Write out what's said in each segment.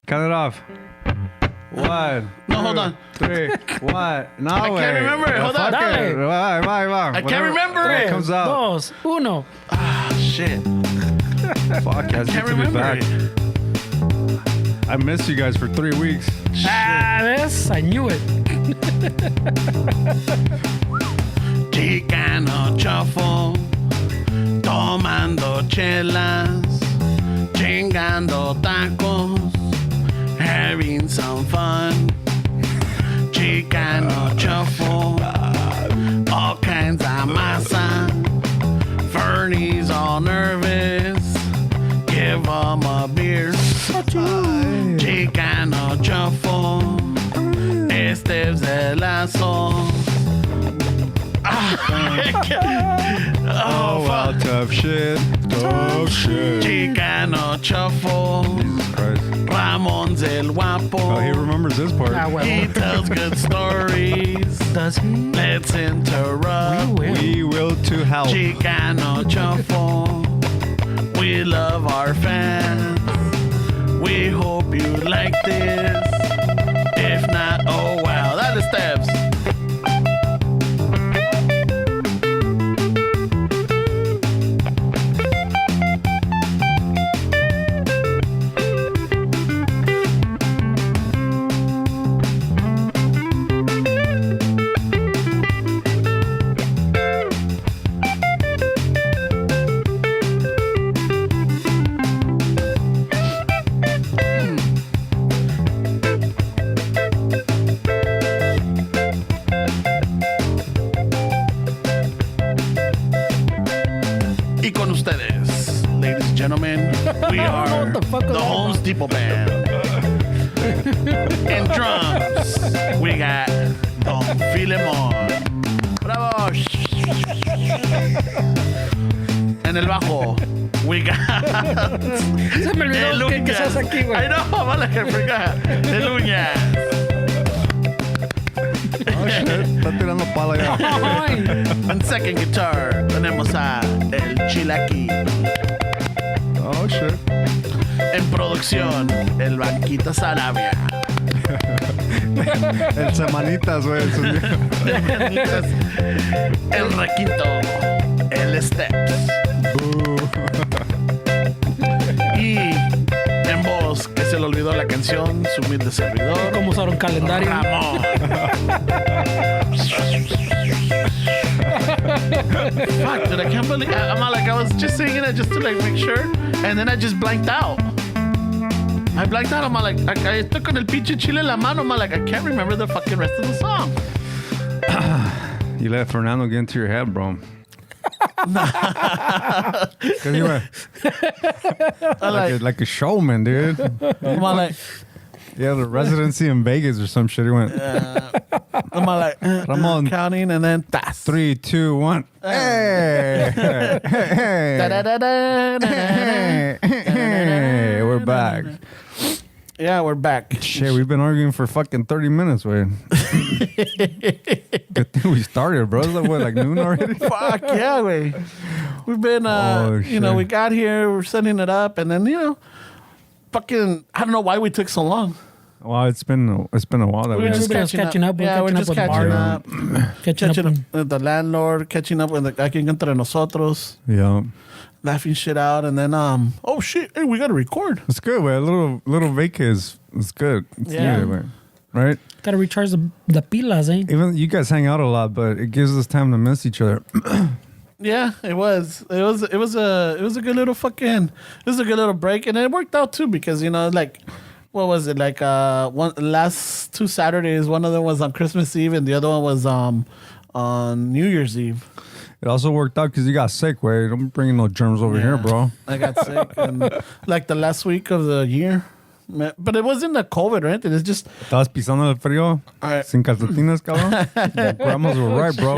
Cut it off. 1. No, hold on. 3. What? No, I can't remember it. Hold on. I can't remember it. It comes out. 2, 1. Ah, shit. Fuck, I can't remember back. it. I missed you guys for 3 weeks. This, I knew it. Chicano chofo, tomando chelas, chingando tacos, having some fun. Chicano chofo, all kinds of masa. Fernie's all nervous, give him a beer. Chicano chofo, este es el lazo. Oh, wow, tough shit. Tough shit. Chicano chofo, Jesus Christ. Ramon's el guapo. Oh, he remembers this part. He tells good stories. Does he? Let's interrupt. We will to help. Chicano chofo, we love our fans. We hope you like this. If not, oh wow, that is steps. Y con ustedes, ladies and gentlemen, we are what the fuck was the that Holmes Depot Band. In drums, we got Don Filemon. Bravo. En el bajo, we got Se me olvidó que estás aquí, güey. I know, vale, I forgot. El Uñas. Oh, shit. Está tirando pala ya. Ay. En second guitar, tenemos a El Chilaqui. Oh, shit. En producción, el Banquita Sarabia. El Semanitas, güey. El Requinto, el Steps. Y en voz, que se le olvidó la canción, su humilde servidor, ¿Cómo usaron calendario? Ramón. Fuck, dude, I can't believe I'm like, I was just singing it just to like make sure, and then I just blanked out. I blanked out. I'm like, I estoy con el pinche chile en la mano. I'm like, I can't remember the fucking rest of the song. You let Fernando get into your head, bro. Cause you were like a showman, dude. I'm like, Yeah, the residency in Vegas or some shit. He went I'm like, Ramon. counting, and then tas. 3, 2, 1. Hey, hey, hey, we're back. Yeah, we're back. Shit, we've been arguing for fucking 30 minutes, wait. Good thing we started, bro. It's like, what, like noon already? Fuck yeah, we. We've been, you know, shit. we got here, we're setting it up, and then fucking, I don't know why we took so long. Well, it's been a while that we We're just. just catching up. We're Yeah, we're catching just up with catching Mario. up. Catching Catching up. up with the landlord, catching up with aquí entre nosotros, Yeah, laughing shit out, and then oh shit, hey, we gotta record. it's good. Way a little vacay is good. It's Yeah. needed, way. Right? Gotta recharge the pilas, eh? Even you guys hang out a lot, but it gives us time to miss each other. Yeah, it was a good little break, and it worked out too because like. What was it like? Last 2 Saturdays. One of them was on Christmas Eve, and the other one was on New Year's Eve. It also worked out because you got sick, way. Don't bring no germs over here, bro. I got sick, and like the last week of the year, but it wasn't the COVID, right? It was just Estabas pisando el frío Alright. sin calcetines, cabrón. The grandmas were right, bro.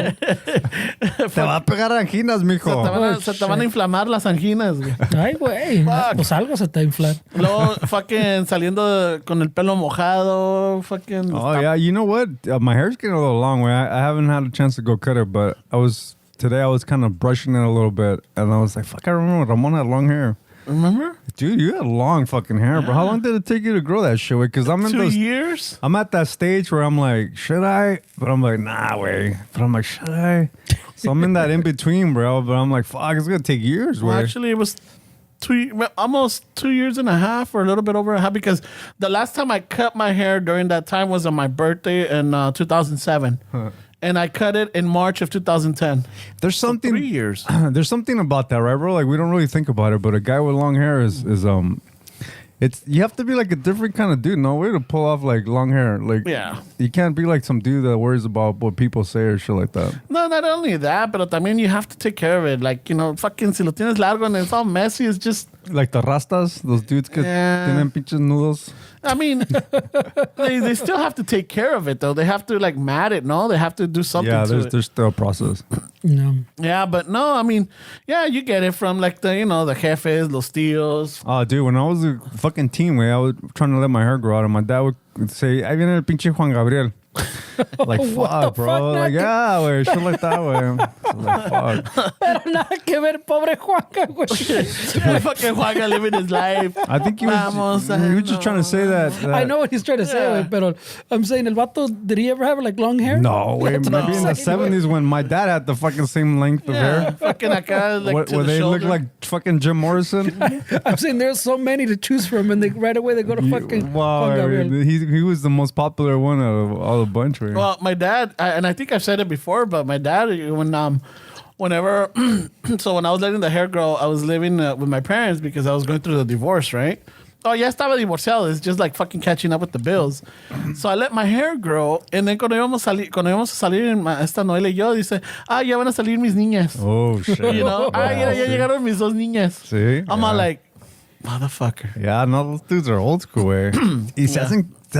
Te va a pegar anginas, mijo. se te van a inflamar las anginas. Güey. Ay, güey. Pues algo se te va a inflar. Luego, fucking saliendo con el pelo mojado, fucking. Oh, yeah. You know what? My hair's getting a little long, way. I haven't had a chance to go cut it, but today I was kind of brushing it a little bit, and I was like, fuck, I remember Ramon had long hair. Remember? Dude, you had long fucking hair, bro. How long did it take you to grow that shit? Because I'm in 2 those. years. I'm at that stage where I'm like, should I? But I'm like, nah, way. But I'm like, should I? So I'm in that in between, bro. But I'm like, fuck, it's gonna take years. Well, Way. actually, it was almost 2 years and a half, or a little bit over a half, because the last time I cut my hair during that time was on my birthday in 2007. And I cut it in March of 2010. There's something. 3 years. There's something about that, right, bro? Like we don't really think about it, but a guy with long hair is it's you have to be like a different kind of dude, no way to pull off like long hair. Like Yeah. you can't be like some dude that worries about what people say or shit like that. No, not only that, but también you have to take care of it. Like, fucking si lo tienes largo and it's all messy, it's just... Like the rastas, those dudes que Yeah. tienen pinches nudos. I mean, they still have to take care of it, though. They have to, like, mat it, no? They have to do something Yeah, to it. there's still a process. No. Yeah, but no, I mean, yeah, you get it from, like, the jefes, los tíos. Oh, dude, when I was a fucking teen, I was trying to let my hair grow out, and my dad would say, "Ahí viene el pinche Juan Gabriel." Like, What the fuck, bro. fuck, Like, Naki? yeah, güey. Shit like that, güey. Like, fuck. Pero nada que ver, pobre Juanca, güey. Fucking Juanga living his life. I think he was just trying to say that. I know what he's trying to say, Yeah. güey, pero I'm saying, el vato, did he ever have like long hair? No, wait, That's what maybe in I'm the saying, 70s when my dad had the fucking same length of Yeah, hair. fucking acá, like, to Where the they shoulder. look like fucking Jim Morrison. I'm saying there's so many to choose from, and right away they go to fucking Wow, Juan Gabriel. he was the most popular one out of all the bunch. Right? Well, my dad, and I think I've said it before, but my dad, whenever, so when I was letting the hair grow, I was living with my parents because I was going through the divorce, right? Oh, ya estaba divorciado. It's just like fucking catching up with the bills. So I let my hair grow, and then cuando íbamos a salir, esta Noel y yo, dice, ya van a salir mis niñas. Oh, shit. You know? Ya sí. llegaron mis dos niñas. Sí, I'm all yeah. like, motherfucker. Yeah, no, those dudes are old school, güey. Y se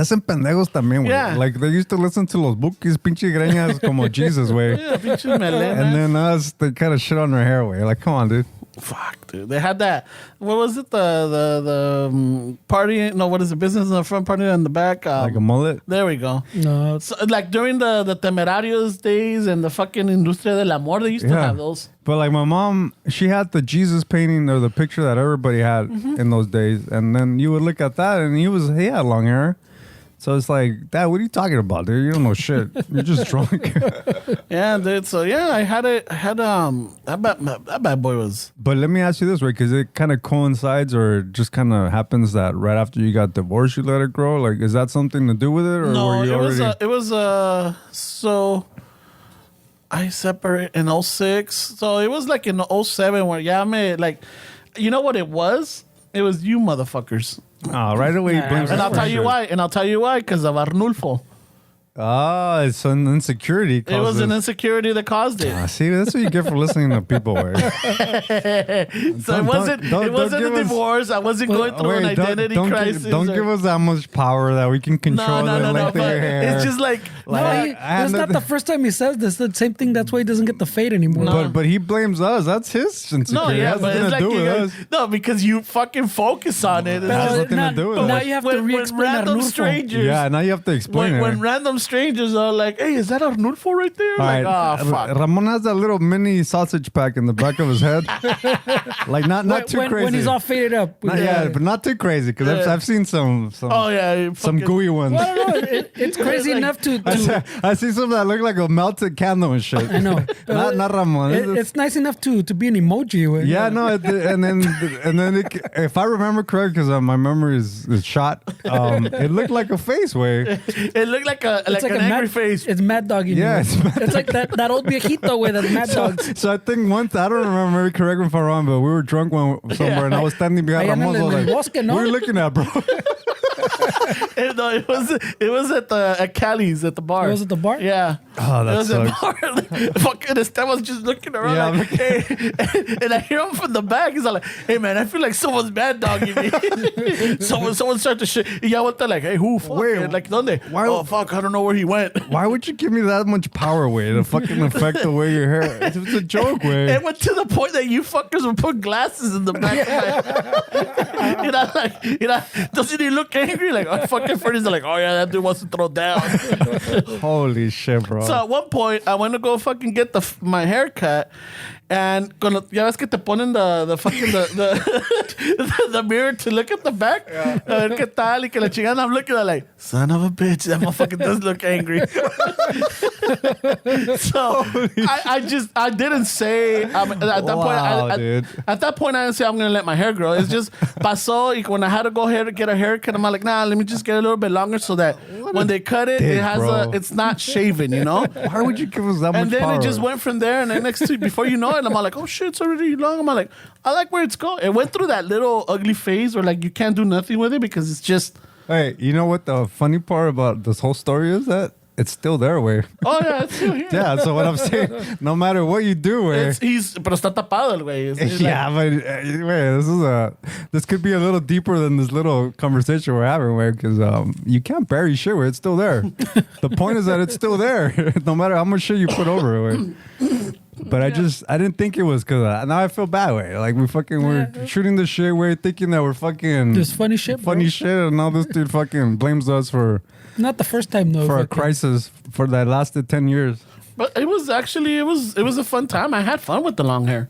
hacen pendejos también, güey. Yeah. Like, they used to listen to los bookies, pinche greñas, como Jesus, güey. Yeah, pinches melenas. And then us, they kind of shit on their hair, güey. Like, come on, dude. Fuck, dude. They had that. What was it? The party? No, what is it? Business in the front, party in the back. Like a mullet. There we go. No, So, like during the Temerarios days and the fucking Industria del Amor, they used to have those. But like my mom, she had the Jesus painting or the picture that everybody had in those days. And then you would look at that and he had long hair. So it's like, Dad, what are you talking about, dude? You don't know shit. You're just drunk. Yeah, dude. So yeah, I had that bad boy was. But let me ask you this, right? Because it kind of coincides or it just kind of happens that right after you got divorced, you let it grow. Like, is that something to do with it? Or No, were you it was so I separated in 06. So it was like in 07 where you know what it was? It was you motherfuckers. Oh, right away he blames And us I'll for tell you shit. why. And I'll tell you why, because of Arnulfo. Ah, it's an insecurity. It was an insecurity that caused it. See, that's what you get for listening to people. Right? So it wasn't give a us- divorce. I wasn't going through an identity crisis. Don't give us that much power that we can control the length of your hair. It's just like no, it's not the first time he says this. The same thing. That's why he doesn't get the fade anymore. But he blames us. That's his insecurity. no, yeah, it has but nothing it's to like do with us. no, because you fucking focus on it. It's It has just- nothing to do with now it. you have when to re-explain random Arnulfo. strangers. Yeah, now you have to explain When it. random strangers are like, "Hey, is that Arnulfo right there?" All Like, right, oh fuck. Ramon has that little mini sausage pack in the back of his head. Like not too crazy. when he's all faded up. Yeah, but not too crazy because Yeah. I've seen some Oh yeah, some fucking- gooey ones. Well, I don't know. It's crazy Like- enough to I see some that look like a melted candle and shit. I know. not Ramon. It's nice enough to be an emoji. Güey. Yeah, no, and then if I remember correct, because my memory is shot, it looked like a face way. It looked like It's an angry face. It's Mad Dog. Yeah, it's Mad like that old viejito way that Mad Dogs. So I think once, I don't remember, maybe correct me if I'm wrong, but we were drunk somewhere and I was standing behind Allá en Ramon. el- So en el like, bosque, ¿no? what are you looking at, bro? No, it was at Cali's at the bar. It was at the bar? Yeah. Oh, that it was at the sucks. bar. Fucking Esteban's just looking around Yeah, like, hey. And I hear him from the back. He's like, hey man, I feel like someone's bad dogging me. someone started to shit. Y ya went like, hey, who? Fuck? Wait, And like, ¿dónde? why- Oh fuck, I don't know where he went. Why would you give me that much power, way to fucking affect the way your hair? It's a joke, way. It went to the point that you fuckers would put glasses in the back of my doesn't he look angry? Like, oh, fucking Freddy's like, oh yeah, that dude wants to throw down. Holy shit, bro. So at one point, I went to go fucking get my hair cut, And ya ves que te ponen the fucking the mirror to look at the back. A ver qué tal y que la chingada. I'm looking at like, son of a bitch, that motherfucker does look angry. So I didn't say at that point. At that point, I didn't say I'm gonna let my hair grow. It's just pasó. Y when I had to go ahead and get a haircut, I'm like, nah, let me just get a little bit longer so that when they cut it, it's not shaven, you know. Why would you give us that much And then power? it just went from there, and then before you know it, I'm like, oh shit, it's already long. I'm like, I like where it's going. It went through that little ugly phase where like you can't do nothing with it because it's just. Hey, you know what the funny part about this whole story is? That it's still there, way. Oh yeah, it's still here. Yeah, so what I'm saying, no matter what you do, way. Pero está tapado el güey. Yeah, but wait, this could be a little deeper than this little conversation we're having, way, because you can't bury shit where it's still there. The point is that it's still there, no matter how much shit you put over it, way. But I didn't think it was because now I feel bad, way. Like we're shooting the shit, way, thinking that we're fucking just funny shit, and now this dude fucking blames us for not the first time though for a crisis for that lasted 10 years. But it was actually it was a fun time. I had fun with the long hair.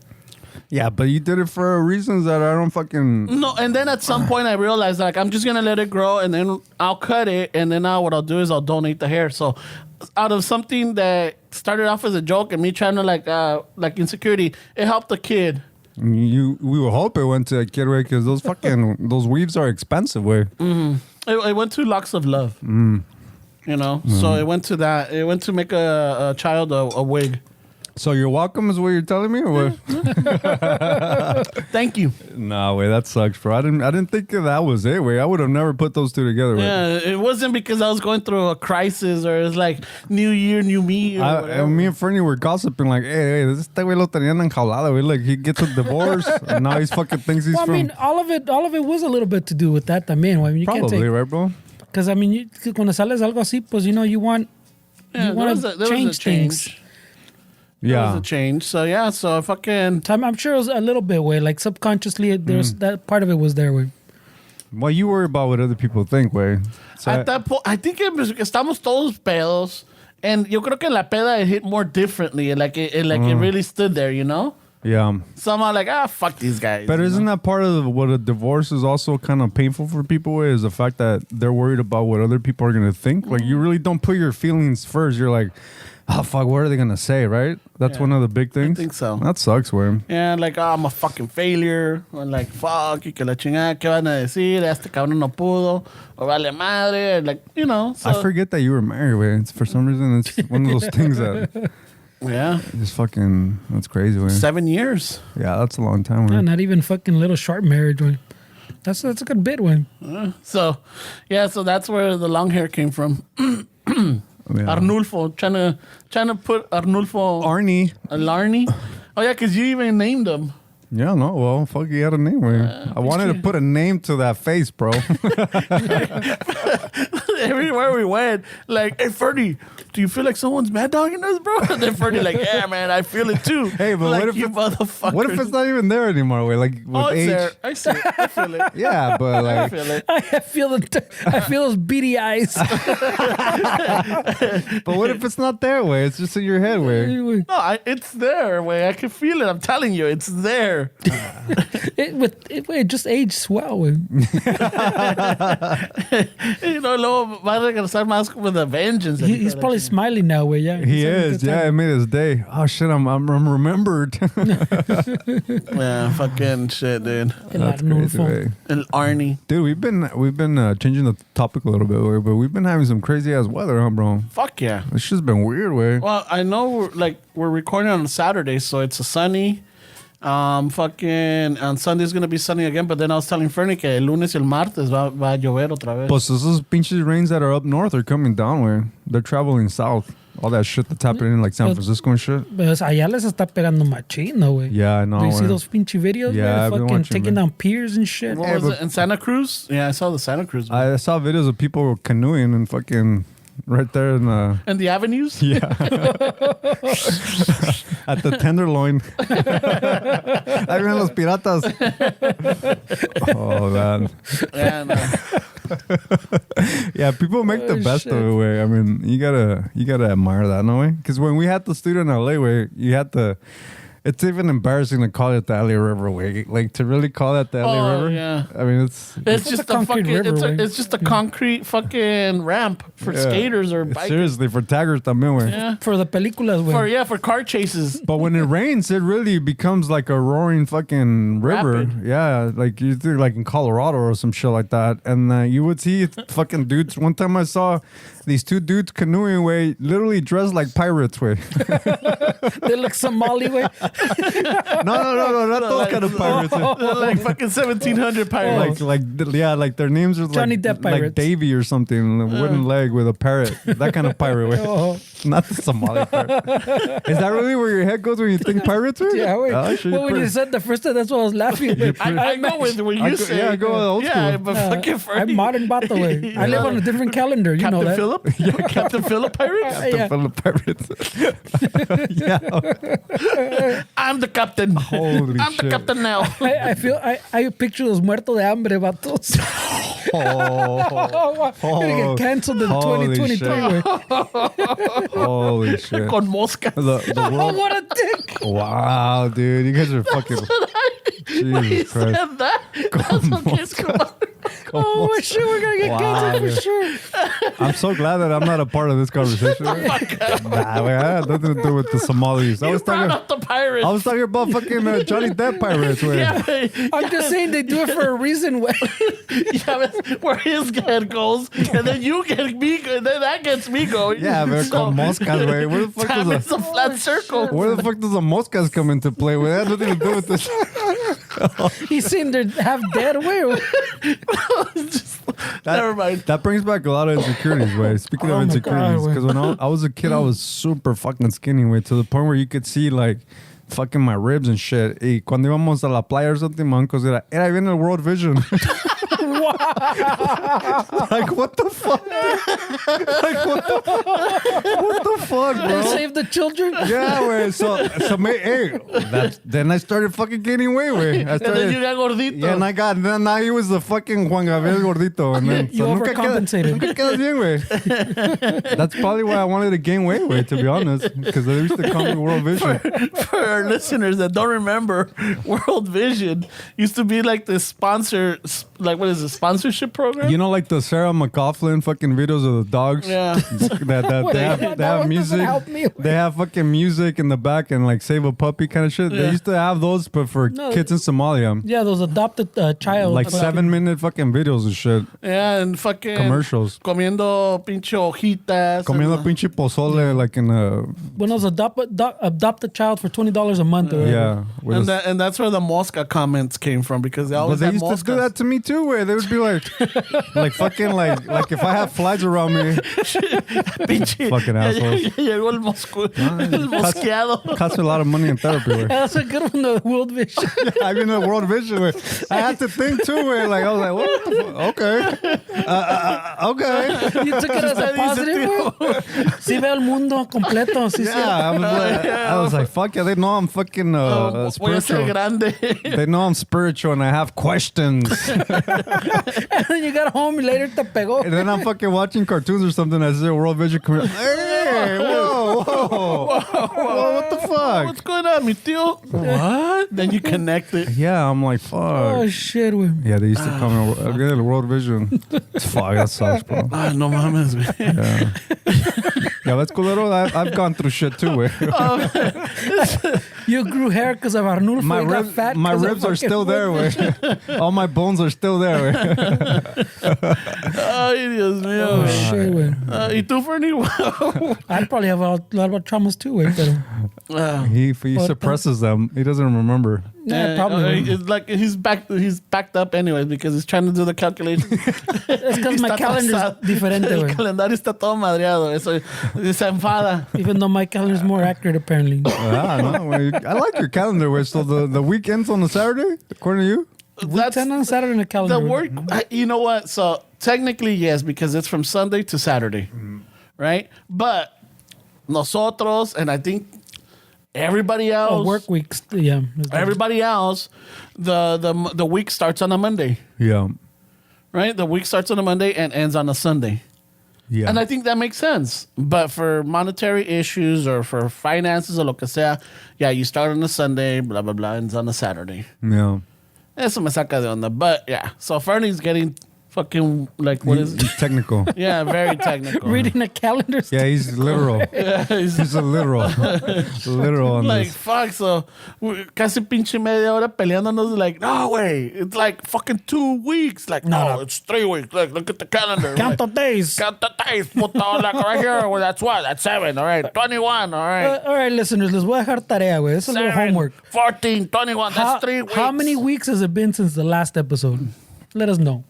Yeah, but you did it for reasons that I don't fucking... No, and then at some point I realized like I'm just gonna let it grow and then I'll cut it and then now what I'll do is I'll donate the hair. So out of something that started off as a joke and me trying to like insecurity, it helped the kid. We will hope it went to a kid, way, because those fucking those weaves are expensive, way. Mm-hmm. It went to Locks of Love. You know, so it went to that. It went to make a child a wig. So you're welcome is what you're telling me, or what? Thank you. Nah, way, that sucks, bro. I didn't think that was it, way. I would have never put those two together. Yeah, it wasn't because I was going through a crisis or it's like new year, new me. And me and Fernie were gossiping like, hey, this güey lo tenían enjaulado, güey. Like he gets a divorce and now he's fucking thinks he's well, from. I mean, all of it was a little bit to do with that también. I mean, you Probably, can't take, right, bro? Because I mean, cuando sales algo así, pues you want to change things. There was a change. So yeah, so fucking. I'm sure it was a little bit way, like subconsciously, there's that part of it was there way. Well, you worry about what other people think, way. So at that point, I think estamos todos pedos, and yo creo que la peda it hit more differently, like it really stood there, you know. Yeah. So I'm like, fuck these guys. But isn't that part of what a divorce is also kind of painful for people with, is the fact that they're worried about what other people are going to think? Like, you really don't put your feelings first. You're like, oh, fuck, what are they going to say, right? That's one of the big things. I think so. That sucks, William. Yeah, like, I'm a fucking failure. I'm like, fuck, y que la chingada, ¿qué van a decir? Este cabrón no pudo. O vale madre. Like, you know. So. I forget that you were married, way. It's for some reason, it's one of those things that... Yeah. Just fucking, that's crazy, way. 7 years. Yeah, that's a long time, way. Yeah, not even fucking little short marriage way. That's a good bit way. So that's where the long hair came from. Yeah. Arnulfo, trying to put Arnulfo Larney. Oh yeah, because you even named him. Yeah, no, well, fuck, he had a name. I wanted to put a name to that face, bro. Everywhere we went, like, hey, Ferdy, do you feel like someone's mad dogging us, bro? And then Ferdy, like, yeah, man, I feel it too. Hey, but like, what if it's not even there anymore? Way, like with age. There. I see it. I feel it. Yeah, but like, I feel it. I feel those beady eyes. But what if it's not there, way? It's just in your head, way. No, it's there, way. I can feel it. I'm telling you, it's there. It just aged well. Way. You know, luego va a regresar más with a vengeance. He's probably smiling now, way. Yeah, he is. Yeah, it made his day. Oh shit, I'm remembered. Yeah, fucking shit, dude. That's crazy, way. El Arnie. Dude, we've been changing the topic a little bit, way, but we've been having some crazy ass weather, huh, bro? Fuck yeah. It's just been weird, way. Well, I know we're recording on Saturday, so it's a sunny. Fucking on Sunday's gonna be sunny again, but then I was telling Fernie que el lunes y el martes va a llover otra vez. Pues esos pinches rains that are up north are coming down, way. They're traveling south. All that shit that's happening in like San Francisco and shit. Pues allá les está pegando machino, güey. Yeah, I know. Do you see those pinche videos? Yeah, where fucking taking down piers and shit. What was it in Santa Cruz? Yeah, I saw the Santa Cruz. I saw videos of people canoeing and fucking right there in the... And the avenues? Yeah. At the Tenderloin. Ahí vienen los piratas. Oh, man. Yeah, no. Yeah, people make the best of it, way. I mean, you gotta admire that, no way? Because when we had the studio in LA, way, you had to... It's even embarrassing to call it the LA River way. Like to really call that the LA River. Yeah. I mean, it's just a concrete fucking. river, It's just a concrete fucking ramp for skaters or bikers. seriously for taggers también, way. Yeah. For the películas, güey. For car chases. But when it rains, it really becomes like a roaring fucking river. Rapid. Yeah, like you think like in Colorado or some shit like that. And you would see fucking dudes. One time I saw these two dudes canoeing way, literally dressed like pirates way. They look Somali, güey. No, not those kind of pirates. Like fucking 1700 pirates. Like their names are Johnny like Depp pirates. like Davy or something, a wooden leg with a parrot. That kind of pirate way. Oh. Not the Somali pirate. Is that really where your head goes when you think pirates way? Yeah, wait. Oh, shit, Well, when you said the first time, that's what I was laughing. With. I go with what you say. Yeah, I go with old Yeah, school. but fucking I'm modern bato, way. I live on a different calendar. You know Captain that. Phillip? Yeah, Captain Phillip Pirates? Yeah. The pirates. Yeah. I'm the captain. Holy I'm shit. the captain now. I picture los muertos de hambre, vatos. Oh, Gonna get canceled in holy 2023, shit. güey. Holy shit. Con moscas. The Oh, world. what a dick. Wow, dude. You guys are fucking. When he Jesus Christ. said that, that's what kids come out. Oh, shit, we're gonna get Wow, canceled dude. for sure. I'm so glad that I'm not a part of this conversation. Nah, I had nothing to do with the Somalis. I You was brought talking. up the pirates. I was talking about fucking Johnny Depp pirates. Way. Yeah, but, I'm just saying they do it for a reason, güey. yeah, but where his head goes, and then you get me, and then that gets me going. Yeah, but So, con moscas, way. Where the fuck time does is a flat circle. where the fuck does the moscas come into play? With that had nothing to do with this. He's seen they're half dead, güey. Never mind. That brings back a lot of insecurities, way. Speaking Oh of my insecurities, God, because when I was a kid, I was super fucking skinny, way, to the point where you could see like fucking my ribs and shit. Y cuando íbamos a la playa or something, my uncles era viene el World Vision. Like what the fuck? Like what the fuck, And bro? save the children. Yeah, way. So then I started fucking gaining weight, way. I And then you started. got gordito. Yeah, then now he was the fucking Juan Gabriel gordito, and then You nunca overcompensated. nunca quedas bien, güey. That's probably why I wanted to gain weight, way, to be honest, because they used to call me World Vision. For our listeners that don't remember, World Vision used to be like the sponsor, like what is it, sponsorship program? You know, like the Sarah McLachlan fucking videos of the dogs. Yeah. That Wait, they have that one music. doesn't help me. They have fucking music in the back and like save a puppy kind of shit. They Yeah. used to have those, but for No. kids in Somalia. Yeah, those adopted child. Like 7-minute fucking videos and shit. Yeah, and fucking Commercials. Comiendo pinche hojitas. Comiendo and, pinche pozole like in a When I was adopt a child for $20 a month. Or yeah. with a- and that's where the mosca comments came from, because they But always they had used moscas. to do that to me too, where they would be like, fucking like if I have flies around me, Pinche, Fucking assholes. Llegó el el mosqueado. costs me a lot of money in therapy. Where. That's a good one, the World Vision. I mean, the World Vision. Where I had to think too. Where like I was like, what the fuck? Okay, okay. You took it as a positive, güey. Sí veo el mundo completo. Sí, Yeah, I was like, fuck yeah. They know I'm fucking Voy a ser spiritual. grande. They know I'm spiritual and I have questions. And then you got home and later te pegó. And then I'm fucking watching cartoons or something. I see a World Vision commercial. Hey, whoa, what the fuck? What's going on, mi tío? What? Then you connect it. Yeah, I'm like, fuck. Oh, shit, güey. Yeah, they used to call me the World Vision. Fuck, that sucks, bro. Ah, no mames, man. Yeah, that's cool. I've gone through shit too. Way. You grew hair because of Arnulfo. My You got ribs, fat my 'cause of ribs are fucking still there. World Way. All my bones are still there. Way. Ay, Dios mío. Oh, shit, güey. ¿Y tú, Fernie? I'd probably have a lot of traumas too, güey. Pero, He suppresses them. He doesn't remember. yeah, probably. It's like he's backed up anyways because he's trying to do the calculation. It's because my Está calendar's atrasado. diferente, El güey. calendario está todo madreado. Eso se enfada. Even though my calendar's more accurate, apparently. Ah, no, way. I like your calendar. Way. So the weekends on a Saturday, according to you? That's 10 on Saturday in the calendar. the work. You know what? So technically, yes, because it's from Sunday to Saturday, right? But nosotros, and I think everybody else, Oh, work weeks. Yeah. everybody else, the week starts on a Monday, Yeah. right? The week starts on a Monday and ends on a Sunday. Yeah. And I think that makes sense. But for monetary issues or for finances or lo que sea, yeah, you start on a Sunday, blah, blah, blah, and it's on a Saturday. Yeah. Eso me saca de onda. But yeah, so Fernie's getting fucking, like, what is it? He's technical. Yeah, very technical. Reading a calendar. Yeah, he's literal. Yeah, He's a literal. Literal on like, this. fuck, so casi pinche media hora peleándonos, like, no way, it's like fucking 2 weeks. Like, no, it's 3 weeks. Like, look at the calendar. Count the days. Count the days, puto. Like, right here, well, that's what? That's 7, all right. 21, all right. All right, listeners, les voy a dejar tarea, güey. It's a little 7, homework. 14, 21, that's 3 weeks. How many weeks has it been since the last episode? Let us know.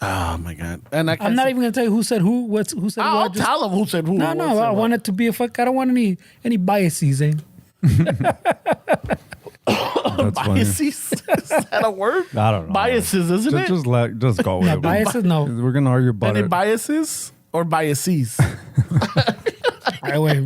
Oh, my God. And I'm not even going to tell you who said who, who said I'll what. tell them who said who. No, I want it to be a fuck. I don't want any biases, eh? That's funny. Biases? Is that a word? I don't know. Biases, isn't it? Just go with Yeah, it. biases, no. We're gonna argue about Any it. biases or biases? Right away.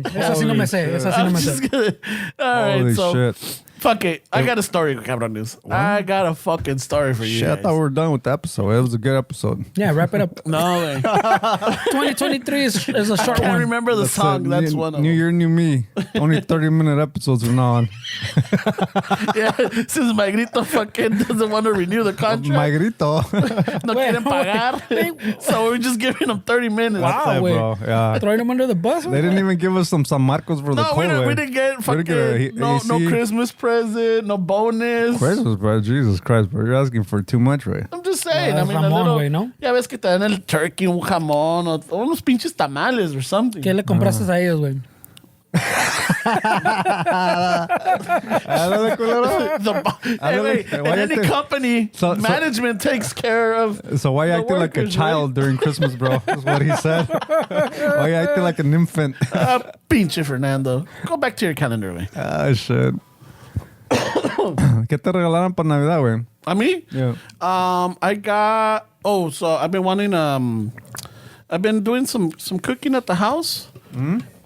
Esa sí no me sé. Esa sí no I'm me just sé. gonna. All right, Holy so shit! fuck it. I got a story, Cabrones. I got a fucking story for you. Shit, I guys. thought we were done with the episode. It was a good episode. Yeah, wrap it up. No way. 2023 is a I short can't one. remember the song. That's new, one of New them. Year, New Me. Only 30-minute episodes from now on. Yeah, since Magrito fucking doesn't want to renew the contract, Magrito. no quieren pagar, so we're just giving them 30 minutes. Wow. Hey, wait. bro. Yeah. Throwing them under the bus? They didn't even give us some San Marcos for the No, cold we didn't get fucking no AC. Christmas present, no bonus. Christmas, bro. Jesus Christ, bro. You're asking for too much, right? I'm just saying. Well, I mean, a Ramon, little. güey, ¿no? Ya ves que te dan el turkey, un jamón, o unos pinches tamales or something. ¿Qué le compraste a ellos, güey? Hey, wait, in any company, So- management takes care of. So why you The acting like a workers, child during Christmas, bro? That's what he said. Why you acting like an infant? Pinche Fernando. Go back to your calendar, güey. Ah, shit. ¿Qué te regalaron para Navidad, güey? A me? Yeah. I got. Oh, so I've been wanting. I've been doing some cooking at the house.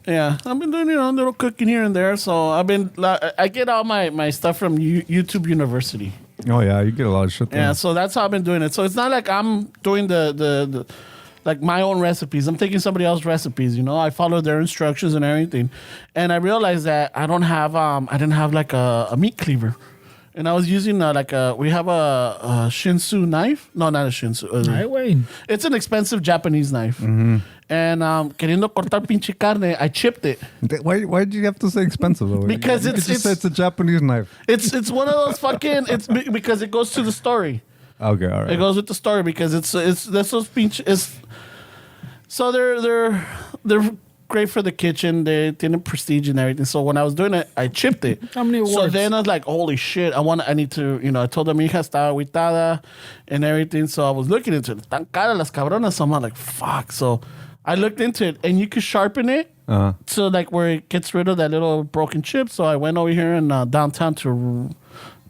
Yeah, I've been doing a little cooking here and there. So I've been. I get all my stuff from YouTube University. Oh, yeah. You get a lot of shit there. Yeah, so that's how I've been doing it. So it's not like I'm doing the like my own recipes. I'm taking somebody else's recipes. You know, I follow their instructions and everything. And I realized that I didn't have like a meat cleaver. And I was using we have a Shinsu knife. No, not a Shinsu. Ay, güey. It's an expensive Japanese knife. And queriendo cortar pinche carne, I chipped it. Why did you have to say expensive, though? Because You could just say it's a Japanese knife. It's one of those fucking. It's because it goes to the story. Okay, all right. It goes with the story because it's that's those pinch is. So they're great for the kitchen. They tienen prestige and everything. So when I was doing it, I chipped it. How many So awards? then I was like, holy shit! I need to, I told them mi hija estaba aguitada and everything. So I was looking into it. Tan cara las cabronas. So I'm like, fuck. So I looked into it, and you could sharpen it. So like where it gets rid of that little broken chip. So I went over here in downtown to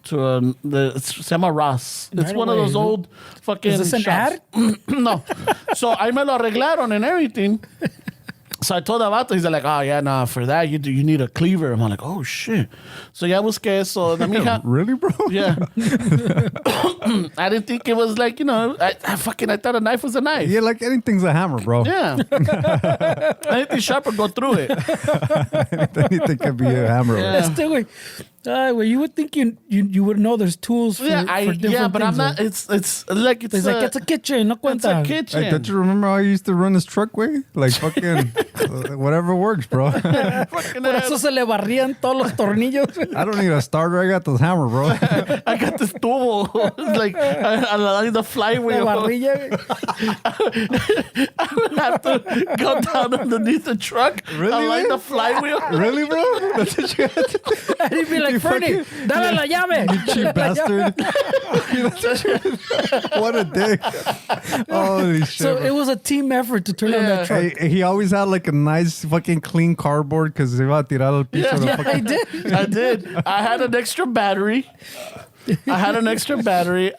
se llama Ross. It's Right one of away. those old fucking Is this an shops. No. So I me lo arreglaron and everything. So I told Avato, he's like, oh yeah, nah, for that you need a cleaver. I'm like, oh shit. So ya busqué eso. La mija, Really, bro? yeah. I didn't think it was like, I thought a knife was a knife. Yeah, like anything's a hammer, bro. Yeah. Anything sharp will go through it. Anything can be a hammer. Yeah. Este, güey. Ay, güey, you would think you would know there's tools for, for different but things. I'm not. güey. It's like It's like, it's a kitchen, no it's a cuenta. kitchen. Hey, don't you remember how I used to run this truck way? Like fucking whatever works, bro. Fucking Por eso se le barrían todos los tornillos. güey. I don't need a starter. I got this hammer, bro. I got this tubo. It's like I need the La flywheel. barrilla. güey. I would have to go down underneath the truck. Really, I like man? the flywheel. Really, bro? That's what you had to do? And he'd be like, Fernie, dame la llave. Cheap bastard. What a dick. Holy shit. So bro. it was a team effort to turn on that truck. Hey, he always had like a nice fucking clean cardboard because se iba a tirar al piso. Yeah, de I fucking- did. I did. I had an extra battery.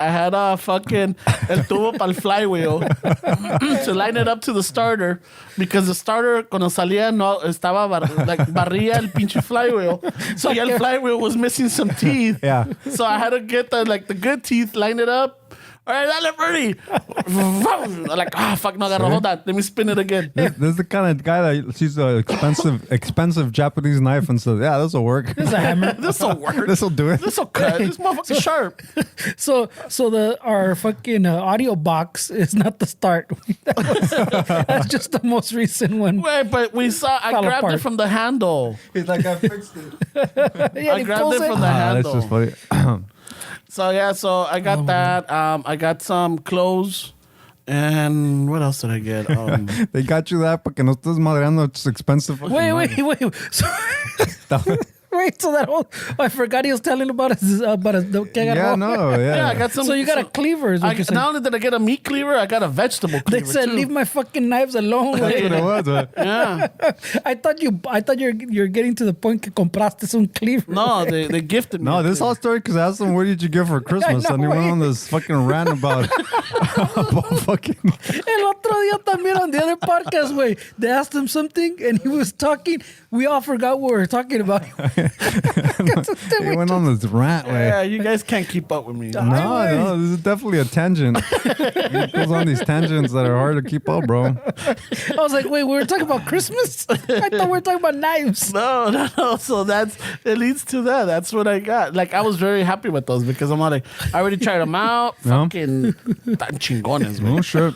I had a fucking el tubo para el flywheel to line it up to the starter because the starter cuando salía no estaba barría el pinche flywheel. So ya el flywheel was missing some teeth. Yeah. So I had to get the good teeth, line it up. All right, dale, Bernie. I'm like, fuck, no, gotta hold that. Let me spin it again. This is the kind of guy that sees an expensive Japanese knife and says, "Yeah, this will work. It's a hammer. This'll work. This will do it." This'll cut. This motherfucker's sharp. So our fucking audio box is not the start. That's just the most recent one. Wait, but I grabbed apart. it from the handle. He's like, "I fixed it." Yeah, I he grabbed pulls it from the That's handle. just funny. So I got that. I got some clothes. And what else did I get? They got you that porque no estás madreando. It's expensive. Wait. So, wait, so that whole I forgot he was telling about his Yeah, no, yeah. Yeah, I got some. So you got a cleaver? Is what you're saying. Not only did I get a meat cleaver, I got a vegetable They cleaver. said, too. "Leave my fucking knives alone." That's Güey. what it was. Yeah. I thought you're getting to the point que compraste un cleaver. No, they gifted me. No, a this cleaver. whole story because I asked him, "What did you get for Christmas?" know, And he went güey. on this fucking rant about fucking. El otro día también on the other podcast, güey. They asked him something and he was talking. We all forgot what we were talking about. He went on this rant. Yeah, Like, you guys can't keep up with me. no, this is definitely a tangent. He goes on these tangents that are hard to keep up, bro. I was like, wait, we were talking about Christmas? I thought we were talking about knives. No. So it leads to that. That's what I got. Like, I was very happy with those because I'm like, I already tried them out. No. Fucking tan chingones, man. Oh shit.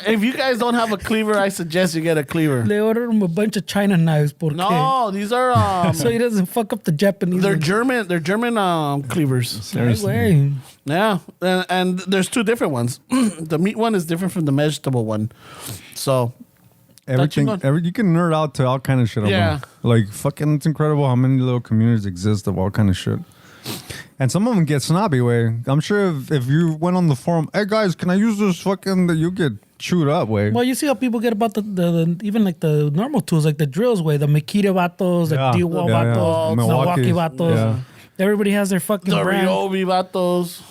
If you guys don't have a cleaver, I suggest you get a cleaver. They ordered him a bunch of China knives. Porque, No, these are so he doesn't fuck up the Japanese. they're ones. German. They're German cleavers. Ay, güey. Yeah, and there's two different ones. The meat one is different from the vegetable one. So Everything, Chingón. you can nerd out to all kind of shit. Yeah. Like fucking, it's incredible how many little communities exist of all kind of shit. And some of them get snobby way. I'm sure if you went on the forum, hey guys, can I use this fucking? You get chewed up way. Well, you see how people get about the even like the normal tools, like the drills way, the Makita vatos, the D-Wall vatos, Milwaukee vatos. Yeah. Everybody has their fucking the brand. Ryobi vatos.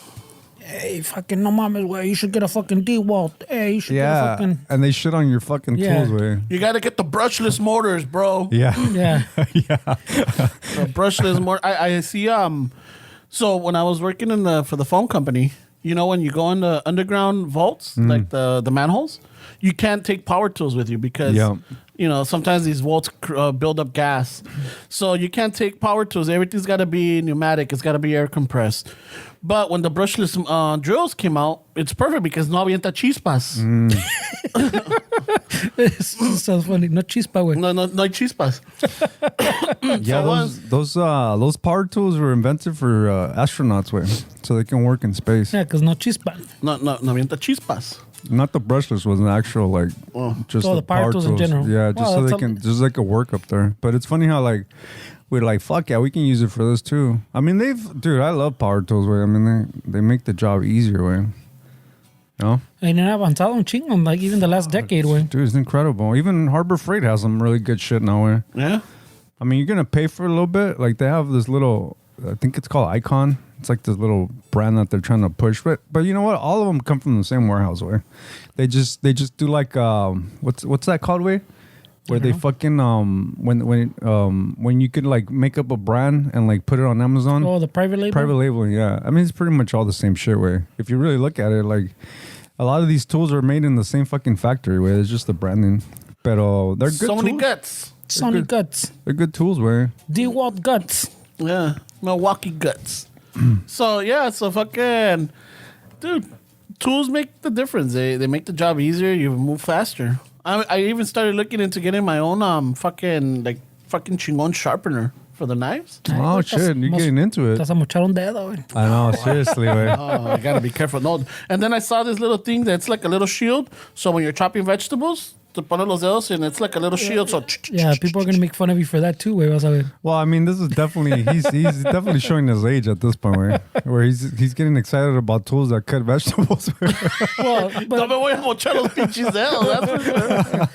Hey, fucking no mames, way. You should get a fucking D-Wall. Hey, you should get a Yeah, fucking... and they shit on your fucking Yeah. tools way. You got to get the brushless motors, bro. Yeah. Yeah. The brushless motor. I see. So when I was working for the phone company, you know, when you go in the underground vaults, like the manholes, you can't take power tools with you because, Yeah. you know, sometimes these vaults build up gas. So you can't take power tools. Everything's got to be pneumatic. It's got to be air compressed. But when the brushless drills came out, it's perfect because no avienta chispas. Sounds funny. No chispa, güey. No hay chispas. Yeah, those power tools were invented for astronauts way, so they can work in space. Yeah, because no chispa. No avienta chispas. Not the brushless was an actual like just So the power tools in general. Yeah, just Wow, so that's they can just like a work up there. But it's funny how like we're like fuck yeah, we can use it for this too. I mean dude, I love power tools way. I mean they make the job easier way. You know? And then avanzado un chingo, like even the last decade, güey. Dude, it's incredible. Even Harbor Freight has some really good shit now way. Yeah. I mean, you're gonna pay for a little bit. Like they have this little, I think it's called Icon. It's like this little brand that they're trying to push. But you know what? All of them come from the same warehouse. Where they just do like what's that called? Way where they fucking when you could like make up a brand and like put it on Amazon. Oh, the private label? Private labeling, yeah. I mean, it's pretty much all the same shit. Way if you really look at it, like a lot of these tools are made in the same fucking factory. Where it's just the branding. But they're good. So many tools. guts. Sony good. guts. They're good tools. Where D-Walt guts. Yeah, Milwaukee guts. So fucking, dude, tools make the difference. They make the job easier. You move faster. I even started looking into getting my own fucking chingon sharpener for the knives. oh shit, you're getting into it. Estás a mochar un dedo, güey. I know, seriously, way. Oh, I gotta be careful. No, and then I saw this little thing that's like a little shield. So when you're chopping vegetables, te pones los dedos and it's like a little shield. So Yeah, people are going to make fun of you for that too, güey. Vas a ver. Well, I mean, this is definitely he's definitely showing his age at this point, where he's getting excited about tools that cut vegetables. Well, no but me voy a mochar los pinches dedos. That's for sure.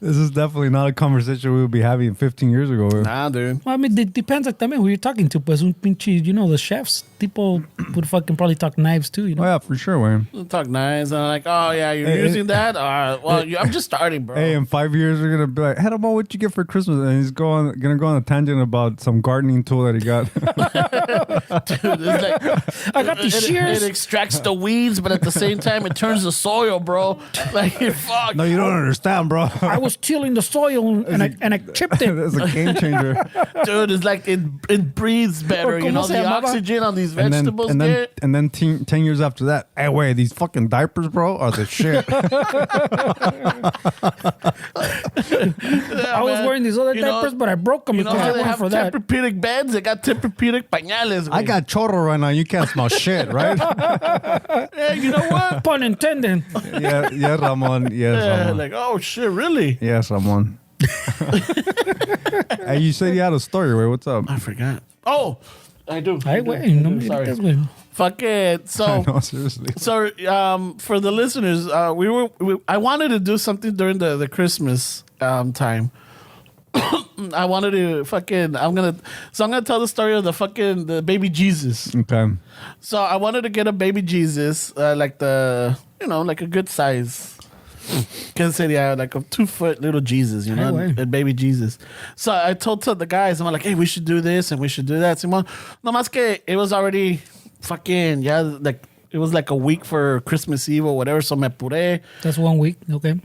This is definitely not a conversation we would be having 15 years ago. Nah, dude. well, I mean, it depends like también who you're talking to. Pues un pinche, you know, the chefs, people would fucking probably talk knives too, you know. Oh yeah, for sure, way. We'll talk nice and I'm like, oh yeah, you're using that. Well, I'm just starting, bro. Hey, in 5 years, we're gonna be like, "Hey, Mo, what'd you get for Christmas?" And he's gonna go on a tangent about some gardening tool that he got. Dude, it's like, I got these shears. It extracts the weeds, but at the same time, it turns the soil, bro. Like, fuck. No, you don't understand, bro. I was tilling the soil and I chipped it. It's a game changer. Dude, it's like it breathes better. You know, ¿Cómo se the llamaba? oxygen on these vegetables get. And then 10 years after that, hey, wait, these fucking diapers, bro, are the shit. I was wearing these other You know- diapers, but I broke them You know because how I they went have for that. Tempur-Pedic beds? They got Tempur-Pedic pañales. I güey. got chorro right now. You can't smell shit, right? Yeah, you know what? Pun intended. Yeah, Ramon. Yes, Yeah, Ramon. like, oh shit, really? Yes, Ramon. Hey, you said you had a story. Wait, what's up? I forgot. Oh, I do. Ay, güey, no me Sorry. grites, güey. Fuck it. So, No, seriously. so for the listeners, I wanted to do something during the Christmas time. I wanted to I'm gonna tell the story of the baby Jesus. Okay. So I wanted to get a baby Jesus, like like a good size. Can say like a 2 foot little Jesus, you know, Hey, a baby Jesus. So I told the guys, I'm like, hey, we should do this and we should do that. Simon, no más que it was already like it was like a week for Christmas Eve or whatever. So me apuré. That's 1 week, okay.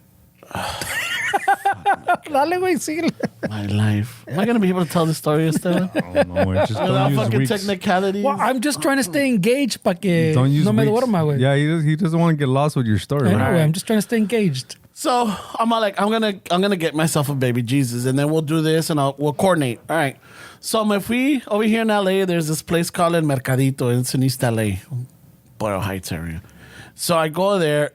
Dale, güey, síguele. My life. Am I gonna be able to tell this story, Esteban? I don't know. Wait, just Without don't use fucking weeks. technicalities. Well, I'm just trying to stay engaged para que Don't use no me weeks. duerma, güey. Yeah, he doesn't want to get lost with your story, I know, right? güey, I'm just trying to stay engaged. So I'm like, I'm gonna get myself a baby Jesus, and then we'll do this, and we'll coordinate. All right. So me fui over here in LA. There's this place called El Mercadito. It's in East LA, Boyle Heights area. So I go there,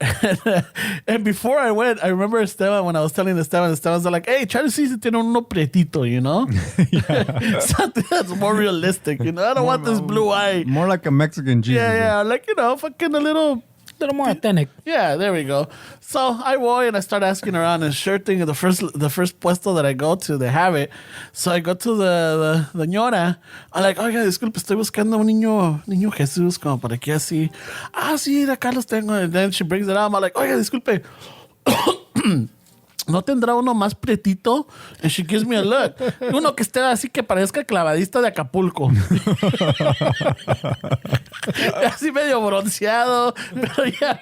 and before I went, I remember Esteban, when I was telling Esteban's like, hey, try to see si tiene uno pretito, you know? Something that's more realistic, you know? I don't want this blue eye. More like a Mexican Jesus. Yeah, like, you know, fucking a little... little more authentic. Yeah, there we go. So I voy and I start asking around, and sure thing, the first puesto that I go to, they have it. So I go to the ñora. I'm like, oiga, disculpe, estoy buscando un niño Jesús como para que así. Ah, sí, de acá los tengo. And then she brings it out. I'm like, oiga, disculpe. ¿No tendrá uno más pretito? And she gives me a look. Uno que esté así que parezca clavadista de Acapulco. Así medio bronceado. Pero ya...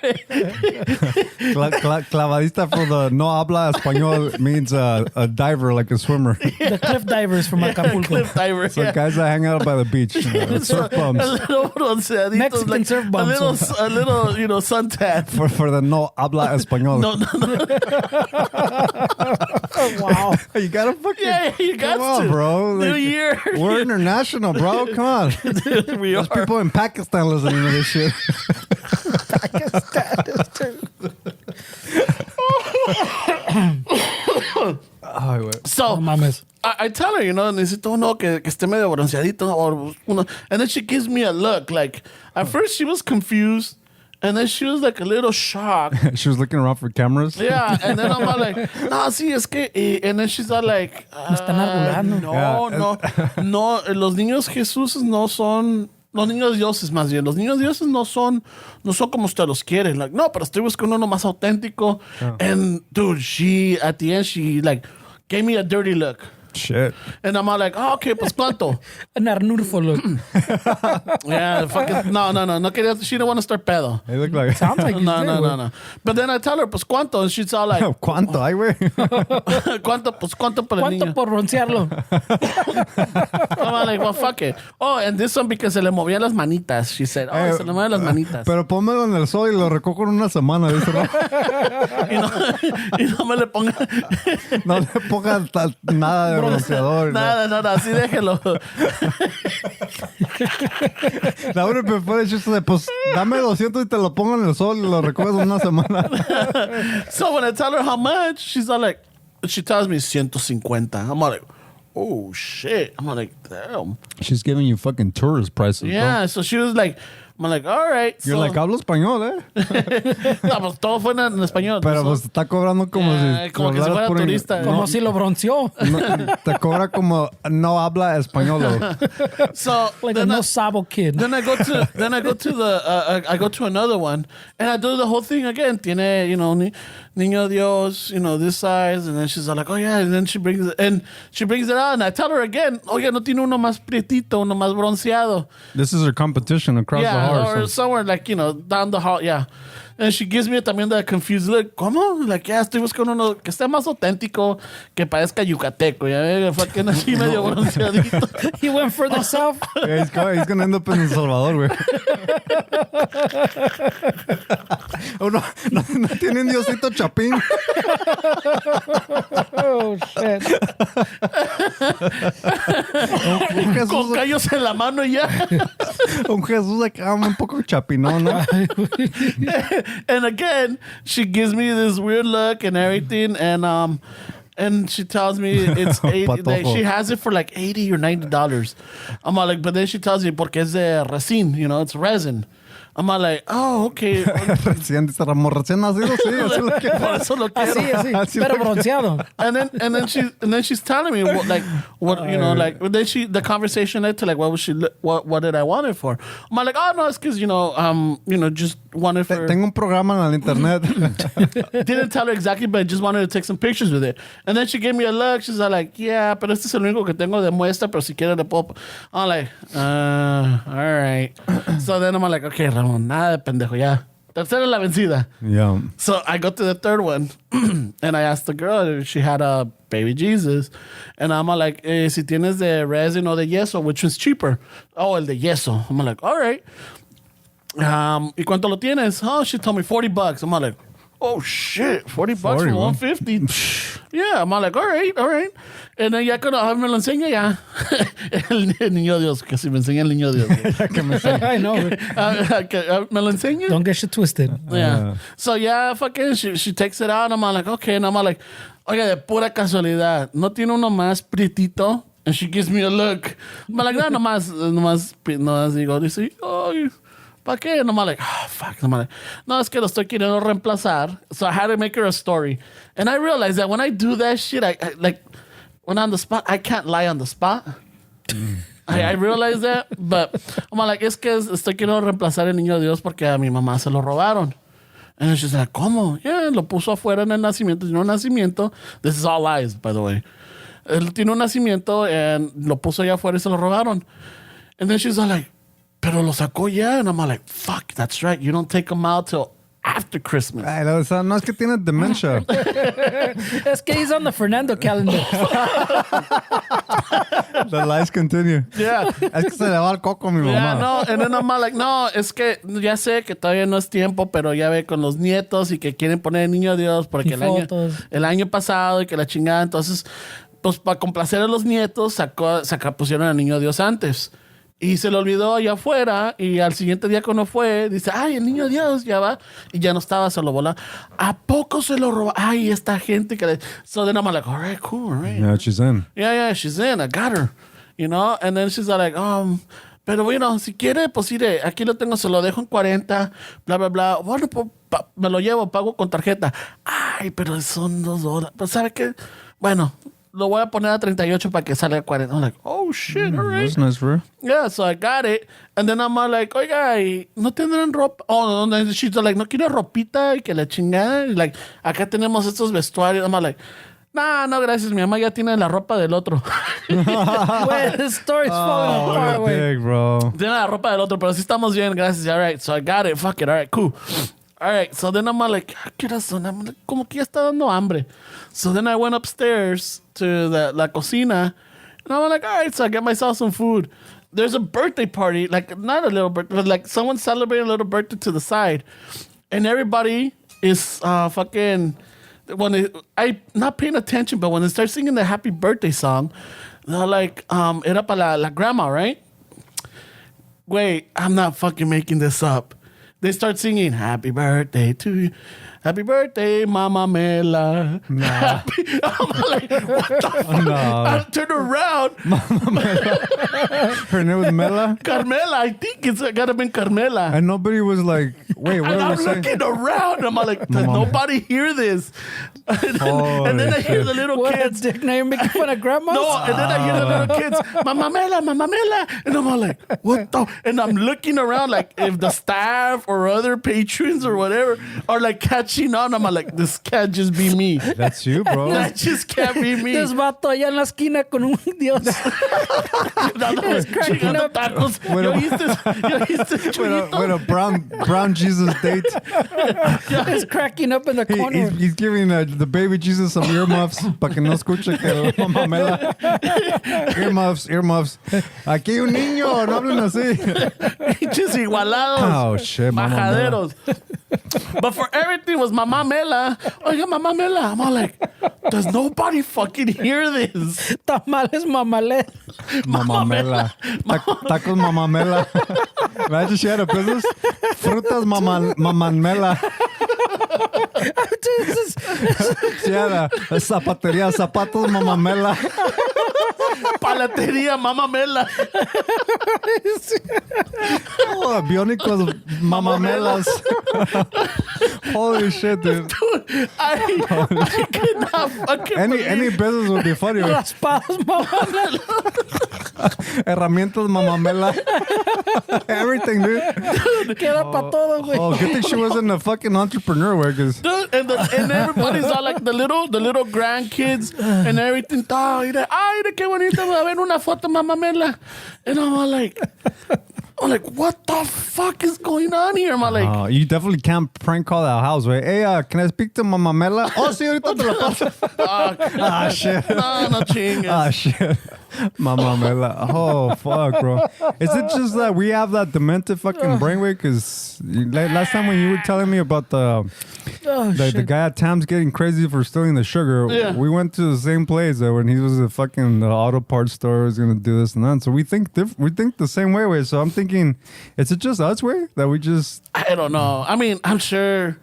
Clavadista for the no habla español means a diver, like a swimmer. The cliff divers from Acapulco. Cliff diver. So yeah. guys that hang out by the beach, surf A bums. little bronceadito. Mexican surf bums. A little, you know, suntan. For the no habla español. No. Wow. You gotta fucking Yeah, you got come on, to. bro. New Like, Year. We're international, bro. Come on. We There's are. people in Pakistan listening to this shit. Ay, güey. So, No mames. I tell her, you know, necesito uno que esté medio bronceadito. Or uno. And then she gives me a look. Like, at first she was confused. And then she was like a little shocked. She was looking around for cameras. Yeah, and then I'm all like, no, sí, es que... And then she's all like... están arbolando. No, los niños Jesús no son... Los niños dioses más bien. Los niños dioses no son como usted los quiere. Like, no, pero estoy buscando uno más auténtico. And dude, at the end, she like gave me a dirty look. Shit. And I'm all like, oh, okay, pues cuánto? An Arnulfo look. Yeah, fucking, no. Quería, she didn't want to start pedo. They look like... Sounds like No. But then I tell her, pues cuánto? And she's all like, ¿Cuánto? Ay, güey. cuánto para el ¿Cuánto niño? por broncearlo? I'm like, well, fuck it. Oh, and this one because se le movían las manitas. She said, oh, se le mueven las manitas. Pero pónmelo en el sol y lo recojo en una semana, dice, ¿no? y no me le ponga... No le pongas nada de bronceador. Nada, así déjelo. La única que fue just like, pues dame 200 y te lo pongo en el sol y lo recoges en una semana. So when I tell her how much, she's all like, she tells me 150. I'm all like, oh shit. I'm all like, damn. She's giving you fucking tourist prices, Yeah, so she was like, I'm like, all right. You're like, hablo español, No, pues todo fue en español. Pero so, pues te está cobrando como si... como que si hablaras fuera puro turista. inglés. Como si lo bronceó. No, te cobra como no habla español. So Like a then no sabo kid. Then I go to I go to another one and I do the whole thing again. Tiene, Niño Dios, this size, and then she's like, oh yeah, and then she brings it out, and I tell her again, oh yeah, no tiene uno más prietito, uno más bronceado. This is her competition across the hall. Or somewhere like down the hall, yeah. And she gives me también the confused look. ¿Cómo? Like, yeah, estoy buscando uno que esté más auténtico, que parezca yucateco. Ya fucking así medio bronceadito. He went further south. Yeah, he's gonna end up in El Salvador, güey. no tiene un diosito chapín. Oh, shit. Con callos en la mano y ya. Un Jesús acá un poco chapinón, ¿no? And again, she gives me this weird look and everything, and she tells me it's like she has it for like $80 or $90. I'm like, but then she tells me porque es de resin, it's resin. I'm like, oh, okay. Recién nacido, sí, así lo quiero. Por eso lo quiero. Así, pero bronceado. And then she's telling me the conversation led to like what did I want it for? I'm like, oh no, it's because just wanted for. Tengo un programa en el internet. Didn't tell her exactly, but just wanted to take some pictures with it. And then she gave me a look. She's like, yeah, pero este es el único que tengo de muestra, pero si quieres le puedo. I'm like, all right. So then I'm like, okay, Ramon, nada de pendejo, ya. Tercera la vencida. Yeah. So I go to the third one, and I asked the girl if she had a baby Jesus. And I'm like, si tienes de resin o de yeso, which is cheaper? Oh, el de yeso. I'm like, all right. ¿Y cuánto lo tienes? Oh, she told me $40. I'm like, oh shit, $40 for 150. Yeah, I'm like, all right. And then ya cuando me lo enseña ya. el niño Dios, que si me enseña el niño Dios. I know. Me lo enseña. Don't get shit twisted. Yeah. So yeah, fucking she takes it out. And I'm like, okay. And I'm like, oiga, de pura casualidad, ¿no tiene uno más prietito? And she gives me a look. I'm like, no, nomás digo, dice, oh, ¿para qué? And I'm like, oh, fuck. I'm like, no, es que lo estoy queriendo reemplazar. So I had to make her a story. And I realized that when I do that shit, I like, when on the spot, I can't lie on the spot. I realize that, but I'm like, es que estoy queriendo reemplazar el niño Dios porque a mi mamá se lo robaron. And she's like, ¿cómo? Yeah, lo puso afuera en el nacimiento. Tiene un nacimiento. This is all lies, by the way. Él tiene un nacimiento and lo puso allá afuera y se lo robaron. And then she's like, pero lo sacó ya. And I'm like, fuck, that's right. You don't take them out till after Christmas. Ay, no, es que tiene demencia. Es que he's on the Fernando calendar. The lies continue. Yeah. Es que se le va el coco a mi mamá. Yeah, no, and then I'm like, no, es que ya sé que todavía no es tiempo, pero ya ve con los nietos y que quieren poner el niño Dios porque el año pasado y que la chingada. Entonces, pues para complacer a los nietos, pusieron al niño Dios antes. Y se le olvidó allá afuera. Y al siguiente día cuando fue, dice, ay, el niño Dios ya va. Y ya no estaba, se lo voló. ¿A poco se lo robó? Ay, esta gente que... So then I'm like, all right, cool, all right. Yeah, she's in. Yeah, she's in. I got her. And then she's like, pero bueno, si quiere, pues iré. Aquí lo tengo, se lo dejo en 40, bla, bla, bla. Bueno, pues me lo llevo, pago con tarjeta. Ay, pero son $2. Pues, ¿sabe qué? Bueno... Lo voy a poner a 38 para que salga a 40. I'm like, oh shit, all right. That's nice for her. Yeah, so I got it. And then I'm like, oiga, ¿no tendrán ropa? Oh, no, she's like, ¿no quiere ropita? Y que la chingada. Y like, acá tenemos estos vestuarios. I'm like, no, gracias. Mi mamá ya tiene la ropa del otro. Wait, the story's falling apart, güey. Big, bro. Tiene la ropa del otro, pero sí estamos bien, gracias. All right, so I got it. Fuck it, all right, cool. All right, so then I'm like, ¿qué horas son? I'm like, como que ya está dando hambre. So then I went upstairs to la cocina, and I'm like, all right, so I get myself some food. There's a birthday party, like not a little birthday, but like someone celebrating a little birthday to the side, and everybody is fucking. I not paying attention, but when they start singing the happy birthday song, they're like, era para la grandma, right? Wait, I'm not fucking making this up. They start singing happy birthday to you. Happy birthday, Mama Mela. Happy, I'm like, what the fuck? No. I turn around. Her name was Mela? Carmela, I think it's gotta been Carmela. And nobody was like, wait, what And are I'm we saying? looking around. I'm like, does nobody hear this? And then I hear the little What kids. a dick! Now you're making fun of grandmas. No, and then I hear the little kids, Mama Mela, Mama Mela. And I'm all like, what the? And I'm looking around like if the staff or other patrons or whatever are like catching on. I'm all like, this can't just be me. That's you, bro. That just can't be me. This vato allá en la esquina con un Dios. Chingando tacos. Yo with a brown Jesus date. He's cracking up in the corner. He's giving the baby Jesus some earmuffs para que no escuche que mamá Mela. Earmuffs. Aquí hay un niño, no hablen así. Pinches igualados. Oh, shit, Mama Majaderos. But for everything was Mama Mela. Oiga, Mama Mela. I'm all like, does nobody fucking hear this? Tamales mamale. Mamá Mela. Tacos Mamá Mela. Imagine she had a business. Frutas Mamá Mela. She had a zapateria. Zapatos Mamá Mela. Palatería Mama Mela. Oh, Bionicos Mamá Melas. Holy shit, dude. I cannot fucking Any business would be funny. Raspados mamale. Herramientas Mamá Mela. Everything, dude. Queda pa' todo, güey. Oh, good thing she wasn't a fucking entrepreneur, güey. Dude, and everybody's all like the little grandkids and everything. Ay, qué bonito, a ver una foto, Mama Mela. And I'm like, what the fuck is going on here? I'm like, You definitely can't prank call that house, right? Hey, can I speak to Mamá Mela? Oh, sí, ahorita te la paso. Shit. no chingas. Shit. Mamá Mela. Oh, fuck, bro. Is it just that we have that demented fucking brainwave? Because last time when you were telling me about the guy at Tam's getting crazy for stealing the sugar, we went to the same place when he was at fucking the auto parts store, was going to do this and that. So we think the same way. So I'm thinking, is it just us, way? That we just... I don't know. I mean, I'm sure...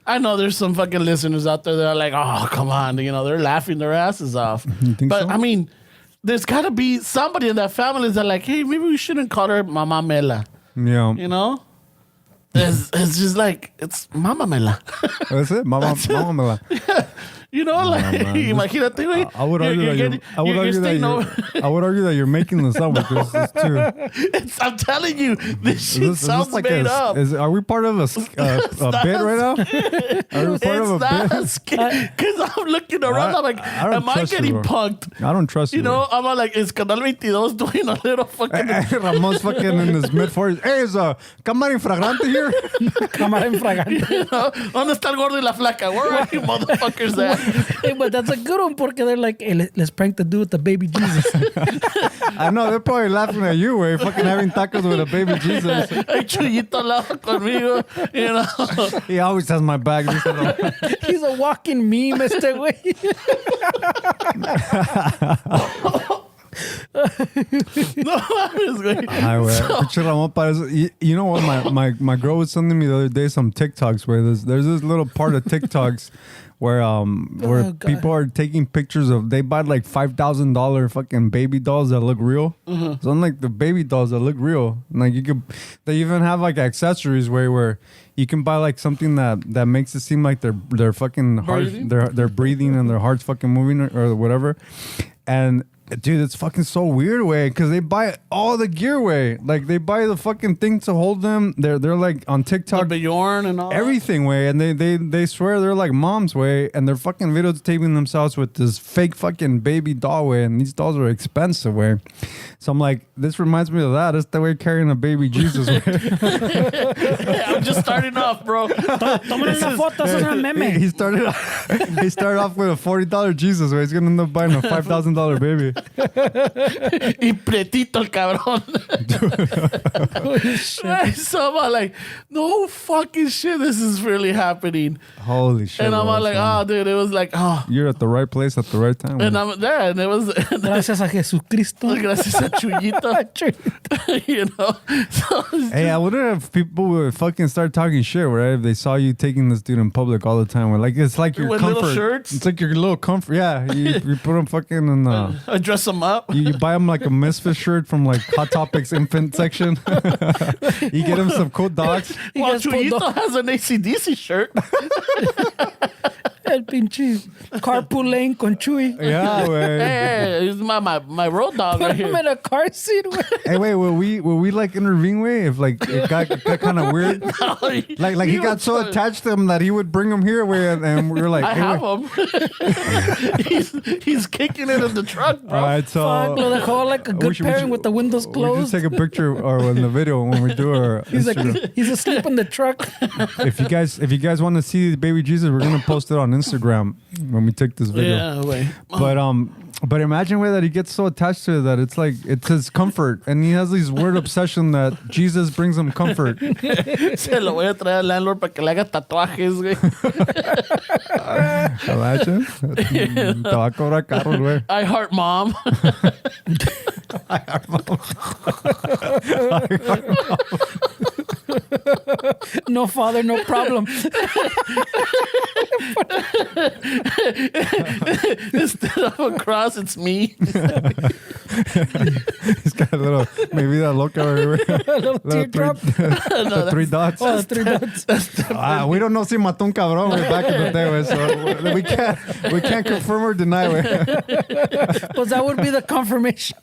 I know there's some fucking listeners out there that are like, oh, come on. You know, they're laughing their asses off. You think But, so? I mean... There's got to be somebody in that family that's like, hey, maybe we shouldn't call her Mama Mela. Yeah. You know? It's just like, it's Mama Mela. That's it? Mama Mela. You know, like, imagínate, güey. I would argue that you're making this up with this too. I'm telling you, this shit sounds like made up. Are we part of a bit right now? Are we part of a bit? Because I'm looking around, I'm like, am I getting punked? I don't trust you. You know, I'm like, is Canal 22 doing a little fucking... Ramon's fucking in his mid-40s. Hey, is Cámara Infragante here? Cámara infragante. You know, ¿dónde está el gordo y la flaca? Where are you motherfuckers at? Hey, but that's a good one porque they're like, hey, let's prank the dude with the baby Jesus. I know, they're probably laughing at you, way fucking having tacos with a baby Jesus. Hay Chuyito al lado conmigo, you know. He always has my bag. He's a walking meme, este güey. No mames, güey. Ay, güey. Pinche Ramón parece- You know what? My girl was sending me the other day some TikToks where there's this little part of TikToks where God. people are taking pictures of, they buy like $5,000 fucking baby dolls that look real. So unlike the baby dolls that look real, like they even have like accessories where you can buy like something that makes it seem like they're fucking heart, Breathing? they're breathing and their heart's fucking moving or whatever. And dude, it's fucking so weird, way, because they buy all the gear, way. Like they buy the fucking thing to hold them. They're like on TikTok, The Bjorn and all that. everything, way, and they swear they're like moms, way, and they're fucking videotaping themselves with this fake fucking baby doll, way, and these dolls are expensive, way. So I'm like, this reminds me of that. It's the way carrying a baby Jesus, way. I'm just starting off, bro. Tómale una foto, eso es una meme. He started off with a $40 Jesus, way. He's gonna end up buying a $5,000 baby. Y pretito el cabrón. Holy shit. So I'm like, no fucking shit, this is really happening. Holy shit. And I'm all like, man. oh, dude, it was like, oh. You're at the right place at the right time. And man. I'm there, and it was, Gracias a Jesucristo. gracias a Chuyito, you know. So, Hey, I wonder if people would fucking start talking shit, right? If they saw you taking this dude in public all the time. Like, it's like your With comfort. little shirts? It's like your little comfort. Yeah. You put them fucking in I dress them up. you buy him like a Misfit shirt from like Hot Topics infant section. You get him some cool dogs. Well, guys pulled Chuyito off- has an ACDC shirt. El pinche carpool lane con Chuy. Yeah, way. Hey, he's my road dog Put right him here. in a car seat. Güey. Hey, wait, will we like intervene way if like it got kind of weird? Like he got so attached to him that he would bring him here way, and we were like, I hey, have wait. him. he's kicking it in the truck, bro. All right, so Fuck, lo dejó like a good pairing with the windows we closed. just take a picture or in the video when we do our He's Instagram. like, he's asleep in the truck. If you guys want to see baby Jesus, we're gonna post it on Instagram when we take this video. Yeah, wait. But imagine way that he gets so attached to it that it's like it's his comfort, and he has this weird obsession that Jesus brings him comfort. Se lo voy a traer al landlord para que le haga tatuajes, güey. Imagine. Te va a cobrar caro, güey. I heart mom. No father, no problem. Instead of a cross, it's me. He's got a little, maybe that loca over here. A little teardrop. The three dots. Oh, 3 dots. We don't know si mató un cabrón way back in the day, way, so we can't confirm or deny, way. Pues that would be the confirmation.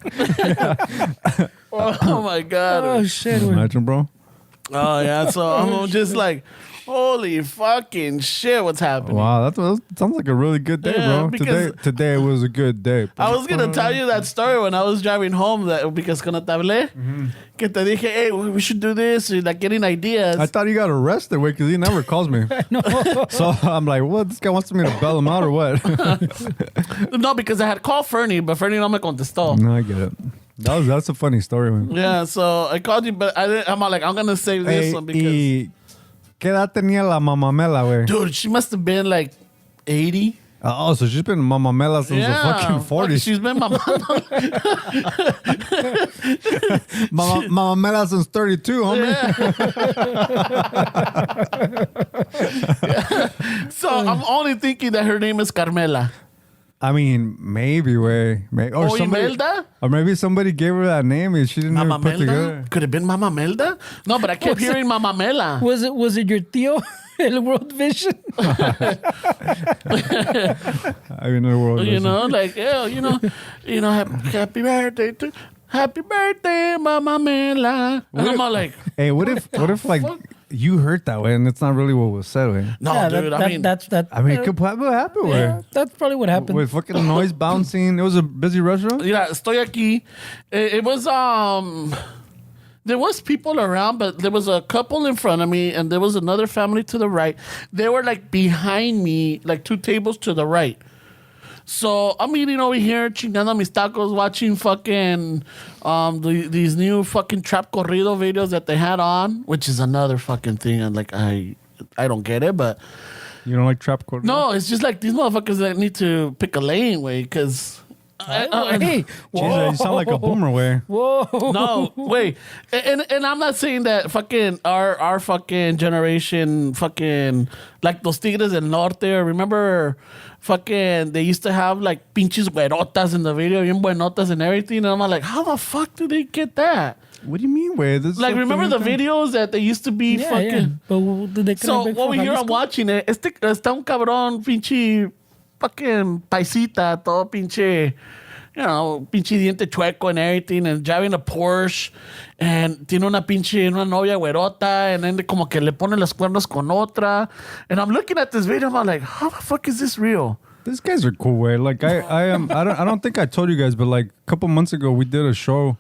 Oh my god. Oh, shit. güey. Imagine, bro. Oh yeah. So I'm just like, holy fucking shit, what's happening? Wow, that sounds like a really good day, Yeah, bro. because- Today was a good day. I was gonna tell you that story when I was driving home, that because cuando te hablé, que te dije, hey, we should do this, like getting ideas. I thought he got arrested, way, because he never calls me. No. So I'm like, what? This guy wants me to bail him out or what? No, because I had called Fernie, but Fernie no me contestó. No, I get it. That's a funny story, man. Yeah, so I called you, but I'm like, I'm gonna save this Hey, one because, ¿y qué edad tenía la mamamela, güey? dude, she must have been like 80. Oh, so she's been mamamela since the fucking 40s. She's been my mom. Mamamela since 32, homie. So I'm only thinking that her name is Carmela. I mean, maybe, way. Or Oh, Imelda? Or maybe somebody gave her that name and she didn't Mama even put together. Melda? Could have been Mama Melda? No, but I kept hearing Mama Mela. Was it your tío? El World Vision? I mean, the world. You know, like, yeah, happy birthday to Mama Mela. And I'm all like, Hey, what if like you heard that way and it's not really what was said, way? no, Yeah, dude, that, I mean, that's that. I mean, it could probably happen, way. Yeah, that's probably what happened. With fucking noise bouncing. It was a busy restaurant. yeah, estoy aquí. It was, there was people around, but there was a couple in front of me and there was another family to the right. They were like behind me, like 2 tables to the right. So I'm eating over here, chingando mis tacos, watching fucking these new fucking trap corrido videos that they had on, which is another fucking thing. And like I don't get it, but You don't like trap corridor? no, it's just like these motherfuckers that need to pick a lane way because. Hey, Jesus, you sound like a boomer, way. Whoa. No, wait, and I'm not saying that fucking our fucking generation fucking like los Tigres del Norte. Remember, fucking they used to have like pinches güerotas in the video, bien buenotas and everything. And I'm like, how the fuck do they get that? What do you mean, way? This is Like, something remember the different. videos that they used to be Yeah, fucking. yeah. But did they So come back over from here, I'm Jalisco? watching it. Está un cabrón, pinche fucking paisita, todo pinche, pinche diente chueco and everything, and driving a Porsche, and tiene una novia güerota, and then como que le pone los cuernos con otra. And I'm looking at this video, I'm like, how the fuck is this real? These guys are cool, way. Like I don't think I told you guys, but like a couple months ago we did a show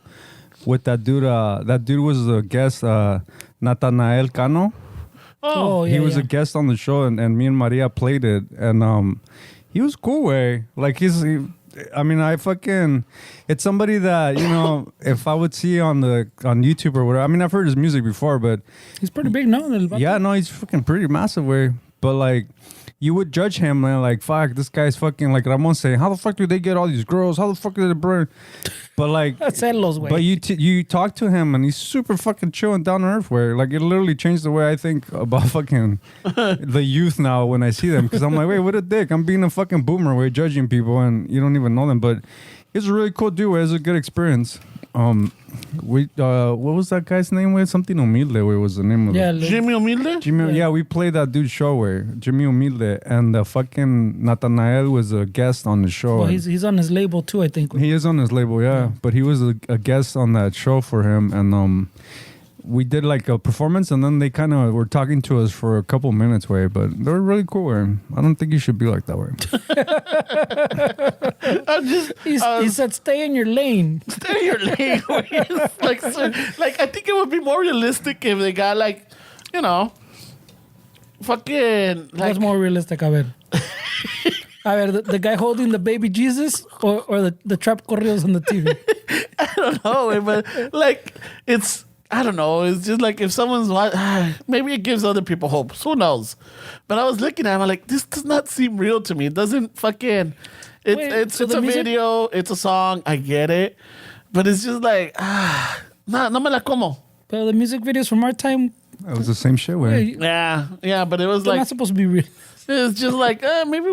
with that dude. That dude was a guest, Nathanael Cano. Oh, yeah. He was yeah. a guest on the show, and me and Maria played it, and he was cool, way. Like I mean, it's somebody that, you know, if I would see on YouTube or whatever, I mean, I've heard his music before, but He's pretty big now. yeah, no, he's fucking pretty massive way. But like, you would judge him, man, like, fuck, this guy's fucking, like Ramon saying, how the fuck do they get all these girls? How the fuck do they burn? But like, Celos, güey. but you talk to him and he's super fucking chill and down to earth. Where like it literally changed the way I think about fucking the youth now when I see them, because I'm like, wait, what a dick! I'm being a fucking boomer, way judging people and you don't even know them. But he's a really cool dude. It was a good experience. What was that guy's name? Way something Humilde. Way was the name of it? Jimmy Humilde. Jimmy, yeah, we played that dude's show where Jimmy Humilde and the fucking Nathanael was a guest on the show. Well, he's on his label too, I think. He is on his label, yeah. But he was a guest on that show for him, and we did like a performance, and then they kind of were talking to us for a couple minutes, way. But they were really cool, way. I don't think you should be like that, way. He said, "Stay in your lane." Stay in your lane. like I think it would be more realistic if they got like, you know, fucking like. What's more realistic? A ver, the guy holding the baby Jesus or the trap corridos on the TV. I don't know, but like it's. I don't know. It's just like if someone's maybe it gives other people hope. Who knows? But I was looking at him, I'm like, this does not seem real to me. It doesn't fucking. It's a video. It's a song. I get it, but it's just like no me la como. But the music videos from our time. It was the same shit, way. Yeah. But it was They're like not supposed to be real. it's just like maybe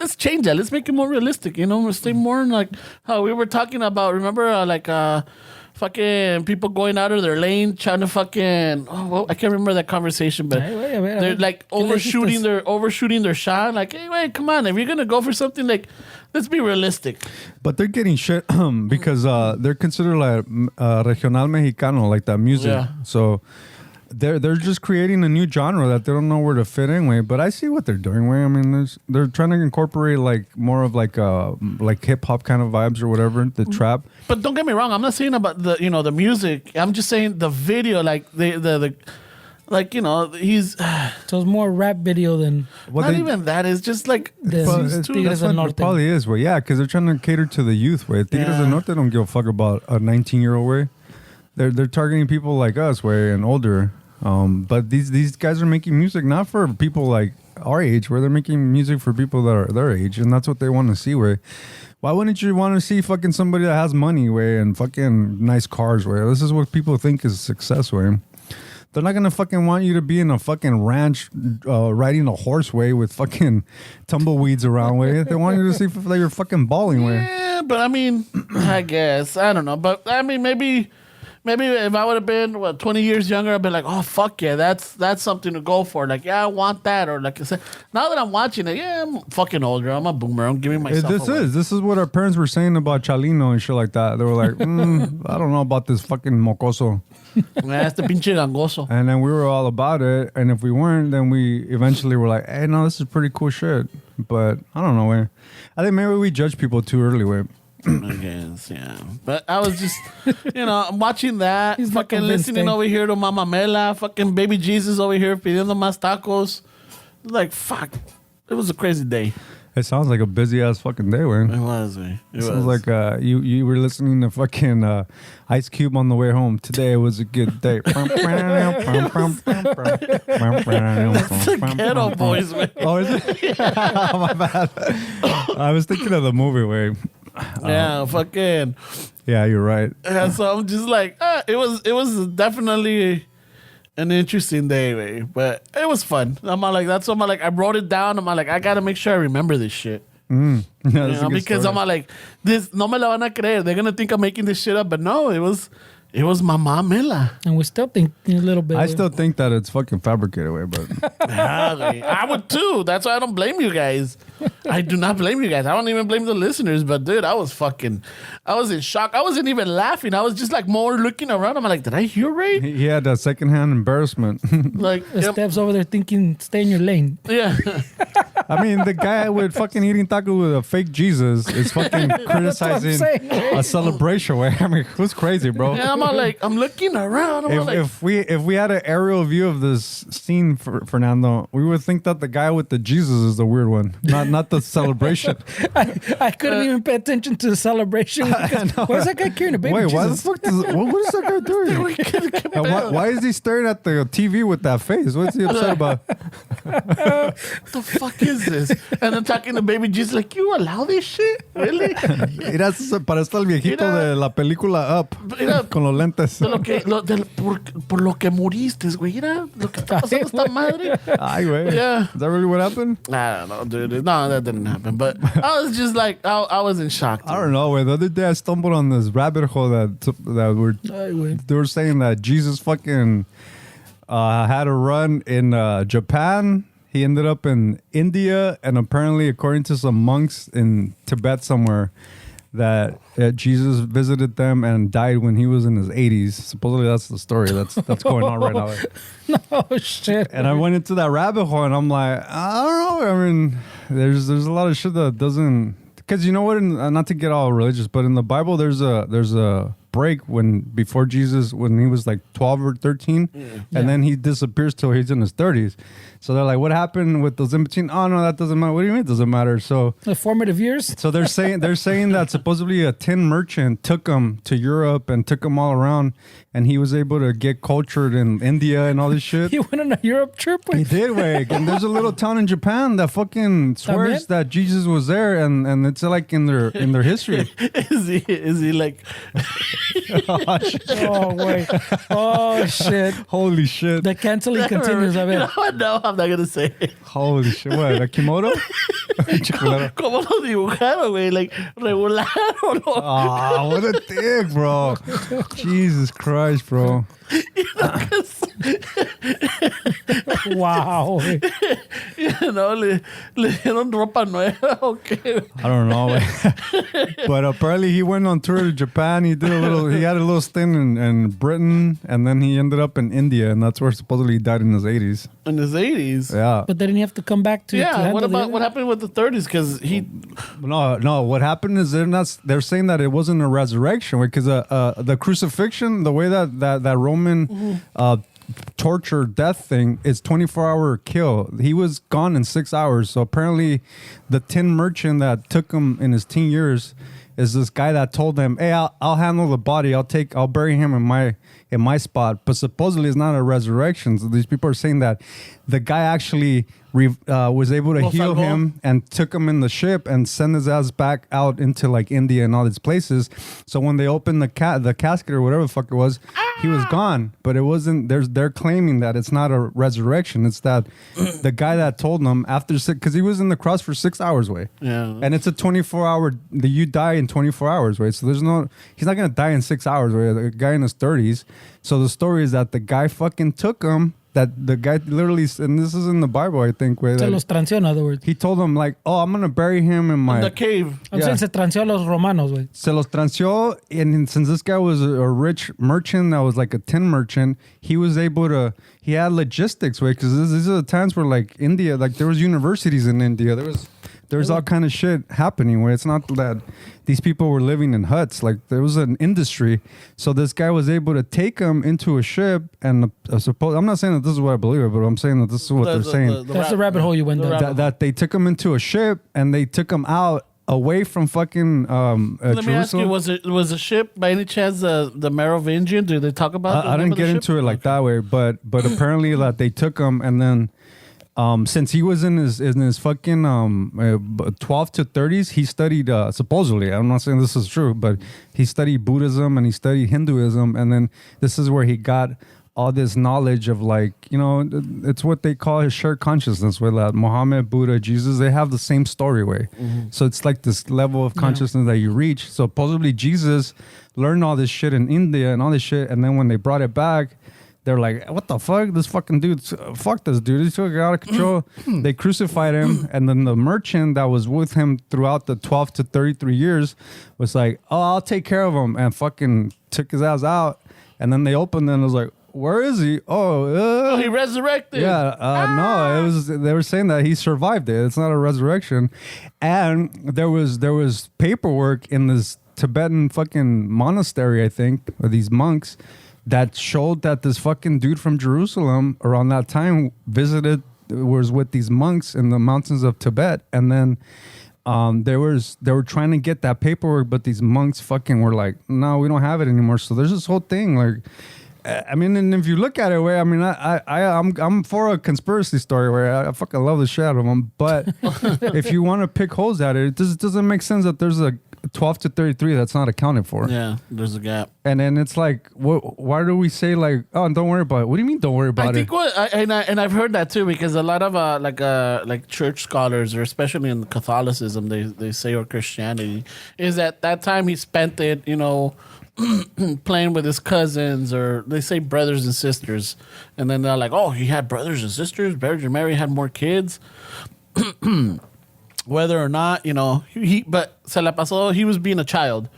let's change that. Let's make it more realistic. You know, stay more like how we were talking about. Remember, fucking people going out of their lane trying to fucking I can't remember that conversation, but they're like overshooting their shot. Like, hey, wait, come on! If you're gonna go for something, like, let's be realistic. But they're getting shit because they're considered like regional mexicano, like that music. Yeah. So they're just creating a new genre that they don't know where to fit in, way. But I see what they're doing, way. I mean, they're trying to incorporate like more of like hip hop kind of vibes or whatever, the trap. But don't get me wrong, I'm not saying about the music. I'm just saying the video, like the like, you know, he's So it's more rap video than not even that. It's just like Tigres del Norte. It probably is, way. Yeah, because they're trying to cater to the youth, way. Tigres del Norte don't give a fuck about a 19-year-old, way. They're targeting people like us, way, and older. But these guys are making music not for people like our age, where they're making music for people that are their age, and that's what they want to see. Where, why wouldn't you want to see fucking somebody that has money, way, and fucking nice cars, where this is what people think is success, way. They're not gonna fucking want you to be in a fucking ranch riding a horse, way, with fucking tumbleweeds around, way. They want you to see that you're fucking balling, way. Yeah, but I mean, I guess I don't know, but I mean maybe if I would have been 20 years younger, I'd be like, oh fuck yeah, that's something to go for. Like, yeah, I want that. Or like I said, now that I'm watching it, yeah, I'm fucking older. I'm a boomer. I'm giving myself. This is what our parents were saying about Chalino and shit like that. They were like, I don't know about this fucking mocoso. Este pinche gangoso. And then we were all about it. And if we weren't, then we eventually were like, hey, no, this is pretty cool shit. But I don't know, way. I think maybe we judge people too early, way. I guess, yeah. But I was just, I'm watching that, He's not fucking listening over here to Mama Mela, fucking baby Jesus over here pidiendo más tacos. Like, fuck. It was a crazy day. It sounds like a busy ass fucking day, man. It was, man. It sounds like you were listening to fucking Ice Cube on the way home. Today was a good day. That's the Ghetto Boys, man. Oh, is it? Oh, my bad. I was thinking of the movie where. Yeah, fucking. Yeah, you're right. Yeah, so I'm just like, it was definitely an interesting day, man. But it was fun. I wrote it down. I'm like, I gotta make sure I remember this shit. Yeah, because I'm like, this no me la van a creer. They're gonna think I'm making this shit up, but no, it was Mama Mela. And we still think a little bit. I still think that it's fucking fabricated, way, but I would too. That's why I don't blame you guys. I do not blame you guys. I don't even blame the listeners. But dude, I was in shock. I wasn't even laughing. I was just like more looking around. I'm like, did I hear right? he had that secondhand embarrassment. Like, Steph's over there thinking, stay in your lane. Yeah. I mean, the guy with fucking eating tacos with a fake Jesus is fucking criticizing a celebration. Way, I mean, who's crazy, bro? Yeah, I'm I'm all like, I'm looking around. I'm all like, If we had an aerial view of this scene, for Fernando, we would think that the guy with the Jesus is the weird one, not the celebration. I couldn't even pay attention to the celebration. Where's that guy carrying a baby? Wait, why the Jesus? fuck what is that guy doing? And why is he staring at the TV with that face? What's he upset about? what the fuck is this? And I'm talking to baby Jesus, like, you allow this shit? Really? Mira, parece el viejito Mira. de la película Up Mira. con los lentes. Por lo que moriste, güey. Mira lo que está pasando esta madre. Ay, güey. Yeah. Is that really what happened? I don't know, dude. No, that didn't happen. But I was just like, I was in shock. I don't know. Way the other day I stumbled on this rabbit hole that they were saying that Jesus fucking had a run in Japan. He ended up in India, and apparently, according to some monks in Tibet somewhere, that Jesus visited them and died when he was in his 80s. Supposedly, that's the story that's going on right now. No shit. And I went into that rabbit hole, and I'm like, I don't know. I mean, there's a lot of shit that doesn't, because you know what? Not to get all religious, but in the Bible, there's a break before Jesus, when he was like 12 or 13, and then he disappears till he's in his 30s. So they're like, what happened with those in between? Oh no, that doesn't matter. What do you mean it doesn't matter? So The formative years? so they're saying that supposedly a tin merchant took him to Europe and took him all around, and he was able to get cultured in India and all this shit. He went on a Europe trip? He did, way. And there's a little town in Japan that fucking swears that Jesus was there, and it's like in their history. Is he like, Oh, wait. Oh, shit. Holy shit. The canceling continues. A ver. No, I'm not gonna say it. Holy shit. What? A kimono? Chocolate. ¿Cómo lo dibujaron, güey? Like, regular o no? Ah, what a dick, bro. Jesus Christ, bro. Wow. You know, le dieron ropa nueva, okay. I don't know. But apparently he went on tour to Japan. He had a little stint in Britain, and then he ended up in India, and that's where supposedly he died in his 80s. In his 80s. Yeah. But didn't he have to come back to Yeah, what handle about the- what happened with the 30s? Because he, No. What happened is they're saying that it wasn't a resurrection, because the crucifixion, the way that Roman torture death thing is 24-hour kill. He was gone in 6 hours. So apparently, the tin merchant that took him in his teen years is this guy that told them, "Hey, I'll handle the body. I'll bury him in my spot." But supposedly, it's not a resurrection. So these people are saying that the guy actually was able to heal him and took him in the ship and send his ass back out into like India and all these places. So when they opened the casket or whatever the fuck it was, he was gone. But it wasn't. They're claiming that it's not a resurrection. It's that the guy that told them after because he was in the cross for 6 hours, way. Yeah. And it's a 24-hour. You die in 24 hours, right? So he's not gonna die in 6 hours, right? A guy in his 30s. So the story is that the guy fucking took him. That the guy literally, and this is in the Bible, I think, where Se los transeó, in other words. he told them like, "Oh, I'm gonna bury him in my." in the cave. I'm saying se transeó a los romanos, güey. Se los transeó, and since this guy was a rich merchant that was like a tin merchant, he was able to. He had logistics, way, because these are the times where like India, like there was universities in India, there was all kind of shit happening where it's not that these people were living in huts. Like there was an industry. So this guy was able to take them into a ship and suppose I'm not saying that this is what I believe, but I'm saying that this is what they're saying. That's the rabbit hole you went down. That they took him into a ship and they took him out away from fucking Let me ask you: was a ship by any chance the Merovingian? Do they talk about? I didn't get into it like that way, but apparently that they took him and then. Since he was in his fucking 12 to 30s, he studied supposedly. I'm not saying this is true, but he studied Buddhism and he studied Hinduism, and then this is where he got all this knowledge of like it's what they call his shared consciousness. Where like Muhammad, Buddha, Jesus, they have the same story way. Mm-hmm. So it's like this level of consciousness that you reach. So supposedly Jesus learned all this shit in India and all this shit, and then when they brought it back. They're like, what the fuck? This fucking dude, fuck this dude. He's took it out of control. They crucified him. And then the merchant that was with him throughout the 12 to 33 years was like, oh, I'll take care of him. And fucking took his ass out. And then they opened it and it was like, where is he? Oh, he resurrected. Yeah, no, they were saying that he survived it. It's not a resurrection. And there was paperwork in this Tibetan fucking monastery, I think, or these monks that showed that this fucking dude from Jerusalem around that time was with these monks in the mountains of Tibet, and then they were trying to get that paperwork, but these monks fucking were like, no, we don't have it anymore. So there's this whole thing, like, I mean, and if you look at it, where I mean, I'm for a conspiracy story where I fucking love the shit out of them, but if you want to pick holes at it, it doesn't make sense that there's a 12 to 33 that's not accounted for. Yeah, there's a gap. And then it's like, why do we say like, oh, don't worry about it? What do you mean, don't worry about it? And I've heard that too, because a lot of like church scholars, or especially in Catholicism, they say, or Christianity, is that time he spent it, you know, playing with his cousins, or they say brothers and sisters, and then they're like, oh, he had brothers and sisters. Virgin Mary had more kids. Whether or not, you know, but se la pasó, he was being a child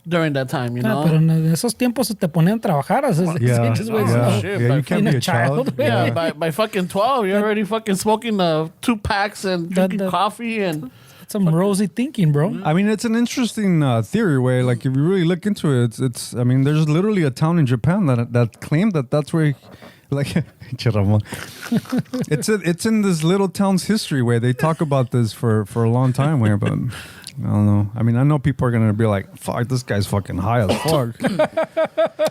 during that time, you know. Pero en esos tiempos se te ponían a trabajar. You can't be a child. Yeah, by fucking 12, you're already fucking smoking 2 packs and drinking coffee and some rosy thinking, bro. I mein, it's an interesting theory where, like, if you really look into it, it's I mean, there's literally a town in Japan that claimed that's where, like, it's in this little town's history where they talk about this for a long time. Where, but I don't know. I mean, I know people are gonna be like, "Fuck, this guy's fucking high as fuck."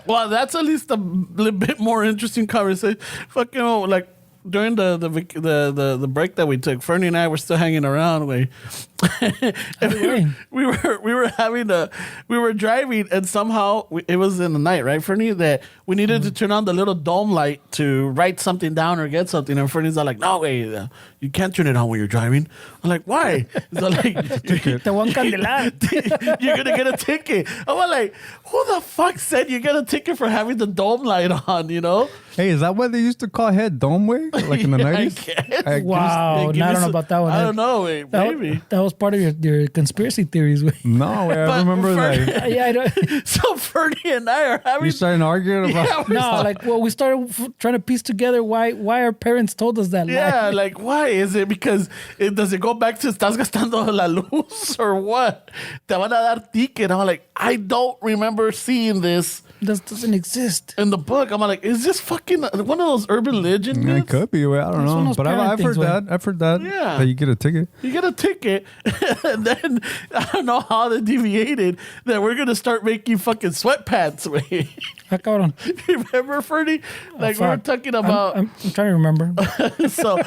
Well, that's at least a little bit more interesting conversation. Fucking like. During the break that we took, Fernie and I were still hanging around. We were driving, and somehow it was in the night, right, Fernie? That we needed to turn on the little dome light to write something down or get something. And Fernie's like, "No way, you can't turn it on when you're driving." I'm like, "Why?" He's like, Te voy a encandelar. "You're gonna get a ticket." I'm like, "Who the fuck said you get a ticket for having the dome light on?" You know? Hey, is that what they used to call head dome way? Like in the 90s? Wow. I don't know about that one. I don't know. Maybe. That was part of your conspiracy theories. No, I remember that. Yeah, I don't. So Fernie and I are having... You started arguing about... We started trying to piece together why our parents told us that. Yeah, like, why? Is it because... does it go back to estás gastando la luz or what? Te van a dar ticket. I'm like, I don't remember seeing this. This doesn't exist in the book. I'm like, is this fucking one of those urban legend myths? It could be. I don't know. But I've heard that. I've heard that. Yeah. That you get a ticket. You get a ticket. And then I don't know how they deviated that we're going to start making fucking sweatpants. Cabrón. Remember, Fernie? Like, we were talking about... I'm trying to remember. so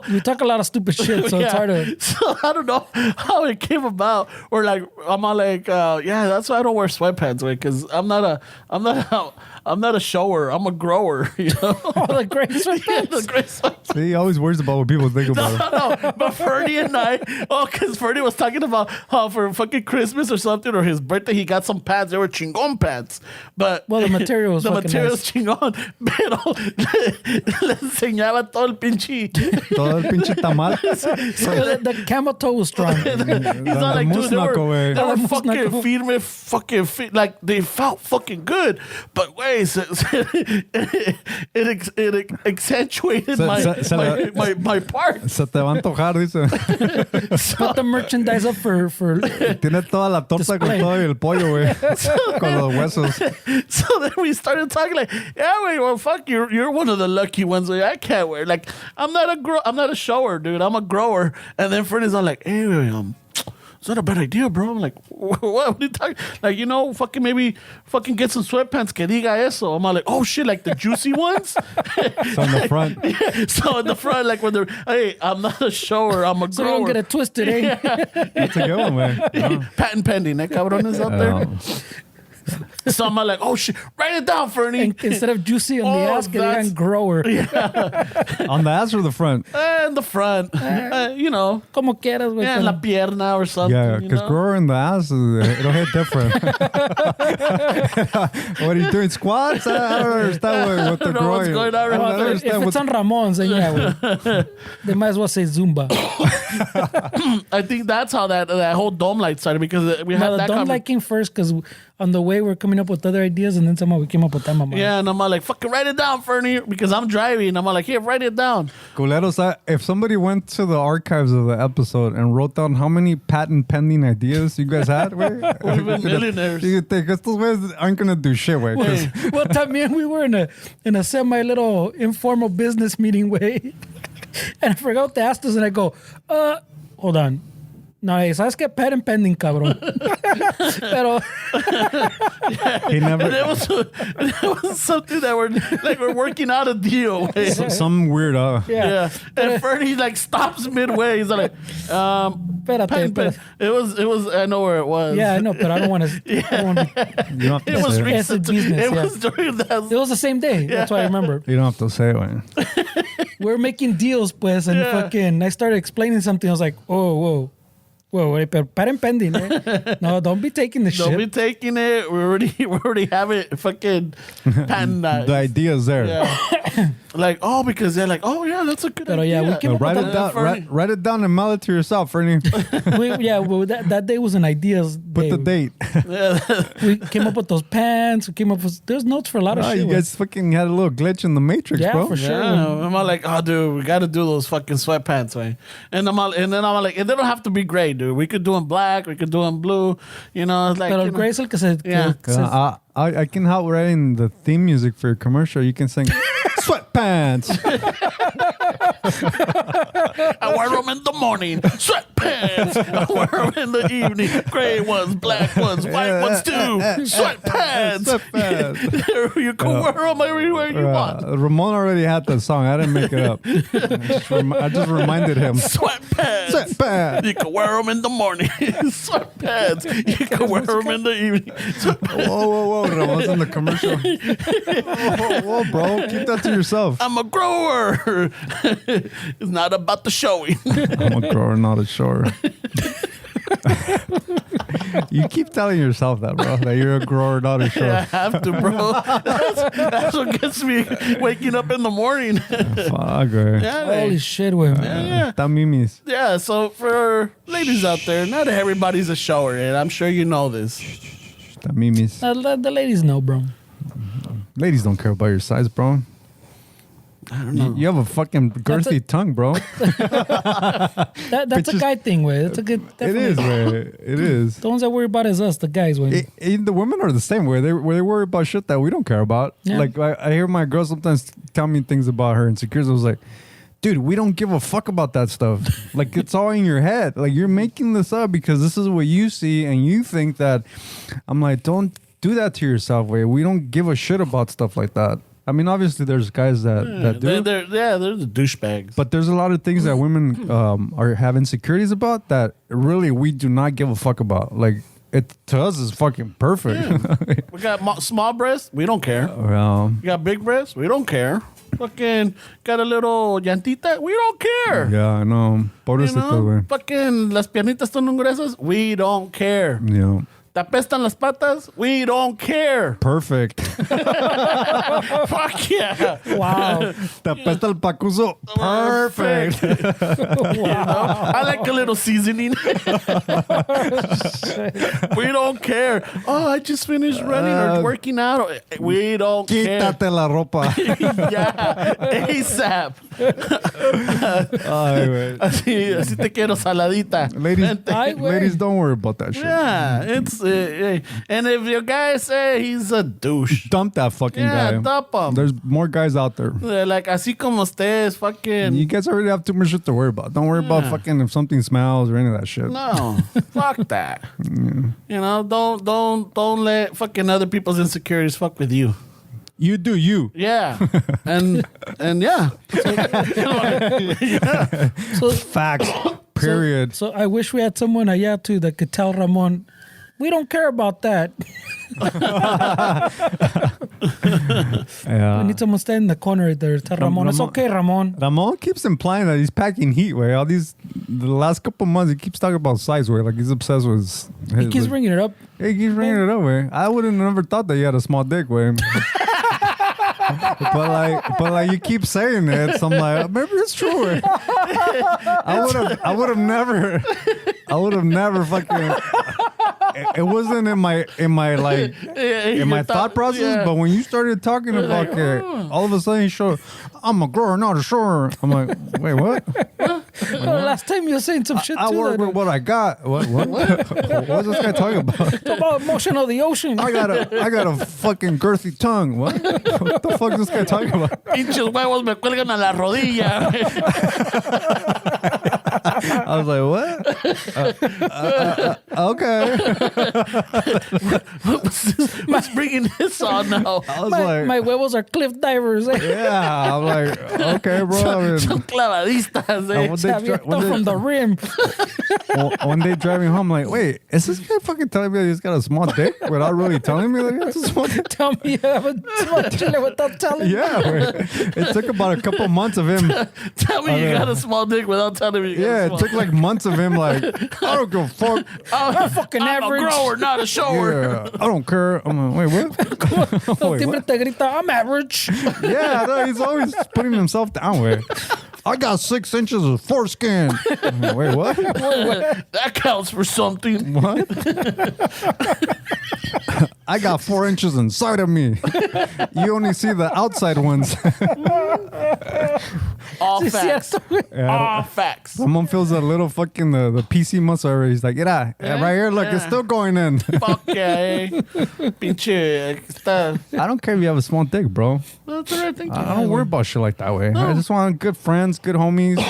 we talk a lot of stupid shit, so it's hard to... So I don't know how it came about. Or like, I'm all like, yeah, that's why I don't wear sweatpants, because I'm not a shower. I'm a grower, you know? Oh, the gray sweatpants. Yeah, the gray sweatpants. See, he always worries about what people think about him. No. But Fernie and I, because Fernie was talking about how for fucking Christmas or something, or his birthday, he got some pants. They were chingón pants. But the material was the fucking material nice. was chingón. Pero le enseñaba todo el pinche tamal. So the camel toe was strong. He's not like, dude, they were fucking firme, fucking fit. Like, they felt fucking good. But wait, it accentuated my part. Se te va a antojar, dice. Put the merchandise up for Tiene toda la torta con todo y el pollo, güey. Con los huesos. So then we started talking like, yeah, wait, well, fuck, you're one of the lucky ones. Like, I can't wear. Like, I'm not a shower, dude. I'm a grower. And then Fernie's all like, hey, it's not a bad idea, bro. I'm like, what are you talking? Like, you know, fucking maybe fucking get some sweatpants que diga eso. I'm like, oh shit, like the juicy ones? So in the front. Yeah, so in the front, like when they're, hey, I'm not a shower, I'm a grower. So don't get it twisted, eh? Yeah. That's a good one, man. Patent pending, eh, cabrones out there? So I'm like, oh shit, write it down, Fernie. Instead of juicy on the ass, get it grower. Yeah. On the ass or the front? In the front. You know. Como quieras, güey. Yeah, en la pierna or something. Yeah, because grower in the ass, it'll hit different. What are you doing, squats? I don't understand what the grower. What's going on right If it's on Ramon's, then yeah, güey. They might as well say Zumba. I think that's how that whole dome light started, because we had No, the that dome light came first because on the way we're coming up with other ideas, and then somehow we came up with that, mamá. Yeah, and I'm all like, fucking write it down, Fernie, because I'm driving. I'm all like, here, write it down. Culeros, if somebody went to the archives of the episode and wrote down how many patent pending ideas you guys had, We've been millionaires. you think estos güeyes aren't gonna do shit, way. Well, también we were in a semi little informal business meeting way, and I forgot to ask us, and I go, hold on. No, ¿sabes qué? Patent pending, cabrón. Pero He never. And it was something that we're working out a deal. Some weird. Yeah. And Fernie like stops midway. He's like, espérate. It was. I know where it was. Yeah, I know, but I don't want to. You don't have to It was say it. recent. business, It yeah. was during that. It was the same day. That's what I remember. You don't have to say it, way. We're making deals, pues, and Yeah. fucking. I started explaining something. I was like, whoa, wait, pero patent pending, eh? No, don't be taking the Don't shit. be taking it. We already have it fucking patented. The idea's there. Yeah. Like, because they're like, yeah, that's a good Pero idea. yeah, we came up Write with it that. down. Write it down and mail it to yourself, Fernie. Well, that day was an ideas Put day. the date. We came up with those pants. We came up with. There's notes for a lot of shit. You guys fucking had a little glitch in the matrix, Yeah, bro. for sure. Yeah, I'm all like, dude, we got to do those fucking sweatpants, right? And then I'm like, and they don't have to be gray, dude. We could do them black. We could do them blue. You know, it's like. Pero you el know, gray es el que se. Yeah. que se- I can help writing the theme music for your commercial. You can sing sweatpants. I wear them in the morning, sweatpants. I wear them in the evening, gray ones, black ones, white ones too. Sweatpants. Sweatpants. You can wear them everywhere you want. Ramon already had the song. I didn't make it up. I just reminded him. Sweatpants. Sweatpants. You can wear them in the morning. Sweatpants. You can wear them in the evening. Whoa. Ramon's in the commercial. Whoa, bro. Keep that to yourself. I'm a grower. It's not about the showing. I'm a grower, not a shower. You keep telling yourself that, bro. That you're a grower, not a shower. I have to, bro. That's what gets me waking up in the morning. Fuck, güey. Yeah, Holy shit, güey. yeah. Tamimis. Yeah, so for ladies out there, not everybody's a shower, and I'm sure you know this. Tamimis. The ladies know, bro. Ladies don't care about your size, bro. I don't know. You have a fucking girthy tongue, bro. That's a Bitches- guy thing, way. That's a good. It is, way. It is. The ones that worry about is us, the guys, way. The women are the same way. They worry about shit that we don't care about. Yeah. Like I hear my girl sometimes tell me things about her insecurities. I was like, dude, we don't give a fuck about that stuff. Like it's all in your head. Like you're making this up because this is what you see and you think that. I'm like, don't do that to yourself, way. We don't give a shit about stuff like that. I mean, obviously, there's guys that do. They're the douchebags. But there's a lot of things that women have insecurities about that really we do not give a fuck about. Like it to us is fucking perfect. We got small breasts, we don't care. Well, We got big breasts, we don't care. Fucking got a little llantita, we don't care. yeah, I know. You Pobrecito, know? güey. Fucking las piernitas están muy gruesas, we don't care. Yeah. Te apestan las patas, we don't care. Perfect. Fuck yeah. Wow. Te apesta el pacuso. Perfect. You know? I like a little seasoning. We don't care. Oh, I just finished running or working out. We don't care. Quítate la ropa. Yeah, ASAP. Ay, güey. Así te quiero saladita. Ay, güey. Ladies, don't worry about that shit. Yeah, it's and if your guy say he's a douche, Dump that fucking yeah, guy. dump him. There's more guys out there. They're like así como estés, fucking. You guys already have too much shit to worry about. Don't worry about fucking if something smells or any of that shit. No, fuck that. You know, don't let fucking other people's insecurities fuck with you. You do you. Yeah, and yeah. So, Facts. Period. so I wish we had someone allá too that could tell Ramon, we don't care about that. Yeah. We need someone stand in the corner right there. Tell Ramon, it's Ramon- okay, Ramon. Ramon keeps implying that he's packing heat, way. All the last couple months, he keeps talking about size, way. Like he's obsessed with his. He keeps like- bringing it up. Yeah, he keeps bringing it up, way. I would have never thought that you had a small dick, way. but like you keep saying it, so I'm like, maybe it's true. Way. I would have never fucking. it wasn't in my like in my thought process. But when you started talking about it, all of a sudden you showed, I'm a grower, not a shower. I'm like, wait, what? Last time you were saying some shit I too. work with what I got. What? What's this guy talking about? It's about motion of the ocean. I got a fucking girthy tongue. What? What the fuck is this guy talking about? Pinches huevos me cuelgan a la rodilla. I was like, what? Okay. What's bringing this on now? I was like, My huevos are cliff divers. yeah. I'm like, okay, bro. I mean, Son clavadistas, eh? From the rim. one day driving home, I'm like, wait, is this guy fucking telling me that he's got a small dick without really telling me that he has a small dick? Tell me you have a small chile without telling me. Yeah, wait. It took about a couple months of him. Tell me you got a small dick without telling me you got a Yeah, small it took like months of him like, I don't give a fuck. I'm fucking I'm average. a grower, not a shower. Yeah, I don't care. I'm like, wait, what? El Wait, timbre what? te grita, I'm average. Yeah, no, he's always putting himself down with. I got 6 inches of foreskin. I'm like, wait, what? That counts for something. What? I got 4 inches inside of me. You only see the outside ones. All Sí, facts. cierto, güey. All facts. Someone feels a little fucking the PC muscle already. He's like, yeah, right here, look, it's still going in. Fuck yeah, eh? Pinche. Está. I don't care if you have a small dick, bro. That's what I think. I don't worry about shit like that way. I just want good friends, good homies,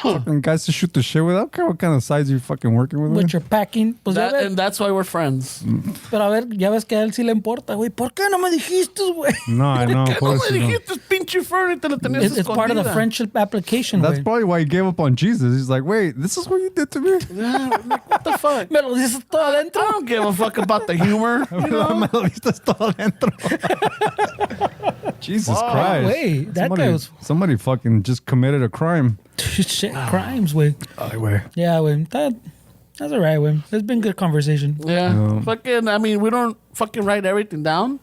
fucking guys to shoot the shit with. I don't care what kind of size you're fucking working with. What you're packing. Pues ya ves, And that's why we're friends. pero a ver, ya ves que a él sí le importa, güey. ¿Por qué no me dijiste, güey? No, I know. ¿Qué no Pues, me you know. dijiste pinche fur y te lo tenías It's part of the escondida? friendship application, That's güey. probably why he gave up on Jesus. He's like, wait, this is what you did to me? Yeah, like, what the fuck? Me lo dices todo I adentro. don't give a fuck about the humor. You know? Me lo viste todo adentro. Jesus Christ. Wait, that guy was Somebody fucking just committed a crime. shit crimes, güey. Ay, güey. Yeah, güey. That's all right, güey. It's been good conversation. Yeah, fucking. I mean, we don't fucking write everything down,